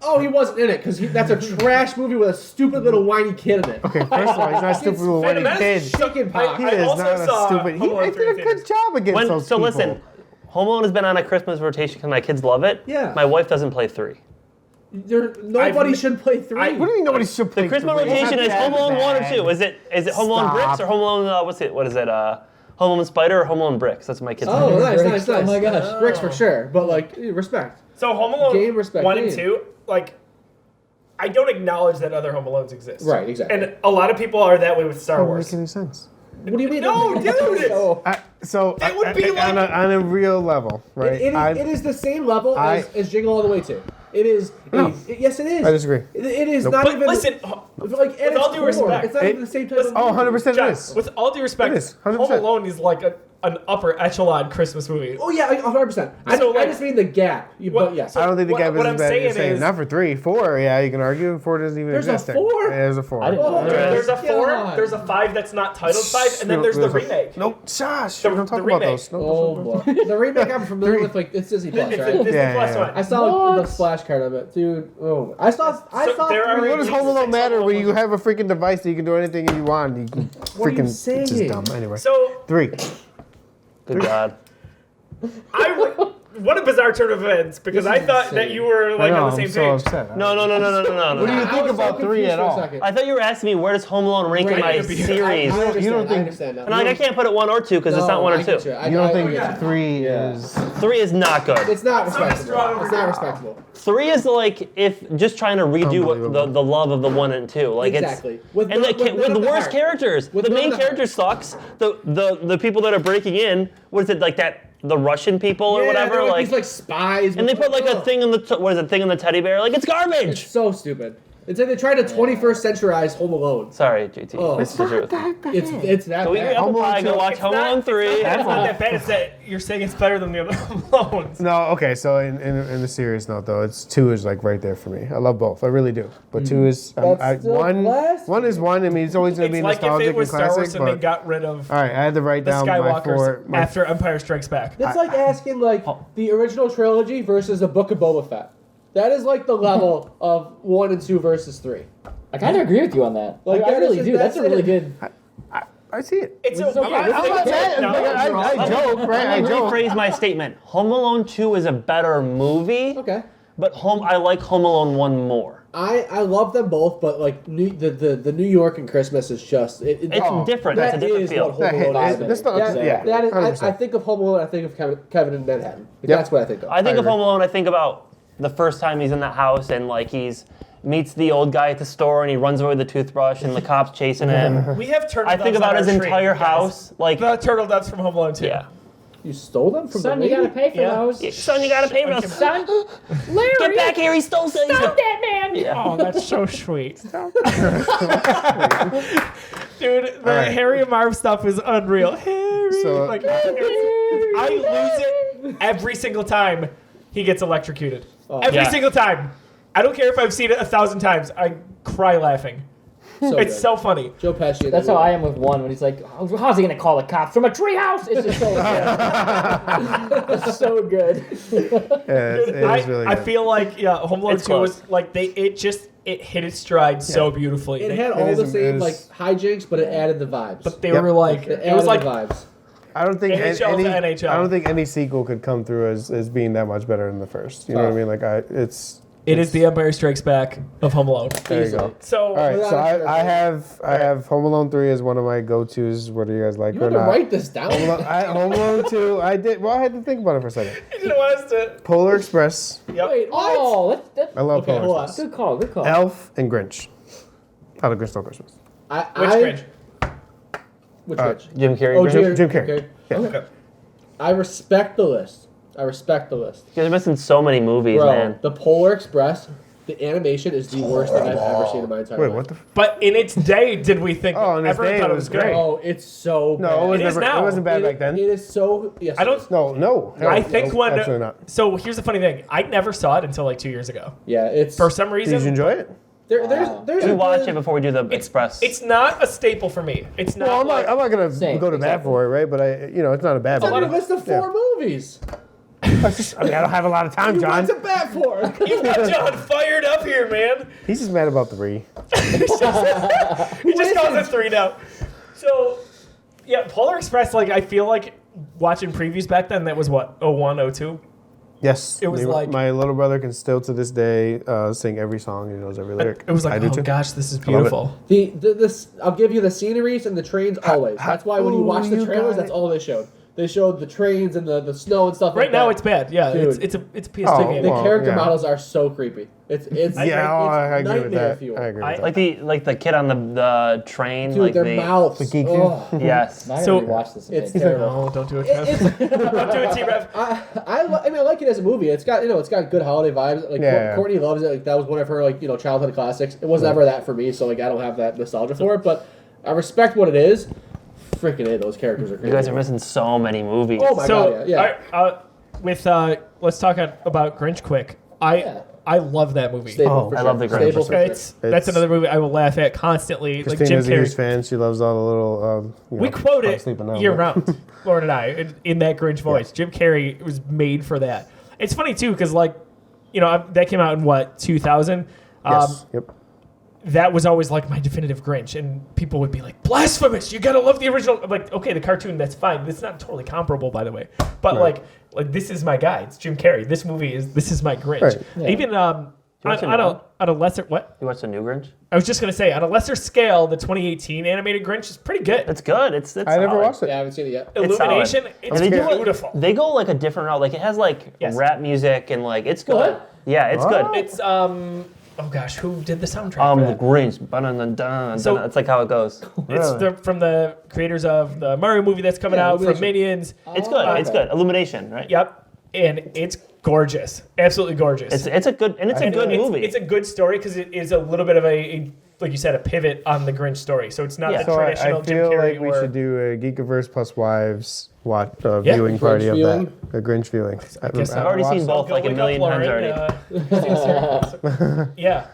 Oh, he wasn't in it because that's a trash movie with a stupid little whiny kid in it. Okay, first of all, he's not stupid with what he Phantom Menace did. Chicken pie. He I is also not saw a stupid. Home Alone He 3 did a good job against those people. Listen, Home Alone has been on a Christmas rotation because my kids love it. Yeah. My wife doesn't play 3. Nobody should play 3. What do you mean nobody should play? The Christmas three? rotation is It's not Home Alone 1 or bad. 2. Is it Home Alone Stop. Bricks or Home Alone what is it? Home Alone Spider or Home Alone Bricks? That's what my kids Oh, play. nice. Oh my gosh. Bricks for sure, but like respect. So Home Alone Game, respect, 1 and game. 2, like, I don't acknowledge that other Home Alones exist. Right, exactly. And a lot of people are that way with Star Doesn't Wars. make any sense. What do you mean? No, dude! So, It would be like- on a real level, right? it is the same level as Jingle All the Way 2. It is. No. Yes, it is. I disagree. It is Nope. not But even. listen, like, at with all its due core, respect, it's not even the same type listen- of. Oh, 100% it John, is. with all due respect, It is, 100%. Home Alone is like a an upper echelon Christmas movie. Oh yeah, 100%. I just mean the gap. But yes. I don't think the gap is what as I'm bad saying as saying. is- Not for 3. 4, yeah, you can argue. 4 doesn't even There's a exist. 4? Yeah, there's a 4. I didn't know. There's a 4. God. There's a 5 that's not titled 5, and then there's the remake. Nope, Josh. The- We don't talk the about remake. those. Oh boy. The remake I'm familiar with, like it's Disney Plus, It's right? a Disney Yeah, Plus yeah. one. I saw the splash card of it, dude. Oh, I saw. there are- What does Home Alone matter when you Alone. have a freaking device that you can do anything you want? You can What are you freaking. saying? It's just dumb. Anyway. So 3. Good God. what a bizarre turn of events, because I thought that you were like on the same I'm page. so upset. No. What do you I think was about so 3 confused at for a all? second. I thought you were asking me where does Home Alone rank in my Right. series. I understand, You don't I think- understand now. And like I can't put it 1 or 2 because it's not 1 or 2. You don't think get you. 3 Yeah. is? 3 is not good. It's not It's not respectable. strong It's not respectable. 3 is like if just trying to redo what Unbelievable. the love of the 1 and 2. Like Exactly. it's With and none- the, with with none the of the worst heart. characters. With The none main of the character sucks. The people that are breaking in, what is it like that? The Russian people or whatever. they're Like these like spies. and they put like a Ugh. thing in the what is it? Thing in the teddy bear? Like it's It's garbage. so stupid. It's like they tried to 21st centuryized Home Alone. Sorry, JT. Oh. It's the truth. It's that Go eat your bad. apple Home Alone pie. Go 2. watch It's Home not- Alone 3. It's not that bad. It's that you're saying it's better than the other Home Alones. No, okay. So in a serious note, though, 2 is like right there for me. I love both. I really do. But 2 is That's still 1. blasphemy. 1 is 1. I mean, it's always gonna It's be like if nostalgic it was and Star classic. Wars and they But got rid of all right, I had to write the down my Skywalkers 4. after Empire Strikes Back. That's like asking like the original trilogy versus the Book of Boba Fett. That is like the level of 1 and 2 versus 3. I kind of agree with you on that. Like, I that really is- do. That's a that's really it. good. I see it. It's It's okay. I'm I'm not mad. No, I joke, right? I Let me joke. rephrase my statement. Home Alone 2 is a better movie, Okay. but I like Home Alone 1 more. I love them both, but like the New York and Christmas is just It's Oh, different. It's a that different is feel. what Home Alone is. That's not- yeah, that is, 100%. I think of Home Alone. I think of Kevin in Manhattan. Like, Yep. That's what I think of. I think I of agree. Home Alone. I think about the first time he's in that house and like meets the old guy at the store and he runs away with the toothbrush and the cops chasing him. We have turtle I think doves about on his our tree, entire guys. house. Like, The turtle doves from Home Alone 2. yeah. You stole them from Son, the you lady? gotta pay for Yeah. those. Son, you gotta pay for those. Son, Larry, Get back here! He stole things. stop that man. Oh, that's so sweet. Dude, the right. Harry and Marv stuff is unreal. Harry. So- like, I lose it every single time he gets electrocuted. Every Yeah. single time. I don't care if I've seen it 1,000 times. I cry laughing. So It's good. so funny. Joe Pesci. in That's that how I movie. am with 1 when he's like, how's he gonna call the cops from a treehouse? It's just so good. It's so good. Yeah, it is really I good. feel like Home Alone It's 2 close. was like it hit its stride so beautifully. It had all is- the it same is- like hijinks, but it added the vibes. but they Yep. were like it it was like the vibes. I don't think NHL to NHL. I don't think any sequel could come through as being that much better than the first. You know what I mean? Like it is the Empire Strikes Back of Home Alone. There you go. So All right, Without so a I have Home Alone 3 as one of my go-tos. What do you guys like You or had to not? write this down. Home Alone 2, I did. Well, I had to think about it for a second. you didn't want us to. Polar Express. Yep. Wait, what? Oh, that's I love Okay, Polar hold on. Express. good call. Good call. Elf and Grinch. How the Grinch Stole Christmas. Which Grinch? Which Uh, Grinch? Jim Carrey. Oh, Grinch? Jim Carrey. Okay. Yeah. Okay. I respect the list. You guys are missing so many movies, Bro, man. the Polar Express, the animation is the worst thing I've ever seen in my entire Wait, life. what the? But in its day, did we think? Oh, in its everyone day, thought it it was was great. great. Oh, it's so No, bad. it was It is never. now. It wasn't bad back then. It is so. Yes, I it don't. is. No. I think no, absolutely not. So here's the funny thing. I never saw it until like 2 years ago. Yeah, it's. For some reason, Did you enjoy it? There's We a watch good- it before we do the Express. it's not a staple for me. It's not. Well, I'm not gonna Same, go to bat exactly. for it, right? But it's not a bad It's on movie. your list of 4 movies. I mean, I don't have a lot of time, You John. went to bat for. You got John fired up here, man. He's just mad about 3. He just calls it 3 now. So, yeah, Polar Express. Like, I feel like watching previews back then. That was what 01, 02. Yes, It was like- my little brother can still to this day sing every song. He knows every lyric. It was like, I do oh too. gosh, this is love it. beautiful. This I'll give you the sceneries and the trains always. That's why when you watch the you trailers, got that's it. all they showed. They showed the trains and the snow and stuff Right like now, that. it's bad. Yeah, Dude. it's a PS2 Oh, game. The well, character yeah. models are so creepy. It's Yeah, it's I agree with nightmare that. fuel. I agree with that. like the kid on the train. Dude, like their the mouths. The geek Ugh. Yes. I So- gotta rewatch this. It's again. terrible. No, don't do it, It's, Trev. Don't do it, T-Rev. I mean, I like it as a movie. It's got it's got good holiday vibes. Like Yeah. Courtney loves it. Like that was one of her childhood classics. It was never that for me, so like I don't have that nostalgia for it. But I respect what it is. freaking A, those characters are crazy. You guys are missing so many movies. Oh my god, yeah. Let's talk about Grinch quick. I love that movie. Stable for I sure. love the Grinch. Stable for sure. That's another movie I will laugh at constantly. Christina's like Jim a huge Carrey. fan. She loves all the little. We quote I'm it sleeping now, year but- round, Lauren and I, in that Grinch voice. Jim Carrey was made for that. It's funny too because that came out in what 2000. Yes. Yep. That was always like my definitive Grinch, and people would be like, "Blasphemous! You gotta love the original." I'm like, okay, the cartoon, that's fine. It's not totally comparable, by the way, but Right. like this is my guy. It's Jim Carrey. This is my Grinch. Right. Yeah. Even on a lesser what? You watched the new Grinch? I was just gonna say on a lesser scale, the 2018 animated Grinch is pretty good. It's good. It's I never solid. watched it. Yeah, I haven't seen it yet. It's Illumination, solid. it's They do beautiful. They go like a different route. Like it has like Yes. rap music and like it's good. What? Yeah, it's good. It's oh gosh, who did the soundtrack? for The that? Grinch. Dun-dun-dun-dun. So- That's like how it goes. It's Really? from the creators of the Mario movie that's coming Yeah, out, from Illumination. Minions. It's good. okay. It's good. Illumination, right? Yep, and it's gorgeous, absolutely gorgeous. It's a good And good movie. It's a good story because it is a little bit of a like you said, a pivot on the Grinch story. So it's not Yeah. the So traditional I Jim feel Carrey like we or should do a Geekiverse plus wives Yeah. viewing party of viewing? that. A Grinch viewing. guess I've already seen watched both like Go a look million up times Lauren, already. Yeah,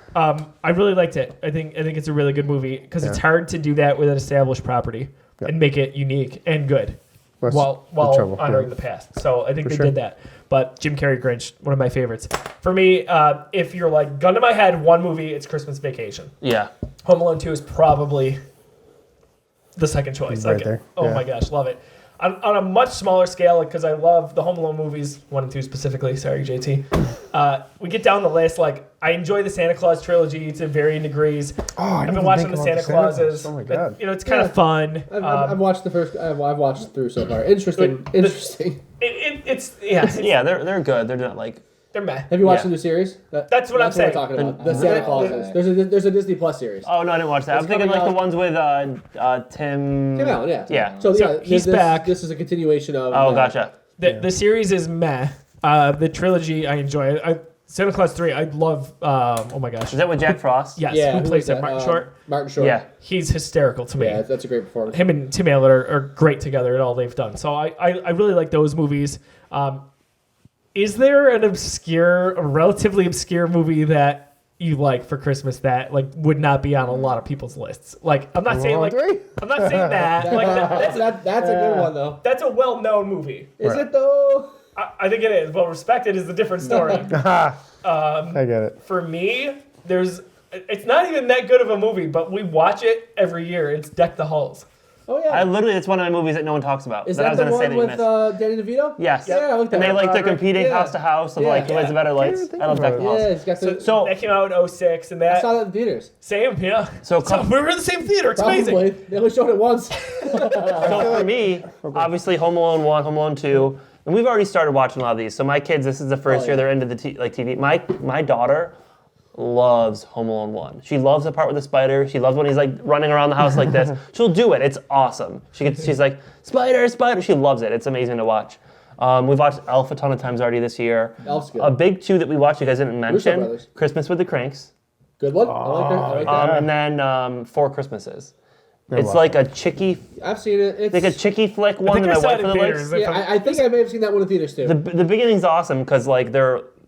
I really liked it. I think it's a really good movie because it's Yeah. hard to do that with an established property Yeah. and make it unique and good That's while the trouble, honoring yeah. the past. So I think For they sure. did that. But Jim Carrey Grinch, one of my favorites. For me, if you're like gun to my head, one movie, it's Christmas Vacation. Yeah. Home Alone 2 is probably the second choice. Right Like, there. oh Yeah. my gosh, love it. On a much smaller scale, because I love the Home Alone movies, 1 and 2 specifically. Sorry, JT. We get down the list. Like, I enjoy the Santa Claus trilogy to varying degrees. Oh, I I've didn't been watching think the about Santa Clauses. Oh my god. It's kind of Yeah. fun. I've watched the first. I've watched through so far. Interesting. Interesting. It's Yeah, they're good. They're not like they're meh. Have you watched Yeah. the new series? That's what I'm saying. We're talking about. The Santa Clauses. There's a Disney Plus series. Oh no, I didn't watch that. I'm It's thinking like coming the out- ones with Tim. Tim Allen, yeah. Yeah. So yeah, he's this, back. This is a continuation of. Oh, gotcha. The series is meh. The trilogy I enjoy. Santa Claus 3, I love. Oh my gosh. Is that with Jack Frost? Yes. Yeah. Who plays is that? Martin Short. Martin Short. Yeah. He's hysterical to me. Yeah, that's a great performance. Him and Tim Allen are great together at all they've done. So I really like those movies. Is there a relatively obscure movie that you like for Christmas that like would not be on a lot of people's lists? Like I'm not saying like Three? I'm not saying that. Like That's a good one though. that's a well-known movie. Is it though? I think it is. Well respected is a different story. I get it. For me, it's not even that good of a movie, but we watch it every year. It's Deck the Halls. Oh yeah. It's one of my movies that no one talks about. Is that I that was the gonna say one that you with missed. Danny DeVito? Yes. Yeah, I looked at And they that. like they're competing Yeah. house to house of Yeah. like who has the better lights. think I love about Deck it. the Halls. Yeah, he's got the. So That came out in 06, and I that saw that in theaters. same, yeah. So we were in the same theater. It's amazing. Probably. They only showed it once. So for me, obviously Home Alone 1, Home Alone 2, and we've already started watching a lot of these. So my kids, this is the first Oh, year yeah. they're into the TV. My daughter loves Home Alone 1. She loves the part with the spider. She loves when he's like running around the house like this. She'll do it. It's awesome. She's like, spider, spider. She loves it. It's amazing to watch. We've watched Elf a ton of times already this year. Elf's good. A big two that we watched you guys didn't mention, Brothers. Christmas with the Cranks. Good one. I like that. And then Four Christmases. It's watched like a chicky, I've seen it. It's, like a chicky flick I one think that I my saw wife it in really theaters. likes. yeah, I think I may have seen that one in theaters too. The beginning's awesome because like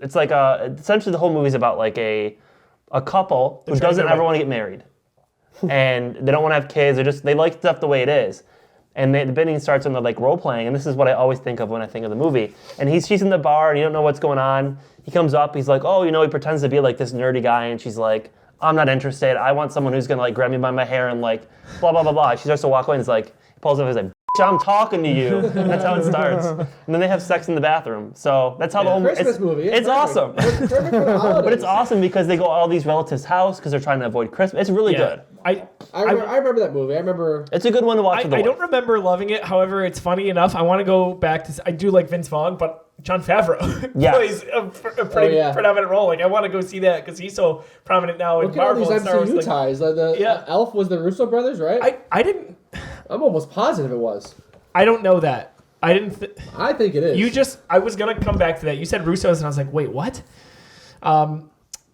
it's like essentially the whole movie's about like a couple who trying doesn't to ever like- want to get married, and they don't want to have kids. They like stuff the way it is, and the beginning starts when they're like role playing, and this is what I always think of when I think of the movie. And she's in the bar and you don't know what's going on. He comes up, he's like, oh, he pretends to be like this nerdy guy, and she's like, I'm not interested. I want someone who's gonna like grab me by my hair and like blah blah blah blah. She starts to walk away and he's like, he pulls up and he's like, I'm talking to you. And that's how it starts. And then they have sex in the bathroom. So that's how the whole Christmas movie. It's awesome. It's perfect for the holidays. But it's awesome because they go all these relatives' house because they're trying to avoid Christmas. It's really good. I remember that movie. I remember. It's a good one to watch with the I don't wife. remember loving it. However, it's funny enough. I want to go back to. I do like Vince Vaughn, but Jon Favreau Yes. plays a pretty predominant role. Like I want to go see that because he's so prominent now in Look at all Marvel these and Star Wars. MCU Like, ties. Like the Elf was the Russo brothers, right? I didn't. I'm almost positive it was. I don't know that. I didn't. I think it is. I was gonna come back to that. You said Russo's, and I was like, wait, what?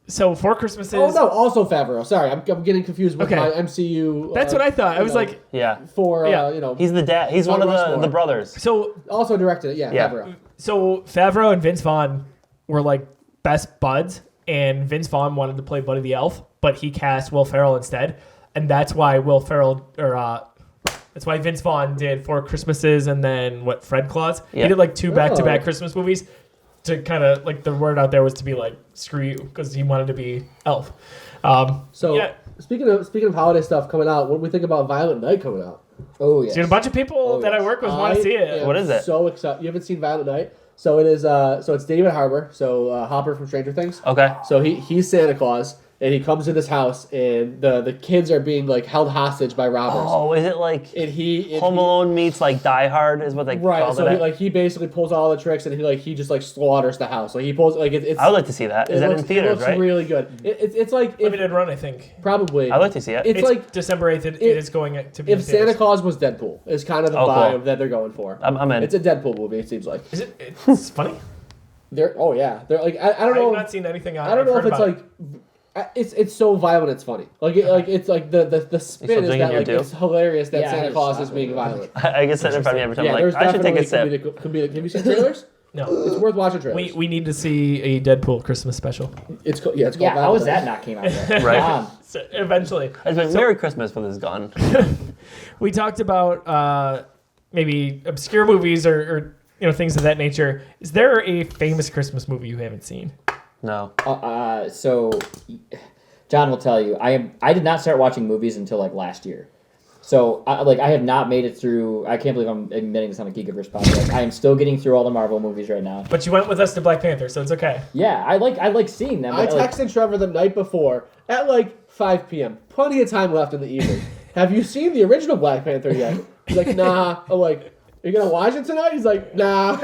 So Four Christmases. Oh no, also Favreau. Sorry, I'm getting confused with my MCU. That's what I thought. I was like, he's the dad. He's one of the brothers. So also directed it. Yeah, Favreau. So Favreau and Vince Vaughn were like best buds, and Vince Vaughn wanted to play Buddy the Elf, but he cast Will Ferrell instead, and that's why that's why Vince Vaughn did Four Christmases and then Fred Claus. He did like 2 back-to-back Christmas movies. To kind of like the word out there was to be like screw you because he wanted to be Elf. Speaking of holiday stuff coming out, what do we think about Violent Night coming out? Oh yeah. Dude, a bunch of people that I work with want to see it. What is it? So excited! You haven't seen Violent Night? So it is. So it's David Harbour. So Hopper from Stranger Things. Okay. So he's Santa Claus. And he comes to this house, and the kids are being like held hostage by robbers. Oh, is it like Home Alone meets like Die Hard is what they called it? He basically pulls all the tricks, and he just like slaughters the house. Like he pulls it's. I would like to see that. Is that in theaters? It looks really good. It's like limited run, I think. Probably. I'd like to see it. It's like December 8th. It is going to be. If Santa Claus was Deadpool, is kind of the vibe that they're going for. I'm in. It's a Deadpool movie. It seems like. Is it? It's funny. They're like I don't know. I've not seen anything on. I don't know if it's like. It's so violent. It's funny. It's like the spin is that like it's hilarious that Santa Claus is being violent. I get set in front of me every time. I'm like, I should take a sip. Have you seen trailers? No. It's worth watching trailers. We need to see a Deadpool Christmas special. It's called how was that not came out yet? Right. So eventually. I was like, Merry Christmas when this is gone. We talked about maybe obscure movies or things of that nature. Is there a famous Christmas movie you haven't seen? No. So John will tell you, I did not start watching movies until like last year. So I have not made it through. I can't believe I'm admitting this on a Geekiverse podcast. I am still getting through all the Marvel movies right now. But you went with us to Black Panther, so it's okay. Yeah, I like seeing them. I texted Trevor the night before at like 5 p.m. Plenty of time left in the evening. Have you seen the original Black Panther yet? He's like, nah. I'm like, are you gonna watch it tonight? He's like, nah.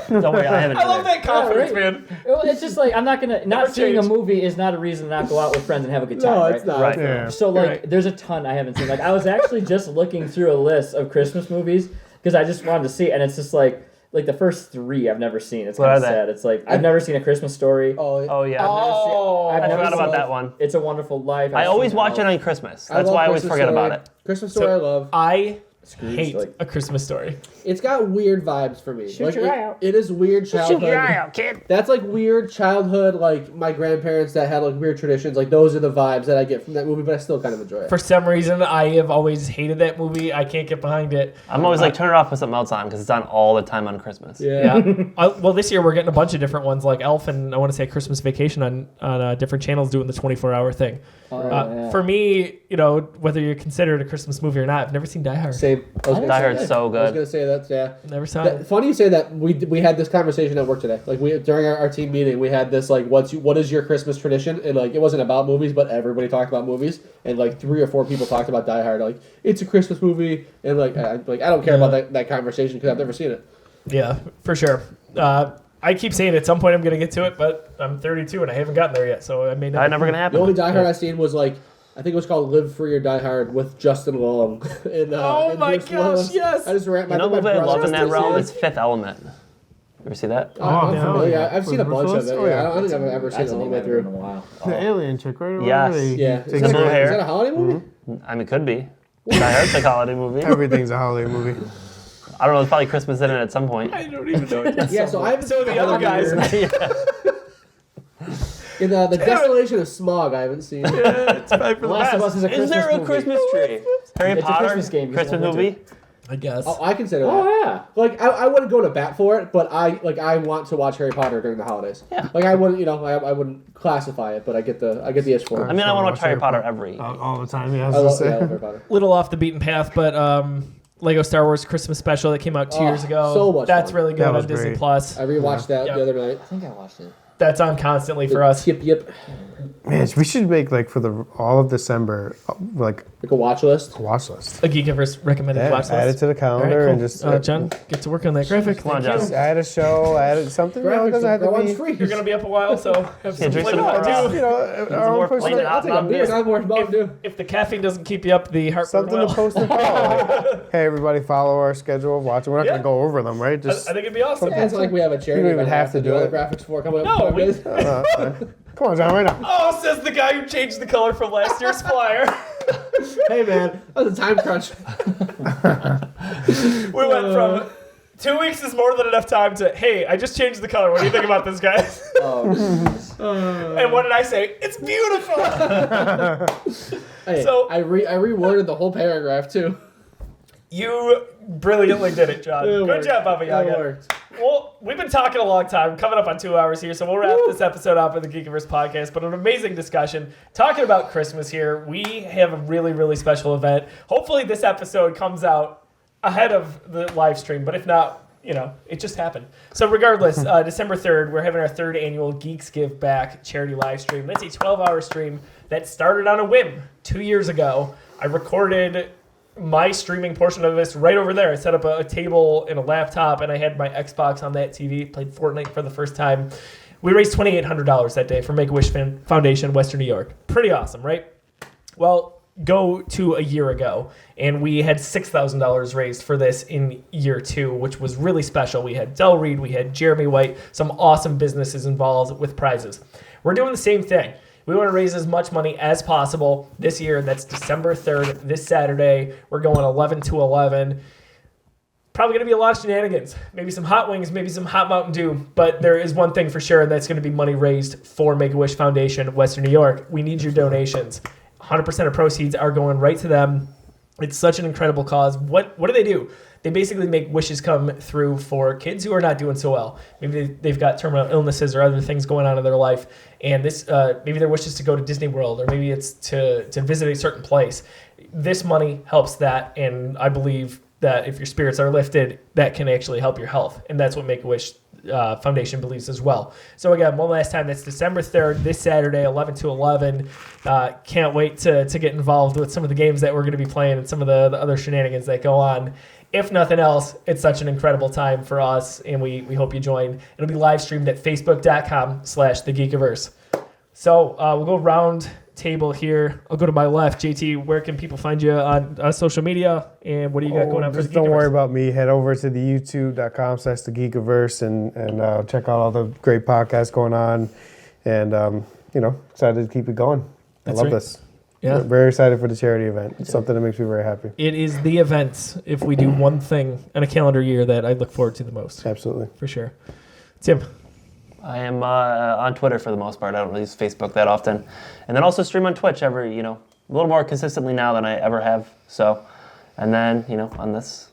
Don't worry, I haven't. I love that confidence, man. It's just like I'm not gonna seeing a movie is not a reason to not go out with friends and have a good time. No, it's not. Right. Yeah. So there's a ton I haven't seen. Like I was actually just looking through a list of Christmas movies because I just wanted to see, and it's just like the first 3 I've never seen. It's kind of sad. It's like I've never seen A Christmas Story. Oh yeah. I forgot about that one. It's a Wonderful Life. I always watch it on Christmas. That's why I always forget about it. Christmas Story I love. I hate A Christmas Story. It's got weird vibes for me. Shoot your eye out. It is weird childhood. Shoot your eye out, kid. That's like weird childhood, like my grandparents that had like weird traditions. Like those are the vibes that I get from that movie, but I still kind of enjoy it. For some reason, I have always hated that movie. I can't get behind it. I'm always like, turn it off, put something else on, because it's on all the time on Christmas. Yeah. Well, this year we're getting a bunch of different ones, like Elf and I want to say Christmas Vacation on different channels doing the 24-hour thing. For me, whether you consider it a Christmas movie or not, I've never seen Die Hard. Same. Die Hard's so good. I was gonna say that. Yeah. Never saw it. Funny you say that. We had this conversation at work today. Like during our team meeting, we had this like, what is your Christmas tradition? And like it wasn't about movies, but everybody talked about movies. And like 3 or 4 people talked about Die Hard. Like it's a Christmas movie, and I don't care about that conversation because I've never seen it. Yeah, for sure. I keep saying at some point I'm gonna get to it, but I'm 32 and I haven't gotten there yet, so I may not. Never gonna happen. The only Die Hard I seen was like, I think it was called Live Free or Die Hard with Justin Long. Oh my gosh, yes! I just ran You know what movie I love in that realm? It's Fifth Element. You ever see that? I'm no. familiar. I've seen a Bruce bunch of Willis? it. Oh, yeah. I don't think I've ever seen it all the way through. The alien chick, right? Yes. Yeah. The blue hair. Is that a holiday movie? I mean, it could be. Die Hard's like a holiday movie. Everything's a holiday movie. I don't know. There's probably Christmas in it at some point. I don't even know it. Yeah, so I haven't So seen the other guys. In the Desolation of Smog, I haven't seen. It's fine for the Last of best. Us is a Christmas Is there a movie. Christmas tree? Harry It's a Potter? Christmas game because Christmas it's in movie? I guess. Oh, I consider that. Oh yeah. Like I wouldn't go to bat for it, but I want to watch Harry Potter during the holidays. Yeah. Like I wouldn't, I wouldn't classify it, but I get the itch for it. I mean, I want to watch Harry Potter every. All the time, yeah. I love Harry Potter. Little off the beaten path, but Lego Star Wars Christmas special that came out 2 years ago. so much That's fun. really good That on was Disney great. Plus. I rewatched that Yep. the other night. I think I watched it. That's on constantly for us. Yep. Man, we should make like for all of December, like Like a watch list. a watch list. A Geekiverse recommended Yeah, watch list. add it to the calendar All right, cool. and just John, get to work on that graphic. Come on, Thank you. John. just add a show, add something. It doesn't have to Go on be. free. You're going to be up a while, so have some drink flavor some more, to do. You know, our more own personal. Flamin' I'll take a Mountain beer. Dew. I'm more Mountain Dew. If the caffeine doesn't keep you up, the heartburn Something will. to post and follow. Hey, everybody, follow our schedule of watching. We're not Yeah. going to go over them, right? I Just think it'd be awesome. It's like we have a charity. You don't even event have to do all it. the graphics for coming up. No, in 5 we- days. Come on, John, right now. Oh, says the guy who changed the color from last year's flyer. Hey, man, that was a time crunch. We went from 2 weeks is more than enough time to, hey, I just changed the color. What do you think about this, guys? And what did I say? It's beautiful. Hey, So- I reworded the whole paragraph, too. You brilliantly did it, John. It Good worked. job, Baba It Yaga. worked. Well, we've been talking a long time, coming up on 2 hours here, so we'll wrap this episode up with the Geekiverse Podcast. But an amazing discussion, talking about Christmas here. We have a really, really special event. Hopefully this episode comes out ahead of the live stream, but if not, it just happened. So regardless, December 3rd, we're having our 3rd annual Geeks Give Back charity live stream. That's a 12-hour stream that started on a whim 2 years ago. I recorded my streaming portion of this right over there. I set up a table and a laptop, and I had my Xbox on that TV, played Fortnite for the first time. We raised $2,800 that day for Make-A-Wish Foundation, Western New York. Pretty awesome, right? Well, go to a year ago, and we had $6,000 raised for this in year 2, which was really special. We had Del Reed, we had Jeremy White, some awesome businesses involved with prizes. We're doing the same thing. We want to raise as much money as possible this year. That's December 3rd, this Saturday. We're going 11 to 11. Probably going to be a lot of shenanigans. Maybe some hot wings, maybe some hot Mountain Dew. But there is one thing for sure, and that's going to be money raised for Make-A-Wish Foundation, Western New York. We need your donations. 100% of proceeds are going right to them. It's such an incredible cause. What do? They basically make wishes come through for kids who are not doing so well. Maybe they've got terminal illnesses or other things going on in their life, and this maybe their wish is to go to Disney World, or maybe it's to visit a certain place. This money helps that, and I believe that if your spirits are lifted, that can actually help your health, and that's what Make-A-Wish Foundation believes as well. So again, one last time, that's December 3rd, this Saturday, 11 to 11. Can't wait to get involved with some of the games that we're going to be playing and some of the other shenanigans that go on. If nothing else, it's such an incredible time for us, and we hope you join. It'll be live streamed at facebook.com/thegeekiverse. So we'll go round table here. I'll go to my left. JT, where can people find you on social media, and what do you got going on for the Just Geekiverse? don't worry about me. Head over to the youtube.com/thegeekiverse and check out all the great podcasts going on. And, excited to keep it going. That's I love right. this. Yeah. We're very excited for the charity event. It's something that makes me very happy. It is the event, if we do one thing in a calendar year, that I look forward to the most. Absolutely. For sure. Tim. I am on Twitter for the most part. I don't use Facebook that often. And then also stream on Twitch a little more consistently now than I ever have. So, and then, on these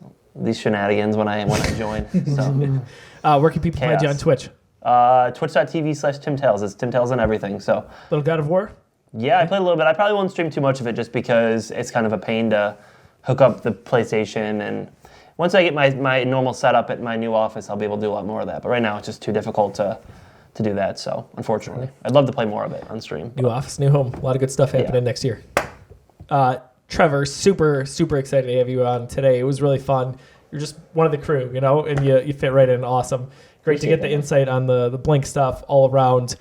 shenanigans when I join. So, Where can people find you on Twitch? Twitch.tv/TimTales. It's TimTales and everything. So, Little God of War? yeah, I played a little bit. I probably won't stream too much of it just because it's kind of a pain to hook up the PlayStation. And once I get my normal setup at my new office, I'll be able to do a lot more of that. But right now, it's just too difficult to do that. So, unfortunately, I'd love to play more of it on stream. New office, new home. A lot of good stuff happening next year. Trevor, super, super excited to have you on today. It was really fun. You're just one of the crew, and you fit right in. Awesome. Great to get the insight on the Blink stuff all around.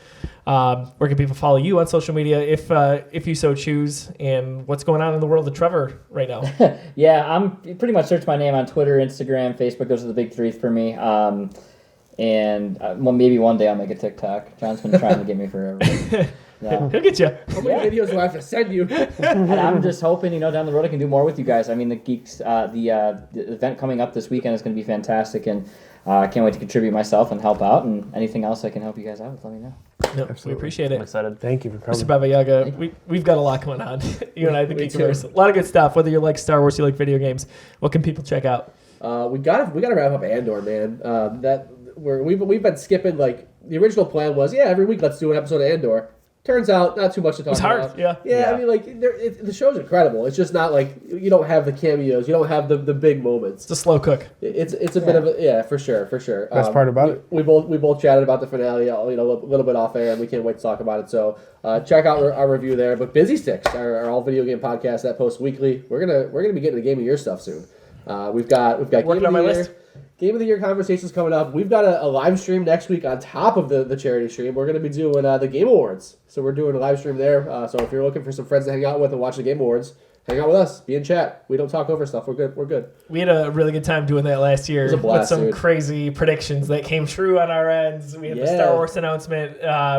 Where can people follow you on social media if you so choose? And what's going on in the world of Trevor right now? Yeah, I'm pretty much search my name on Twitter, Instagram, Facebook. Those are the big three for me. Maybe one day I'll make a TikTok. John's been trying to get me forever. No. He'll get you. How many videos do I have to send you? And I'm just hoping, down the road I can do more with you guys. I mean, the event coming up this weekend is going to be fantastic, and I can't wait to contribute myself and help out, and anything else I can help you guys out with, let me know. No, we appreciate it. I'm excited. Thank you for coming. Mr. Baba Yaga, we've got a lot going on. You and I, the Geekiverse. A lot of good stuff. Whether you like Star Wars, you like video games, what can people check out? We gotta wrap up Andor, man. We've been skipping, like, the original plan was, every week let's do an episode of Andor. Turns out, not too much to talk about. It's hard, yeah. Yeah, I mean, like, the show's incredible. It's just not like you don't have the cameos, you don't have the big moments. It's a slow cook. It's a bit of a for sure. Best part about it. We both chatted about the finale, a little bit off air, and we can't wait to talk about it. So check out our review there. But Busy Sticks, our all video game podcast that posts weekly. We're gonna be getting the Game of Year stuff soon. We've got Working on my list. Game of the Year conversations coming up. We've got a live stream next week on top of the charity stream. We're going to be doing the Game Awards. So we're doing a live stream there. So if you're looking for some friends to hang out with and watch the Game Awards, hang out with us, be in chat. We don't talk over stuff. We're good. We're good. We had a really good time doing that last year was a blast, with some dude. crazy predictions that came true on our ends. We had the Yeah. Star Wars announcement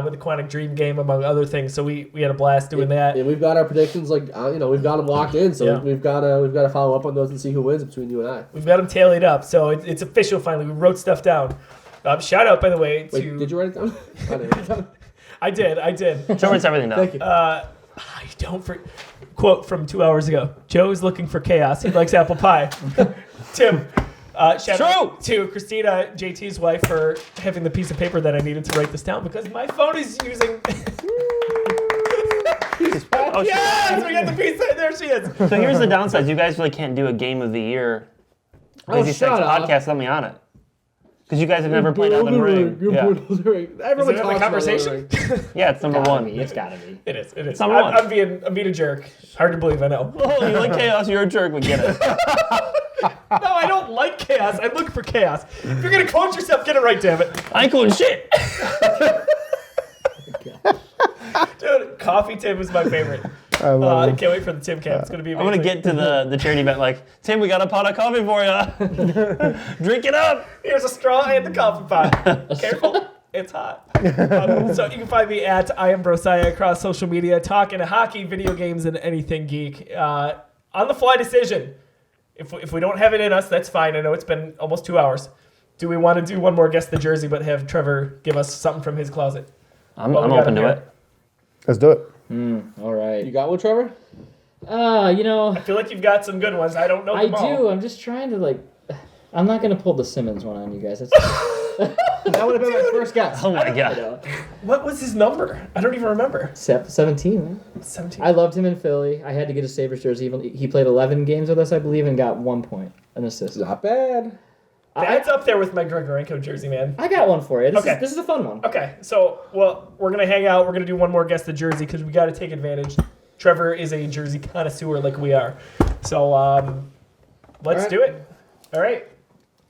with the Quantic Dream game, among other things. So we had a blast doing that. And we've got our predictions, we've got them locked in. So Yeah. we've got to follow up on those and see who wins between you and I. We've got them tallied up. So it's official finally. We wrote stuff down. Shout out, by the way, to... Wait, did you write it down? I didn't write it down. I did. Joe writes everything down. Thank you. I don't quote from 2 hours ago. Joe is looking for chaos. He likes apple pie. Tim, shout out to Christina, JT's wife, for having the piece of paper that I needed to write this down because my phone is using. Oh, Yes, we got the piece. There she is. So here's the downside. You guys really can't do a game of the year Lazy Sex shut up. podcast without me on it. Because you guys have never played Elden Ring. Yeah. Everyone Is it in the talks conversation? about Elden Ring. Yeah, it's number one. It's gotta be. It is. It's number one. I'm being a jerk. Hard to believe, I know. Oh, you like chaos, you're a jerk, we get it. No, I don't like chaos. I look for chaos. If you're gonna quote yourself, get it right, damn it. I ain't going shit. Dude, Coffee Tim is my favorite. I love I it. can't wait for the Tim Camp. It's gonna be I'm amazing. going to get to the charity event like, Tim, we got a pot of coffee for you. Drink it up. Here's a straw and the coffee pot. Careful, it's hot. So you can find me at I am Josiah across social media, talking hockey, video games, and anything geek. On the fly decision. If we don't have it in us, that's fine. I know it's been almost 2 hours. Do we want to do one more guess the jersey, but have Trevor give us something from his closet? I'm Well, we got open him to here. it. Let's do it. All right. You got one, Trevor? I feel like you've got some good ones. I don't know I them all. do. I'm just trying to I'm not gonna pull the Simmons one on you guys. That's, That would have been my first guess. Oh my God. What was his number? I don't even remember. 17. Man. 17. I loved him in Philly. I had to get a Sabres jersey. He played 11 games with us, I believe, and got 1 point, an assist. Not bad. That's up there with my Grigorenko jersey, man. I got one for you. Okay. This is a fun one. Okay, so we're gonna hang out. We're gonna do one more guess the jersey because we got to take advantage. Trevor is a jersey connoisseur like we are, so let's right. do it. All right.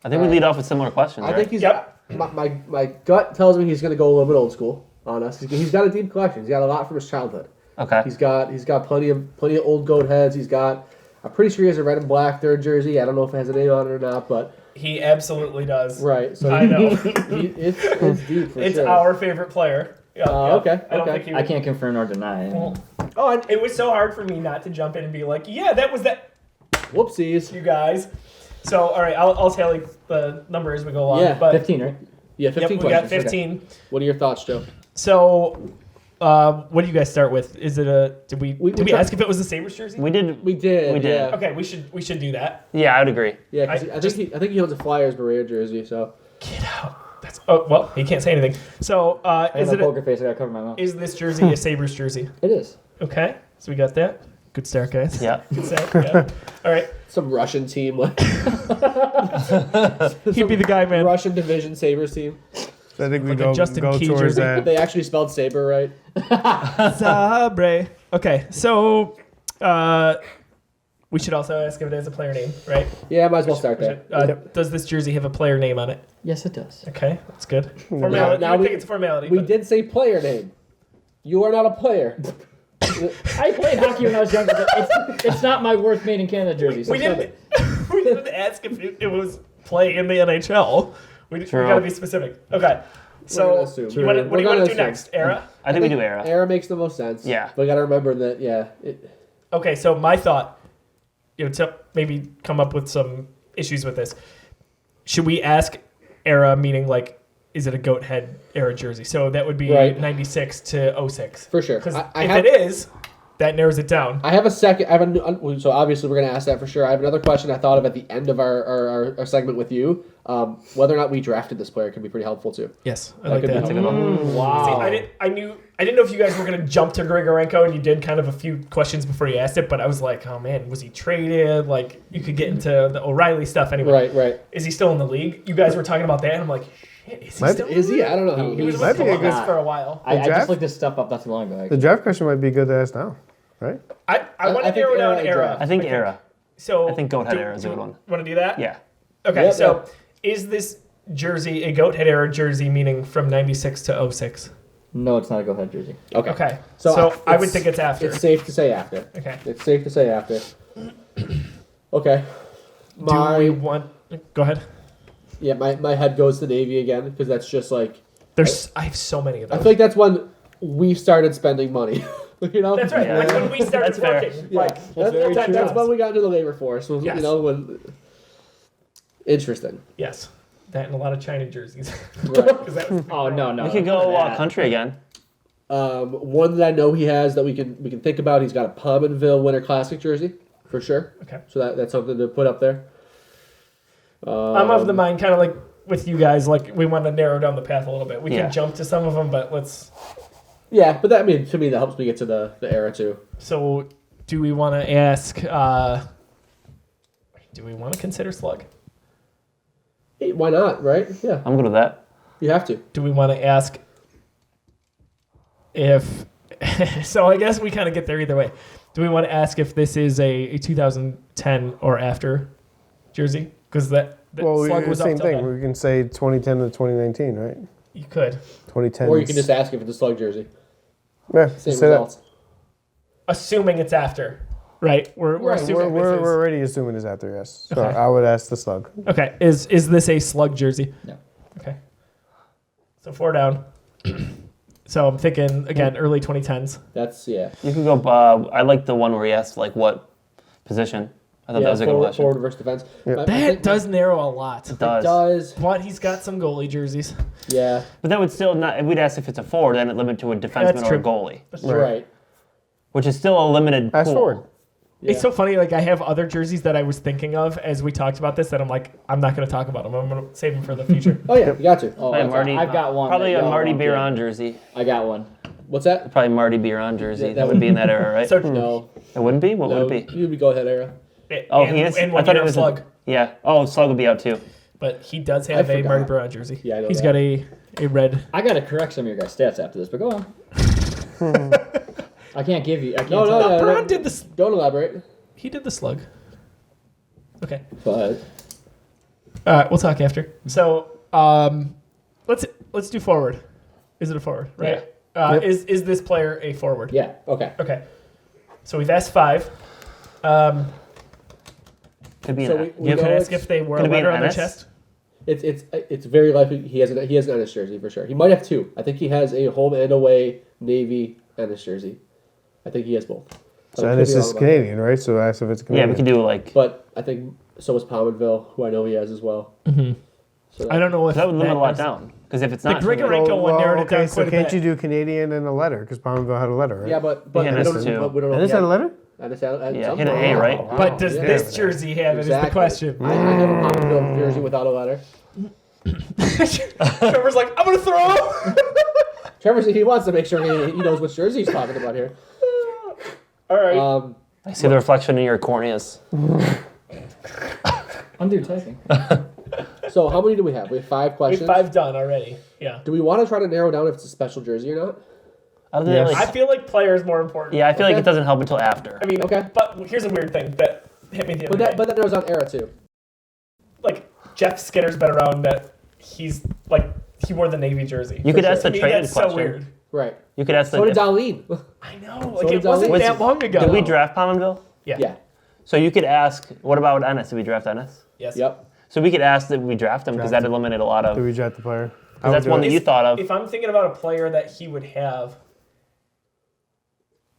I think we lead off with similar questions, I right? think he's. Yep. My gut tells me he's going to go a little bit old school on us. He's got a deep collection. He's got a lot from his childhood. Okay. He's got plenty of old goat heads. I'm pretty sure he has a red and black third jersey. I don't know if it has a name on it or not, but He absolutely does. right. So I know. it's deep for It's sure. our favorite player. Yep, okay, I don't okay. think he I would. can't confirm nor deny. Oh, and It was so hard for me not to jump in and be like, yeah, that was that, whoopsies. you guys. So, all right, I'll tally the number as we go along. Yeah, but 15, right? Yeah, 15 yep, we got questions. 15. What are your thoughts, Joe? So, what do you guys start with? Is it did we we ask if it was a Sabres jersey? We did. We did. We did. Yeah. Okay, we should do that. Yeah, I would agree. Yeah, 'cause I I think he owns a Flyers Berea jersey. So Get out. That's well, he can't say anything. So, I have is a it poker face. I gotta cover my mouth. is this jersey a Sabres jersey? It is. Okay, so we got that. Good start, guys. Yeah. Good start. Yeah. All right, some Russian team, like he'd be the guy, man. Russian Division Sabres team. I think we Like a go Justin Key towards jersey. that. They actually spelled saber right. Sabre. Okay, so we should also ask if it has a player name, right? Yeah, might as well start there. Does this jersey have a player name on it? Yes, it does. Okay, that's good. Formality. Now I we- think it's a formality. We but did say player name. You are not a player. I played hockey when I was younger, but it's not my worth made in Canada jersey. So We stop didn't. it. We didn't ask if it was playing in the NHL. We True. got to be specific. Okay. So gonna assume. what do We're you want to gonna do assume. next? Era. I think we do era. Era makes the most sense. Yeah. But you gotta remember that, yeah. Okay. So my thought, to maybe come up with some issues with this. Should we ask era, meaning like, is it a goat head era jersey? So that would be Right. 96 to 06. For sure. Because I if have- it is, that narrows it down. I have a second. So obviously we're gonna ask that for sure. I have another question I thought of at the end of our segment with you. Whether or not we drafted this player could be pretty helpful too. Yes, I That like could be that. helpful. See, Wow. I didn't know if you guys were gonna jump to Grigorenko, and you did kind of a few questions before you asked it. But I was like, oh man, was he traded? Like you could get into the O'Reilly stuff anyway. Right. Is he still in the league? You guys were talking about that, and I'm like, shit, is he Might- still? Is he? I don't know. He was Might with be a good- Columbus for a while. I draft? just looked this stuff up not too long ago. The Actually. draft question might be good to ask now, right? I want I to think narrow down era and era. draft. I think era. So I think goat head era is a good one. Want to do that? Yeah. Okay. Yep, So is this jersey a goat head era jersey, meaning from 96 to 06? No, it's not a go-ahead jersey. Okay. Okay. So, So I would think it's after. It's safe to say after. Okay. It's safe to say after. Okay. Do we want? Go ahead. Yeah, my head goes to Navy again because that's just like I have so many of I those. feel like that's when we started spending money. You know. That's right. Yeah. Like when we started That's fair. working. Yeah, Like that's, full-time that's jobs. when we got into the labor force. Was, Yes. You know when. Interesting. Yes. That and a lot of China jerseys. Right. 'Cause that was Oh no! We could go country again. One that I know he has that we can think about. He's got a Pominville Winter Classic jersey for sure. Okay. So that's something to put up there. I'm of the mind, kind of like with you guys, like we want to narrow down the path a little bit. We Yeah. can jump to some of them, but let's. Yeah, but that to me that helps me get to the era too. So, do we want to ask? Do we want to consider Slug? Hey, why not? Right? Yeah, I'm good with that. you have to. Do we want to ask if? So I guess we kind of get there either way. Do we want to ask if this is a 2010 or after jersey? Because that Well, Slug was same up till thing. then. We can say 2010 to 2019, right? You could, 2010. Or you can just ask if it's a Slug jersey. yeah, Same say that. results. assuming it's after, right? We're Right, assuming We're this is. already assuming it's after, yes. So Okay. I would ask the Slug. Okay, is this a Slug jersey? No. Okay. So 4 down. So I'm thinking again early 2010s. That's yeah. You could go. I like the one where he asked like what position. I thought that was a good forward, question. forward versus defense. Yeah. I That think does narrow a lot. It it does. does. But he's got some goalie jerseys. Yeah, But that would still not. If we'd ask if it's a forward, then it limit to a defenseman That's or a true. goalie, right. which is still a limited Ask pool. forward. Yeah. It's so funny. Like I have other jerseys that I was thinking of as we talked about this that I'm like, I'm not going to talk about them. I'm going to save them for the future. Oh yeah, you got to. Oh, Hey, I've Marty- I've got one. Probably that a y'all Marty won't get. Biron jersey. I got one. What's that? Probably Marty Biron jersey. That That would be in that era, right? So No, It wouldn't be. What no. would it be? You go ahead, Era. Oh, and, he is. And I one thought year it was Slug. Yeah. Oh, Slug would be out too. But he does have I a forgot. Marty Brown jersey. Yeah, I know He's that. got a red. I gotta correct some of your guys' stats after this, but go on. I can't give you. I can't No, tell no, you. no. Brown did this. Don't elaborate. He did the Slug. Okay. But All right, we'll talk after. So, let's do forward. Is it a forward? Right. Yep. Is this player a forward? Yeah. okay. Okay. So we've asked 5. Could be. So an, we You know can ask it's- if they wore a Could it be an letter on their NS? chest. It's very likely he has an Ennis jersey for sure. He might have 2. I think he has a home and away Navy Ennis jersey. I think he has both. So I could this be is wrong about Canadian, right? So ask if it's Yeah, Canadian. we could do like. that. But I think so is Pominville, who I know he has as well. Mm-hmm. So I don't know if That would limit a lot is- down. Because if it's The not. Grigorenko one narrowed it down so quite a can't bit. you do Canadian and a letter? Because Pominville had a letter, right? Yeah, but Yeah, we that's don't, too. but we don't know. And if this he had a had- letter? Yeah, hit an A, right? But does Yeah. this jersey have it? Is the Exactly. question. I have a Pominville jersey without a letter. Trevor's like, I'm gonna throw. Trevor, he wants to make sure he knows which jersey he's talking about here. All right. I see the reflection in your corneas. Undo typing. So how many do we have? We have 5 we questions. have 5 done already. Yeah. Do we want to try to narrow down if it's a special jersey or not? I don't think Yes. that really- I feel like player is more important. yeah, I feel like Okay. it doesn't help until after. I mean, Okay. But here's a weird thing that hit me the other day. But that narrows down era too. Like Jeff Skinner's been around that he's like he wore the Navy jersey. You could ask I the mean, traded that's question. so weird. Right. You could ask the. So did Darlene. I know. Like did it wasn't Dolly. that long ago. Did we draft Pominville? Yeah. Yeah. So you could ask, what about Ennis? Did we draft Ennis? Yes. Yep. So we could ask that we draft him because that eliminated a lot of. Do we draft the player? Because that's one that you thought of. If I'm thinking about a player that he would have,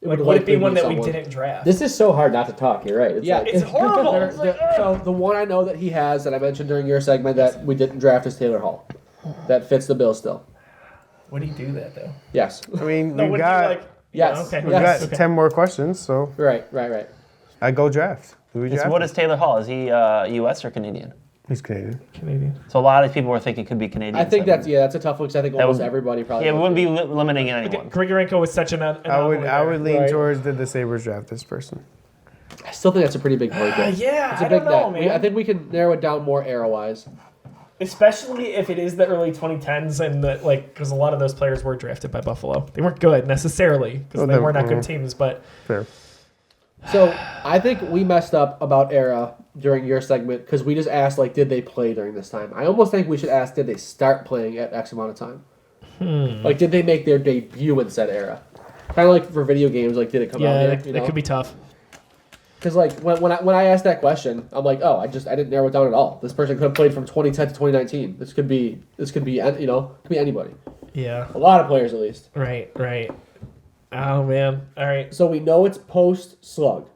It like, would would it be likely one that someone. we didn't draft? This is so hard not to talk. You're right. It's Yeah, like, It's horrible. There- It's like, so the one I know that he has that I mentioned during your segment that we didn't draft is Taylor Hall. That fits the bill still. Would he do that though? Yes. I mean, No, we would got, he like? Yes. Yeah, okay. we Yes. got Okay. 10 more questions, so Right. I go draft. Do we It's, draft? what him? is Taylor Hall? Is he U.S. or Canadian? He's Canadian. Canadian. So a lot of people were thinking it could be Canadian. I think so- that's a tough one because I think That almost would- everybody probably. Yeah, we wouldn't be limiting anyone. Grigorenko was such an anomaly. I would lean Right. towards did the Sabres draft this person? I still think that's a pretty big blanket. Yeah, It's a I big don't know, net. man. I think we can narrow it down more era wise. Especially if it is the early 2010s and the, like, because a lot of those players were drafted by Buffalo. They weren't good necessarily because Oh, they they- were not good mhm. teams, but Fair. So I think we messed up about era during your segment because we just asked like, did they play during this time? I almost think we should ask, did they start playing at X amount of time? Like, did they make their debut in said era? Kind of like for video games, like, did it come out Yeah, here? it could be tough. Because like when I asked that question, I'm like, oh, I didn't narrow it down at all. This person could have played from 2010 to 2019. This could be could be anybody. Yeah. A lot of players at least. Right. Oh man. All right. So we know it's post slug.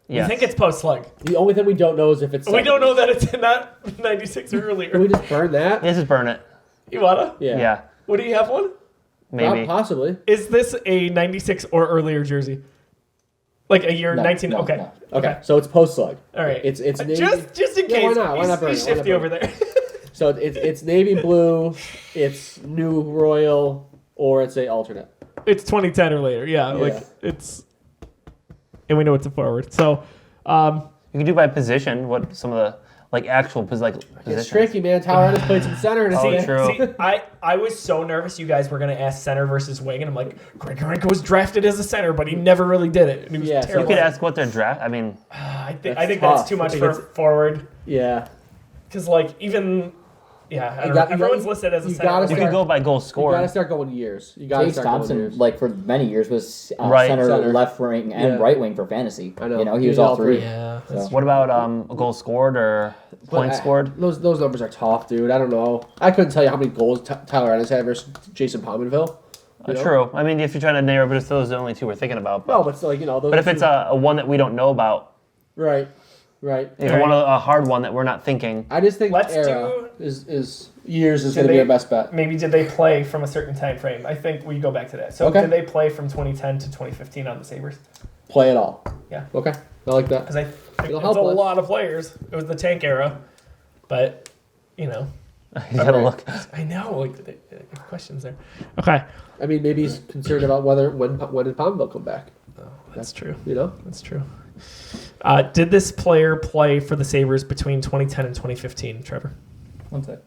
You think it's post slug? The only thing we don't know is if it's. We don't know that it's not 96 or earlier. Can we just burn that? Let's just burn it. You wanna? Yeah. What do you have one? Maybe. Possibly. Is this a 96 or earlier jersey? Like a year 19? Okay. No. Okay. So it's post slug. All right. It's navy. just in case. Yeah, why not? Why not burn He's it? Why not shifty burn over there. So it's navy blue, it's new royal, or it's a alternate. It's 2010 or later. Yeah. Like it's, and we know it's a forward. So, You can do by position. What some of the actual positions. It's tricky, man. Tyler Ennis played some center in his Oh, game. true. See, I was so nervous you guys were going to ask center versus wing, and I'm like, Grigorenko was drafted as a center, but he never really did it. And he was Yeah, so You terrible. could ask what their draft. I mean, I think That's that's tough. too much I think for it's- forward. Yeah. Because, like, even, I don't got- know. Everyone's listed as a you center. gotta you start- could go by goal You gotta scored. start going years. You gotta Chase start going Thompson, years. like for many years, was Right. center, Center. left wing, and Yeah. right wing for fantasy. I know. You know, he He was was all all three. Yeah. So. What about a goal scored or points scored? Those numbers are tough, dude. I don't know. I couldn't tell you how many goals Tyler Ennis had versus Jason Pominville. You know? True. I mean, if you're trying to narrow, but those are the only two we're thinking about. Well, but still, those. But if it's a one that we don't know about, right. if you want a hard one that we're not thinking, I just think Let's era do- is years is Did going to be they- our best bet. Maybe did they play from a certain time frame? I think we go back to that. So Okay. did they play from 2010 to 2015 on the Sabres? Play it all. Yeah. Okay. I like that. Because I think It'll it's help a us. lot of players. It was the tank era, but you gotta look. I know. Like the questions there. Okay. I mean, maybe he's concerned about when did Pominville come back. That's true. That's true. Did this player play for the Sabres between 2010 and 2015, Trevor? One sec.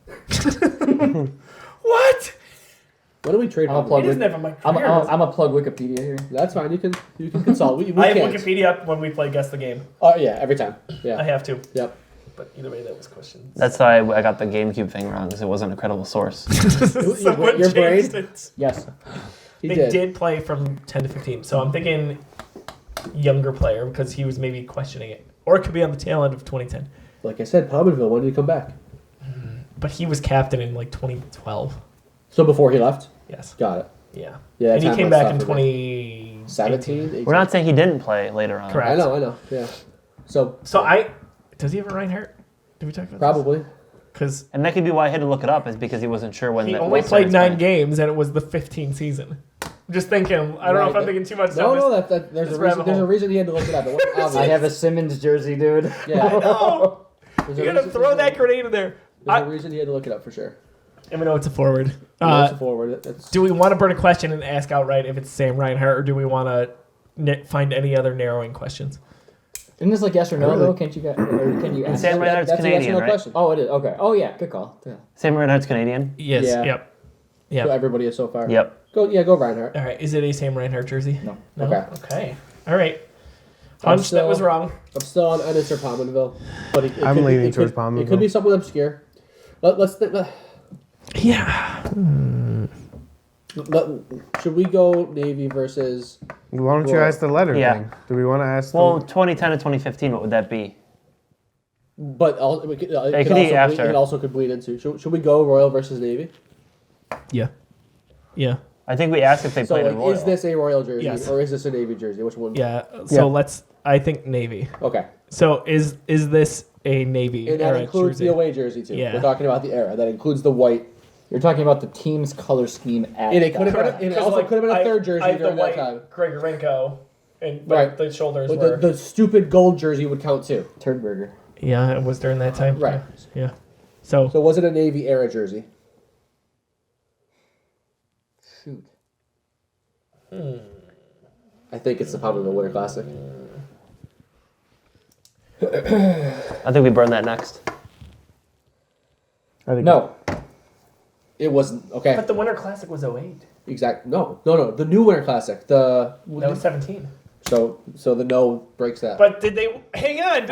What? What do we trade? I'll Pominville? plug He doesn't Wik- have a mic. I'm gonna plug Wikipedia here. That's fine. You can consult. We I have can't. Wikipedia up when we play Guess the Game. Oh yeah, every time. I Yeah. have to. Yep. But either way, that was questions. That's why I got the GameCube thing wrong because it wasn't a credible source. Someone your changed brain? it. Yes. He They did. did play from 10 to 15, so I'm thinking younger player because he was maybe questioning it. Or it could be on the tail end of 2010. Like I said, Pominville. When did he come back? But he was captain in like 2012. So before he left. Yes. Got it. Yeah. Yeah. And he time came was back tough in for me. 2017. 17. We're not saying he didn't play later on. Correct. I know. Yeah. So Does he have a Reinhardt? Did we talk about probably. Because And that could be why I had to look it up, is because he wasn't sure when he that only Western played is 9 playing. games and it was the 15th season. Just thinking. I don't know if I'm thinking too much. No, numbers. there's It's a reason. rabbit There's a hole. reason he had to look it up. It wasn't obvious. I have a Simmons jersey, dude. Yeah. No. There's a You gotta reason- throw that grenade in there. There's a reason he had to look it up for sure. And we know it's a forward. That's a forward. That's Do we want to burn a question and ask outright if it's Sam Reinhart, or do we want to find any other narrowing questions? Isn't this like yes or no Really? though? Can't you get? Or can you ask? Sam Reinhart's that's a yes or Canadian, no right? question. Oh, it is. Okay. Oh yeah. Good call. Yeah. Sam Reinhardt's Canadian. Yes. Yeah. Yep. So Yep. everybody is so far. Yep. Go Reinhardt. All right. Is it a Sam Reinhart jersey? No. No. Okay. Okay. All right. Hunch that was wrong. I'm still on Ennis or Pominville, but it I'm could be- leaning it towards could- It Pominville. could be something obscure. Let's think. Yeah. Should we go Navy versus? Why don't you Well, ask the letter yeah. thing? Do we want to ask? Well, 2010 to 2015, what would that be? But it could be also after. bleed, it also could bleed into. Should we go Royal versus Navy? Yeah. Yeah. I think we asked if they So played in Royal. is this a Royal jersey Yes. or is this a Navy jersey? Which one? Yeah. Yeah. So let's. I think Navy. Okay. So is this a Navy And that era includes jersey? the away jersey too. Yeah. We're talking about the era. That includes the white. You're talking about the team's color scheme at. And it could have Correct. been. And it 'Cause, also like, could have been a third jersey I have during the that white time. Grigorenko, and but Right. the shoulders But were. the stupid gold jersey would count too. Turdberger. Yeah, it was during that time. Right. Yeah. So So was it a Navy era jersey? Shoot. I think it's the Pominville Winter Classic. I think we burn that next. I think No. It wasn't okay. But the Winter Classic was 08. Exact. No. The new Winter Classic. That was 17. So the no breaks that. But did they hang on?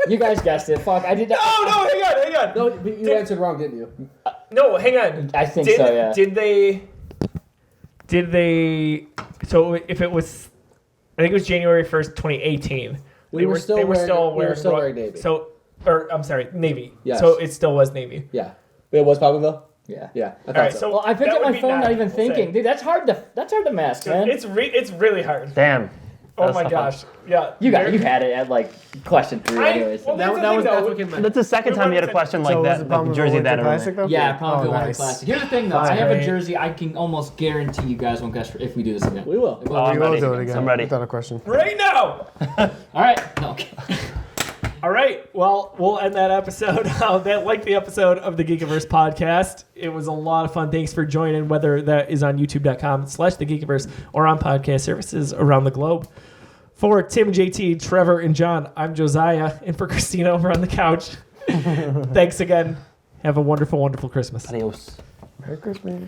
You guys guessed it. Fuck. I did not. No, hang on. no, but you answered wrong, didn't you? No, hang on. I think Did, so. Yeah. Did they did they? So if it was, I think it was January 1st, 2018. We were still wearing Navy. So, or I'm sorry, Navy. Yes. So it still was Navy. Yeah. It was Poppyville? Yeah. Yeah. I thought All right, so. so Well, I picked that up would my be phone, not 9, even we'll thinking. say. Dude, that's hard to mask, man. It's really hard. Damn. Oh That's my tough. gosh. Yeah. You had it at like question 3 anyways. well, That was what came That's the second time you had a question like So was that. the Like Palm the of jersey Winter that Classic, though? Yeah, probably Oh, one nice. classic. Here's the thing, though. That's I have great. a jersey. I can almost guarantee you guys won't guess if we do this again. We will. Oh, I'm We will ready. do it again. I'm ready. Without a question. Right now. All right. No, okay. All right. Well, we'll end that episode. Like the episode of the Geekiverse podcast. It was a lot of fun. Thanks for joining, whether that is on youtube.com/the Geekiverse or on podcast services around the globe. For Tim, JT, Trevor, and John, I'm Josiah. And for Christina over on the couch, thanks again. Have a wonderful, wonderful Christmas. Adios. Merry Christmas.